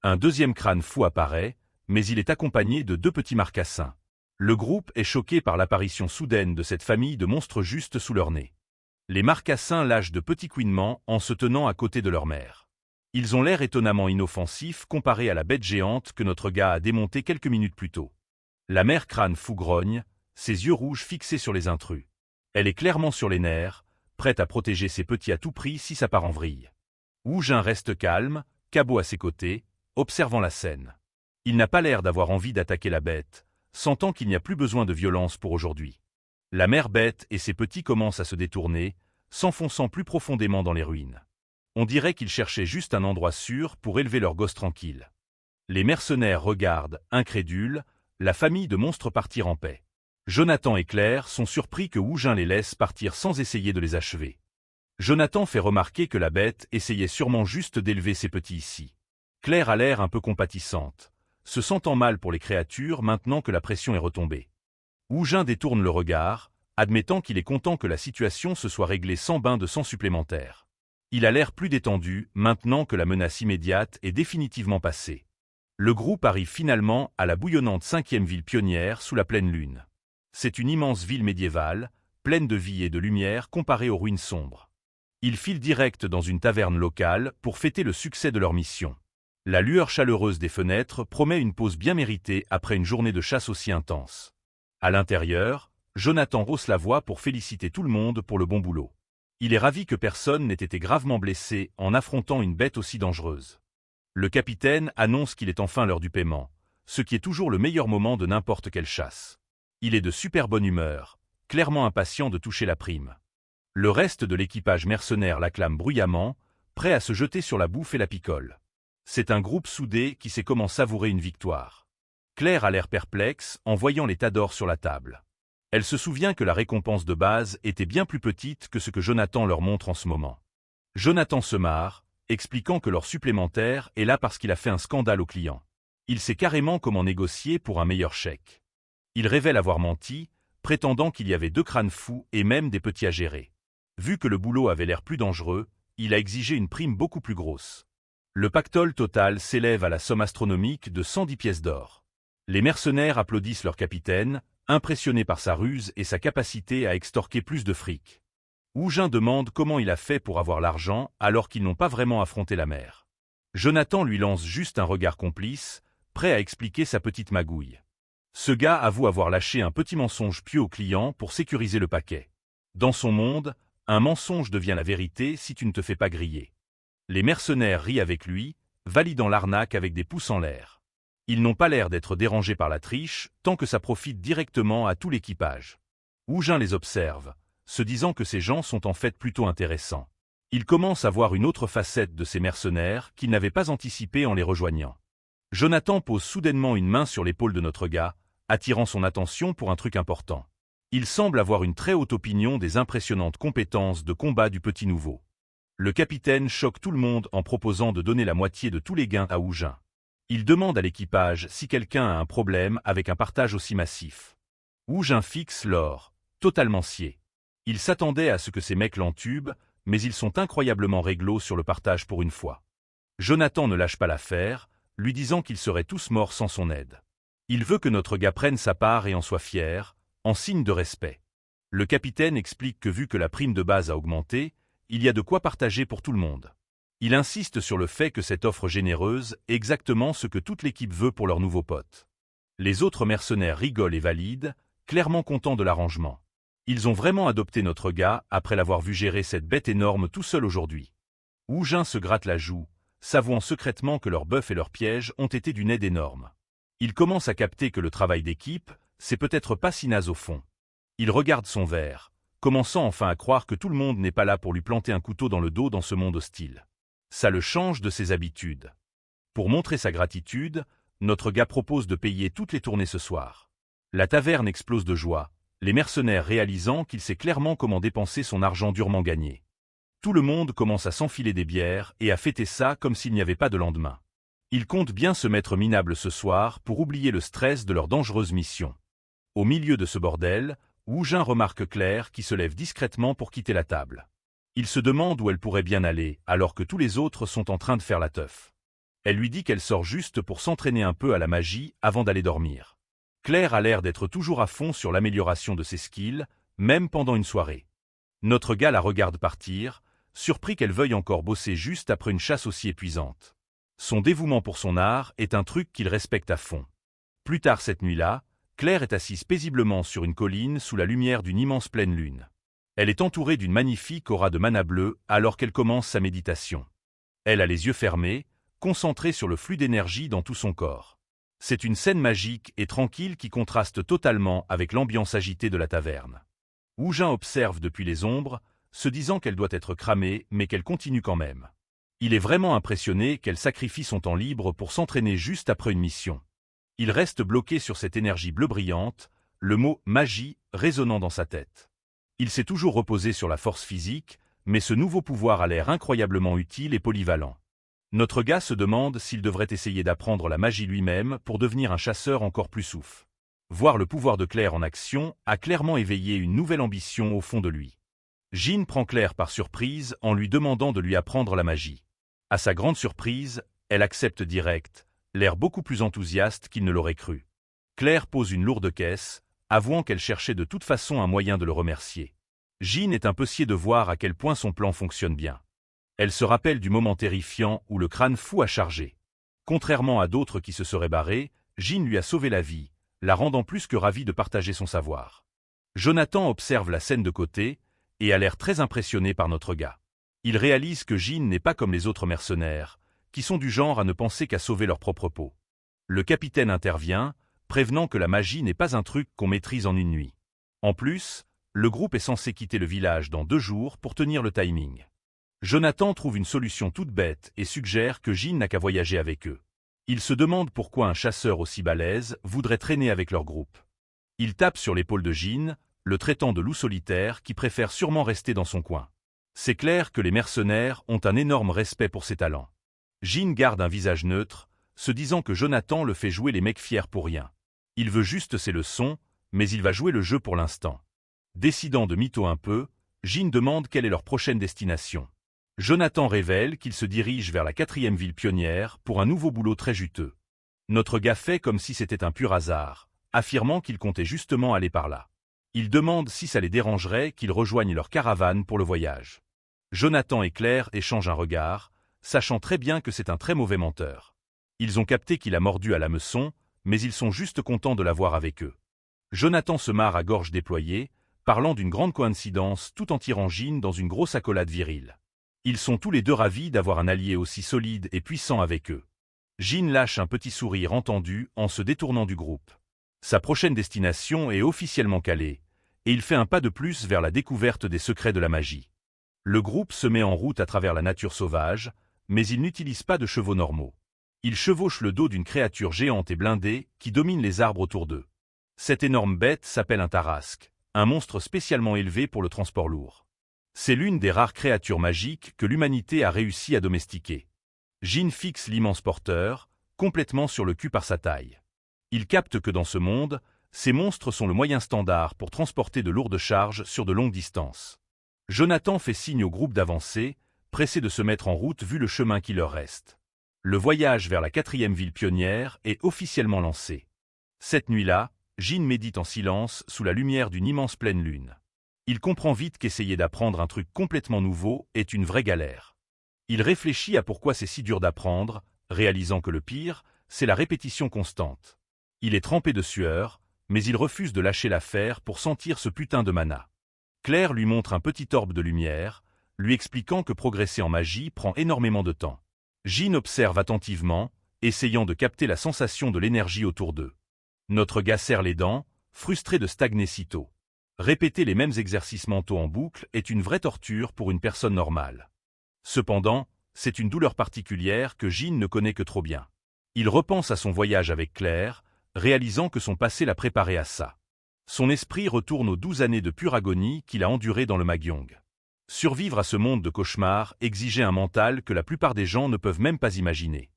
Un deuxième crâne fou apparaît, mais il est accompagné de 2 petits marcassins. Le groupe est choqué par l'apparition soudaine de cette famille de monstres juste sous leur nez. Les marcassins lâchent de petits couinements en se tenant à côté de leur mère. Ils ont l'air étonnamment inoffensifs comparés à la bête géante que notre gars a démontée quelques minutes plus tôt. La mère crâne fou grogne, ses yeux rouges fixés sur les intrus. Elle est clairement sur les nerfs, prête à protéger ses petits à tout prix si ça part en vrille. Wu Jin reste calme, Cabot à ses côtés, observant la scène. Il n'a pas l'air d'avoir envie d'attaquer la bête, sentant qu'il n'y a plus besoin de violence pour aujourd'hui. La mère bête et ses petits commencent à se détourner, s'enfonçant plus profondément dans les ruines. On dirait qu'ils cherchaient juste un endroit sûr pour élever leur gosse tranquille. Les mercenaires regardent, incrédules, la famille de monstres partir en paix. Jonathan et Claire sont surpris que Wu Jin les laisse partir sans essayer de les achever. Jonathan fait remarquer que la bête essayait sûrement juste d'élever ses petits ici. Claire a l'air un peu compatissante, se sentant mal pour les créatures maintenant que la pression est retombée. Wu Jin détourne le regard, admettant qu'il est content que la situation se soit réglée sans bain de sang supplémentaire. Il a l'air plus détendu maintenant que la menace immédiate est définitivement passée. Le groupe arrive finalement à la bouillonnante 5e ville pionnière sous la pleine lune. C'est une immense ville médiévale, pleine de vie et de lumière comparée aux ruines sombres. Ils filent direct dans une taverne locale pour fêter le succès de leur mission. La lueur chaleureuse des fenêtres promet une pause bien méritée après une journée de chasse aussi intense. À l'intérieur, Jonathan hausse la voix pour féliciter tout le monde pour le bon boulot. Il est ravi que personne n'ait été gravement blessé en affrontant une bête aussi dangereuse. Le capitaine annonce qu'il est enfin l'heure du paiement, ce qui est toujours le meilleur moment de n'importe quelle chasse. Il est de super bonne humeur, clairement impatient de toucher la prime. Le reste de l'équipage mercenaire l'acclame bruyamment, prêt à se jeter sur la bouffe et la picole. C'est un groupe soudé qui sait comment savourer une victoire. Claire a l'air perplexe en voyant les tas d'or sur la table. Elle se souvient que la récompense de base était bien plus petite que ce que Jonathan leur montre en ce moment. Jonathan se marre, expliquant que l'or supplémentaire est là parce qu'il a fait un scandale au client. Il sait carrément comment négocier pour un meilleur chèque. Il révèle avoir menti, prétendant qu'il y avait 2 crânes fous et même des petits à gérer. Vu que le boulot avait l'air plus dangereux, il a exigé une prime beaucoup plus grosse. Le pactole total s'élève à la somme astronomique de 110 pièces d'or. Les mercenaires applaudissent leur capitaine, impressionné par sa ruse et sa capacité à extorquer plus de fric. Hougin demande comment il a fait pour avoir l'argent alors qu'ils n'ont pas vraiment affronté la mer. Jonathan lui lance juste un regard complice, prêt à expliquer sa petite magouille. Ce gars avoue avoir lâché un petit mensonge pieux au client pour sécuriser le paquet. Dans son monde, un mensonge devient la vérité si tu ne te fais pas griller. Les mercenaires rient avec lui, validant l'arnaque avec des pouces en l'air. Ils n'ont pas l'air d'être dérangés par la triche, tant que ça profite directement à tout l'équipage. Hougin les observe, se disant que ces gens sont en fait plutôt intéressants. Il commence à voir une autre facette de ces mercenaires qu'il n'avait pas anticipée en les rejoignant. Jonathan pose soudainement une main sur l'épaule de notre gars, attirant son attention pour un truc important. Il semble avoir une très haute opinion des impressionnantes compétences de combat du petit nouveau. Le capitaine choque tout le monde en proposant de donner la moitié de tous les gains à Hougin. Il demande à l'équipage si quelqu'un a un problème avec un partage aussi massif. Hougin fixe l'or, totalement scié. Il s'attendait à ce que ces mecs l'entubent, mais ils sont incroyablement réglo sur le partage pour une fois. Jonathan ne lâche pas l'affaire, lui disant qu'ils seraient tous morts sans son aide. Il veut que notre gars prenne sa part et en soit fier, en signe de respect. Le capitaine explique que vu que la prime de base a augmenté, il y a de quoi partager pour tout le monde. Il insiste sur le fait que cette offre généreuse est exactement ce que toute l'équipe veut pour leur nouveau pote. Les autres mercenaires rigolent et valident, clairement contents de l'arrangement. Ils ont vraiment adopté notre gars après l'avoir vu gérer cette bête énorme tout seul aujourd'hui. Hougin se gratte la joue, s'avouant secrètement que leur bœuf et leur piège ont été d'une aide énorme. Il commence à capter que le travail d'équipe, c'est peut-être pas si naze au fond. Il regarde son verre, commençant enfin à croire que tout le monde n'est pas là pour lui planter un couteau dans le dos dans ce monde hostile. Ça le change de ses habitudes. Pour montrer sa gratitude, notre gars propose de payer toutes les tournées ce soir. La taverne explose de joie, les mercenaires réalisant qu'il sait clairement comment dépenser son argent durement gagné. Tout le monde commence à s'enfiler des bières et à fêter ça comme s'il n'y avait pas de lendemain. Ils comptent bien se mettre minables ce soir pour oublier le stress de leur dangereuse mission. Au milieu de ce bordel, Hougin remarque Claire qui se lève discrètement pour quitter la table. Il se demande où elle pourrait bien aller, alors que tous les autres sont en train de faire la teuf. Elle lui dit qu'elle sort juste pour s'entraîner un peu à la magie avant d'aller dormir. Claire a l'air d'être toujours à fond sur l'amélioration de ses skills, même pendant une soirée. Notre gars la regarde partir, surpris qu'elle veuille encore bosser juste après une chasse aussi épuisante. Son dévouement pour son art est un truc qu'il respecte à fond. Plus tard cette nuit-là, Claire est assise paisiblement sur une colline sous la lumière d'une immense pleine lune. Elle est entourée d'une magnifique aura de mana bleue alors qu'elle commence sa méditation. Elle a les yeux fermés, concentrée sur le flux d'énergie dans tout son corps. C'est une scène magique et tranquille qui contraste totalement avec l'ambiance agitée de la taverne. Hougin observe depuis les ombres, se disant qu'elle doit être cramée mais qu'elle continue quand même. Il est vraiment impressionné qu'elle sacrifie son temps libre pour s'entraîner juste après une mission. Il reste bloqué sur cette énergie bleue brillante, le mot « magie » résonnant dans sa tête. Il s'est toujours reposé sur la force physique, mais ce nouveau pouvoir a l'air incroyablement utile et polyvalent. Notre gars se demande s'il devrait essayer d'apprendre la magie lui-même pour devenir un chasseur encore plus souffle. Voir le pouvoir de Claire en action a clairement éveillé une nouvelle ambition au fond de lui. Jean prend Claire par surprise en lui demandant de lui apprendre la magie. À sa grande surprise, elle accepte direct, l'air beaucoup plus enthousiaste qu'il ne l'aurait cru. Claire pose une lourde caisse, avouant qu'elle cherchait de toute façon un moyen de le remercier. Jean est un peu scié de voir à quel point son plan fonctionne bien. Elle se rappelle du moment terrifiant où le crâne fou a chargé. Contrairement à d'autres qui se seraient barrés, Jean lui a sauvé la vie, la rendant plus que ravie de partager son savoir. Jonathan observe la scène de côté et a l'air très impressionné par notre gars. Il réalise que Jean n'est pas comme les autres mercenaires, qui sont du genre à ne penser qu'à sauver leur propre peau. Le capitaine intervient, prévenant que la magie n'est pas un truc qu'on maîtrise en une nuit. En plus, le groupe est censé quitter le village dans 2 jours pour tenir le timing. Jonathan trouve une solution toute bête et suggère que Jean n'a qu'à voyager avec eux. Il se demande pourquoi un chasseur aussi balèze voudrait traîner avec leur groupe. Il tape sur l'épaule de Jean, le traitant de loup solitaire qui préfère sûrement rester dans son coin. C'est clair que les mercenaires ont un énorme respect pour ses talents. Jean garde un visage neutre, se disant que Jonathan le fait jouer les mecs fiers pour rien. Il veut juste ses leçons, mais il va jouer le jeu pour l'instant. Décidant de mytho un peu, Jean demande quelle est leur prochaine destination. Jonathan révèle qu'il se dirige vers la 4e ville pionnière pour un nouveau boulot très juteux. Notre gars fait comme si c'était un pur hasard, affirmant qu'il comptait justement aller par là. Il demande si ça les dérangerait qu'ils rejoignent leur caravane pour le voyage. Jonathan et Claire échangent un regard, sachant très bien que c'est un très mauvais menteur. Ils ont capté qu'il a mordu à l'hameçon, mais ils sont juste contents de l'avoir avec eux. Jonathan se marre à gorge déployée, parlant d'une grande coïncidence tout en tirant Jean dans une grosse accolade virile. Ils sont tous les deux ravis d'avoir un allié aussi solide et puissant avec eux. Jean lâche un petit sourire entendu en se détournant du groupe. Sa prochaine destination est officiellement calée, et il fait un pas de plus vers la découverte des secrets de la magie. Le groupe se met en route à travers la nature sauvage, mais il n'utilise pas de chevaux normaux. Il chevauche le dos d'une créature géante et blindée qui domine les arbres autour d'eux. Cette énorme bête s'appelle un tarasque, un monstre spécialement élevé pour le transport lourd. C'est l'une des rares créatures magiques que l'humanité a réussi à domestiquer. Jean fixe l'immense porteur, complètement sur le cul par sa taille. Il capte que dans ce monde, ces monstres sont le moyen standard pour transporter de lourdes charges sur de longues distances. Jonathan fait signe au groupe d'avancer, pressé de se mettre en route vu le chemin qui leur reste. Le voyage vers la 4e ville pionnière est officiellement lancé. Cette nuit-là, Jean médite en silence sous la lumière d'une immense pleine lune. Il comprend vite qu'essayer d'apprendre un truc complètement nouveau est une vraie galère. Il réfléchit à pourquoi c'est si dur d'apprendre, réalisant que le pire, c'est la répétition constante. Il est trempé de sueur, mais il refuse de lâcher l'affaire pour sentir ce putain de mana. Claire lui montre un petit orbe de lumière, lui expliquant que progresser en magie prend énormément de temps. Jean observe attentivement, essayant de capter la sensation de l'énergie autour d'eux. Notre gars serre les dents, frustré de stagner si tôt. Répéter les mêmes exercices mentaux en boucle est une vraie torture pour une personne normale. Cependant, c'est une douleur particulière que Jean ne connaît que trop bien. Il repense à son voyage avec Claire, réalisant que son passé l'a préparé à ça. Son esprit retourne aux 12 années de pure agonie qu'il a endurées dans le Magyong. Survivre à ce monde de cauchemars exigeait un mental que la plupart des gens ne peuvent même pas imaginer.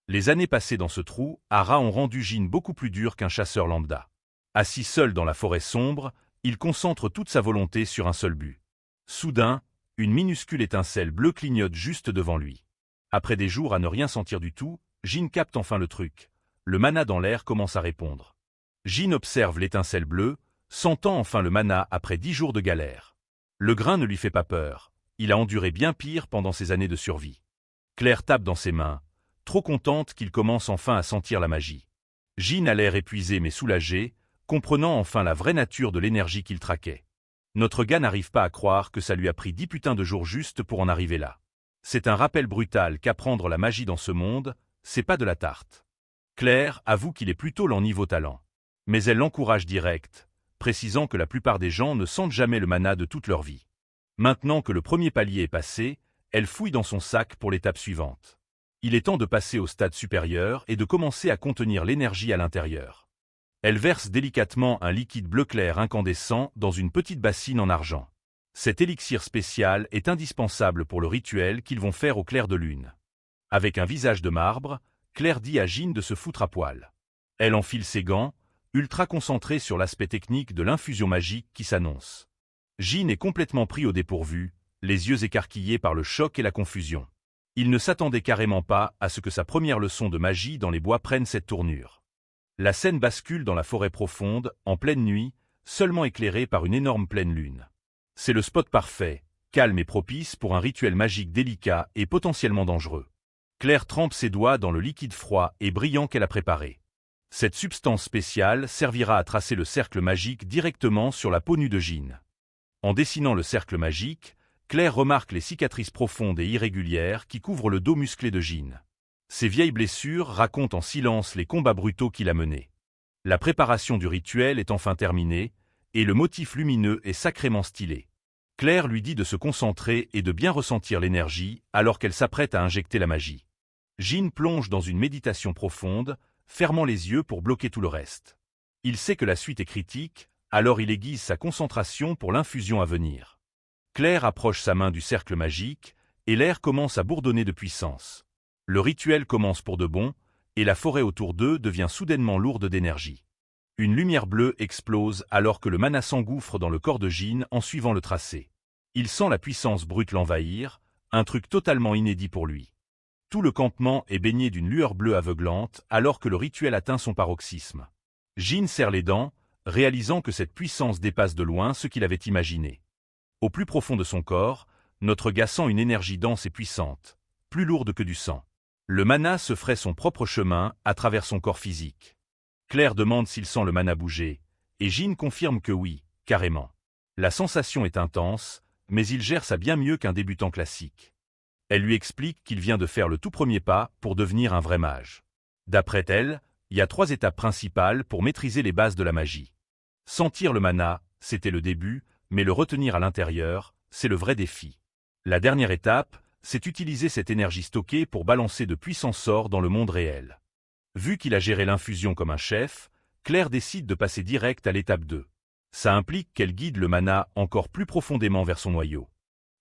Les années passées dans ce trou, Hara ont rendu Jean beaucoup plus dur qu'un chasseur lambda. Assis seul dans la forêt sombre, il concentre toute sa volonté sur un seul but. Soudain, une minuscule étincelle bleue clignote juste devant lui. Après des jours à ne rien sentir du tout, Jean capte enfin le truc. Le mana dans l'air commence à répondre. Jean observe l'étincelle bleue, sentant enfin le mana après 10 jours de galère. Le grain ne lui fait pas peur, il a enduré bien pire pendant ces années de survie. Claire tape dans ses mains, trop contente qu'il commence enfin à sentir la magie. Jean a l'air épuisé mais soulagé, comprenant enfin la vraie nature de l'énergie qu'il traquait. Notre gars n'arrive pas à croire que ça lui a pris 10 putains de jours juste pour en arriver là. C'est un rappel brutal qu'apprendre la magie dans ce monde, c'est pas de la tarte. Claire avoue qu'il est plutôt lent niveau talent. Mais elle l'encourage direct, précisant que la plupart des gens ne sentent jamais le mana de toute leur vie. Maintenant que le premier palier est passé, elle fouille dans son sac pour l'étape suivante. Il est temps de passer au stade supérieur et de commencer à contenir l'énergie à l'intérieur. Elle verse délicatement un liquide bleu clair incandescent dans une petite bassine en argent. Cet élixir spécial est indispensable pour le rituel qu'ils vont faire au clair de lune. Avec un visage de marbre, Claire dit à Jean de se foutre à poil. Elle enfile ses gants, ultra concentrée sur l'aspect technique de l'infusion magique qui s'annonce. Jean est complètement pris au dépourvu, les yeux écarquillés par le choc et la confusion. Il ne s'attendait carrément pas à ce que sa première leçon de magie dans les bois prenne cette tournure. La scène bascule dans la forêt profonde, en pleine nuit, seulement éclairée par une énorme pleine lune. C'est le spot parfait, calme et propice pour un rituel magique délicat et potentiellement dangereux. Claire trempe ses doigts dans le liquide froid et brillant qu'elle a préparé. Cette substance spéciale servira à tracer le cercle magique directement sur la peau nue de Jean. En dessinant le cercle magique, Claire remarque les cicatrices profondes et irrégulières qui couvrent le dos musclé de Jean. Ces vieilles blessures racontent en silence les combats brutaux qu'il a menés. La préparation du rituel est enfin terminée, et le motif lumineux est sacrément stylé. Claire lui dit de se concentrer et de bien ressentir l'énergie alors qu'elle s'apprête à injecter la magie. Jean plonge dans une méditation profonde, fermant les yeux pour bloquer tout le reste. Il sait que la suite est critique, alors il aiguise sa concentration pour l'infusion à venir. Claire approche sa main du cercle magique, et l'air commence à bourdonner de puissance. Le rituel commence pour de bon, et la forêt autour d'eux devient soudainement lourde d'énergie. Une lumière bleue explose alors que le mana s'engouffre dans le corps de Jean en suivant le tracé. Il sent la puissance brute l'envahir, un truc totalement inédit pour lui. Tout le campement est baigné d'une lueur bleue aveuglante alors que le rituel atteint son paroxysme. Jean serre les dents, réalisant que cette puissance dépasse de loin ce qu'il avait imaginé. Au plus profond de son corps, notre gars sent une énergie dense et puissante, plus lourde que du sang. Le mana se ferait son propre chemin à travers son corps physique. Claire demande s'il sent le mana bouger, et Jean confirme que oui, carrément. La sensation est intense, mais il gère ça bien mieux qu'un débutant classique. Elle lui explique qu'il vient de faire le tout premier pas pour devenir un vrai mage. D'après elle, il y a 3 étapes principales pour maîtriser les bases de la magie. Sentir le mana, c'était le début, mais le retenir à l'intérieur, c'est le vrai défi. La dernière étape, c'est utiliser cette énergie stockée pour balancer de puissants sorts dans le monde réel. Vu qu'il a géré l'infusion comme un chef, Claire décide de passer direct à l'étape 2. Ça implique qu'elle guide le mana encore plus profondément vers son noyau.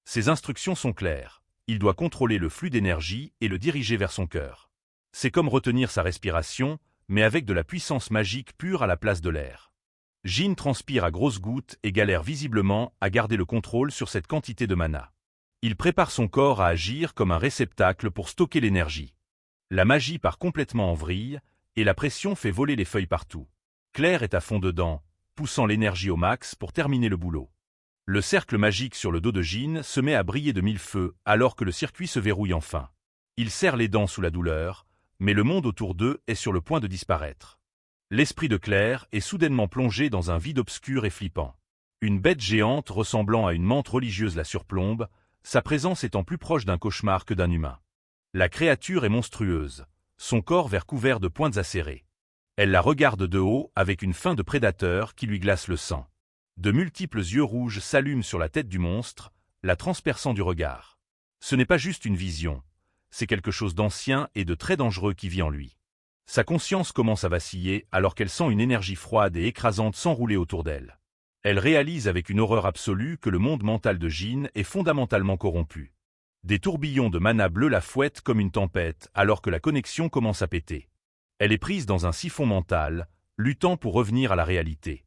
Ses instructions sont claires. Il doit contrôler le flux d'énergie et le diriger vers son cœur. C'est comme retenir sa respiration, mais avec de la puissance magique pure à la place de l'air. Jean transpire à grosses gouttes et galère visiblement à garder le contrôle sur cette quantité de mana. Il prépare son corps à agir comme un réceptacle pour stocker l'énergie. La magie part complètement en vrille, et la pression fait voler les feuilles partout. Claire est à fond dedans, poussant l'énergie au max pour terminer le boulot. Le cercle magique sur le dos de Jean se met à briller de 1000 feux alors que le circuit se verrouille enfin. Il serre les dents sous la douleur, mais le monde autour d'eux est sur le point de disparaître. L'esprit de Claire est soudainement plongé dans un vide obscur et flippant. Une bête géante ressemblant à une menthe religieuse la surplombe, sa présence étant plus proche d'un cauchemar que d'un humain. La créature est monstrueuse, son corps vert couvert de pointes acérées. Elle la regarde de haut avec une faim de prédateur qui lui glace le sang. De multiples yeux rouges s'allument sur la tête du monstre, la transperçant du regard. Ce n'est pas juste une vision, c'est quelque chose d'ancien et de très dangereux qui vit en lui. Sa conscience commence à vaciller alors qu'elle sent une énergie froide et écrasante s'enrouler autour d'elle. Elle réalise avec une horreur absolue que le monde mental de Jean est fondamentalement corrompu. Des tourbillons de mana bleu la fouettent comme une tempête alors que la connexion commence à péter. Elle est prise dans un siphon mental, luttant pour revenir à la réalité.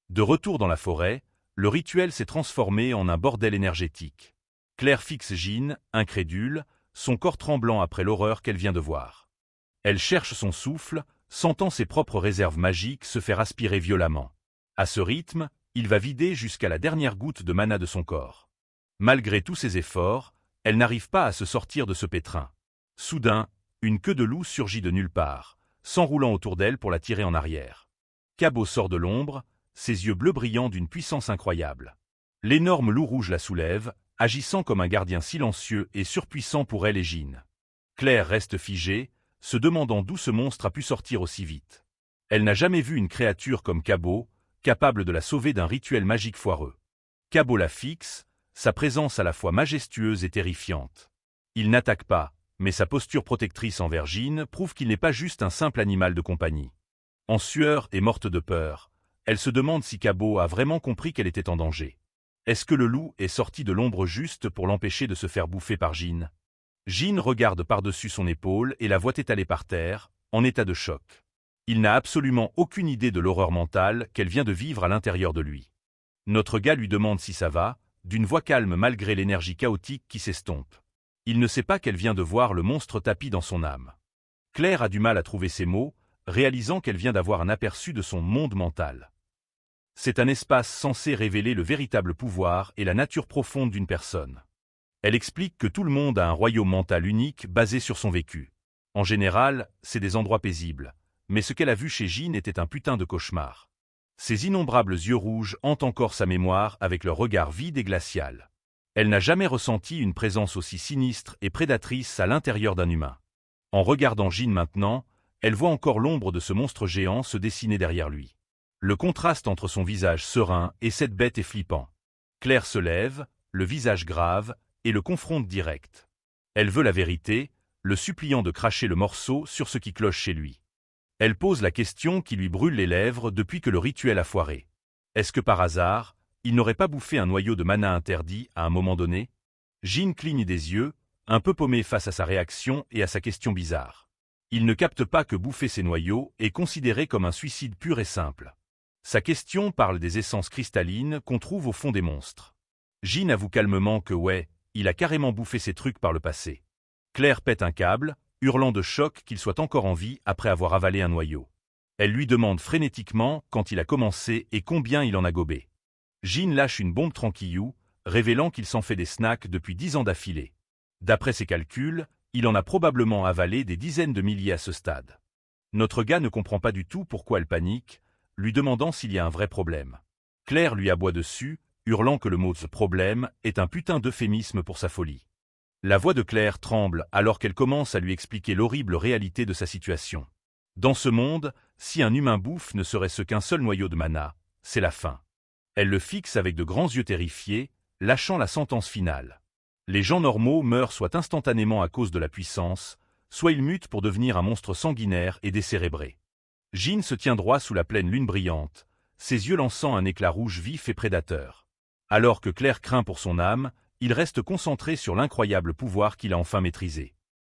De retour dans la forêt, le rituel s'est transformé en un bordel énergétique. Claire fixe Jean, incrédule, son corps tremblant après l'horreur qu'elle vient de voir. Elle cherche son souffle, sentant ses propres réserves magiques se faire aspirer violemment. À ce rythme, il va vider jusqu'à la dernière goutte de mana de son corps. Malgré tous ses efforts, elle n'arrive pas à se sortir de ce pétrin. Soudain, une queue de loup surgit de nulle part, s'enroulant autour d'elle pour la tirer en arrière. Cabot sort de l'ombre, ses yeux bleus brillants d'une puissance incroyable. L'énorme loup rouge la soulève, agissant comme un gardien silencieux et surpuissant pour elle et Jean. Claire reste figée, se demandant d'où ce monstre a pu sortir aussi vite. Elle n'a jamais vu une créature comme Cabot, capable de la sauver d'un rituel magique foireux. Cabot la fixe, sa présence à la fois majestueuse et terrifiante. Il n'attaque pas, mais sa posture protectrice envers Jean prouve qu'il n'est pas juste un simple animal de compagnie. En sueur et morte de peur, elle se demande si Cabot a vraiment compris qu'elle était en danger. Est-ce que le loup est sorti de l'ombre juste pour l'empêcher de se faire bouffer par Jean? Jean regarde par-dessus son épaule et la voit étalée par terre, en état de choc. Il n'a absolument aucune idée de l'horreur mentale qu'elle vient de vivre à l'intérieur de lui. Notre gars lui demande si ça va, d'une voix calme malgré l'énergie chaotique qui s'estompe. Il ne sait pas qu'elle vient de voir le monstre tapi dans son âme. Claire a du mal à trouver ses mots, réalisant qu'elle vient d'avoir un aperçu de son monde mental. C'est un espace censé révéler le véritable pouvoir et la nature profonde d'une personne. Elle explique que tout le monde a un royaume mental unique basé sur son vécu. En général, c'est des endroits paisibles, mais ce qu'elle a vu chez Jean était un putain de cauchemar. Ses innombrables yeux rouges hantent encore sa mémoire avec leur regard vide et glacial. Elle n'a jamais ressenti une présence aussi sinistre et prédatrice à l'intérieur d'un humain. En regardant Jean maintenant, elle voit encore l'ombre de ce monstre géant se dessiner derrière lui. Le contraste entre son visage serein et cette bête est flippant. Claire se lève, le visage grave, et le confronte direct. Elle veut la vérité, le suppliant de cracher le morceau sur ce qui cloche chez lui. Elle pose la question qui lui brûle les lèvres depuis que le rituel a foiré. Est-ce que par hasard, il n'aurait pas bouffé un noyau de mana interdit à un moment donné? Jean cligne des yeux, un peu paumé face à sa réaction et à sa question bizarre. Il ne capte pas que bouffer ces noyaux est considéré comme un suicide pur et simple. Sa question parle des essences cristallines qu'on trouve au fond des monstres. Jean avoue calmement que ouais, il a carrément bouffé ces trucs par le passé. Claire pète un câble, hurlant de choc qu'il soit encore en vie après avoir avalé un noyau. Elle lui demande frénétiquement quand il a commencé et combien il en a gobé. Jean lâche une bombe tranquillou, révélant qu'il s'en fait des snacks depuis 10 ans d'affilée. D'après ses calculs, il en a probablement avalé des dizaines de milliers à ce stade. Notre gars ne comprend pas du tout pourquoi elle panique, lui demandant s'il y a un vrai problème. Claire lui aboie dessus, hurlant que le mot « problème » est un putain d'euphémisme pour sa folie. La voix de Claire tremble alors qu'elle commence à lui expliquer l'horrible réalité de sa situation. Dans ce monde, si un humain bouffe ne serait-ce qu'un seul noyau de mana, c'est la fin. Elle le fixe avec de grands yeux terrifiés, lâchant la sentence finale. Les gens normaux meurent soit instantanément à cause de la puissance, soit ils mutent pour devenir un monstre sanguinaire et décérébré. Jean se tient droit sous la pleine lune brillante, ses yeux lançant un éclat rouge vif et prédateur. Alors que Claire craint pour son âme, il reste concentré sur l'incroyable pouvoir qu'il a enfin maîtrisé.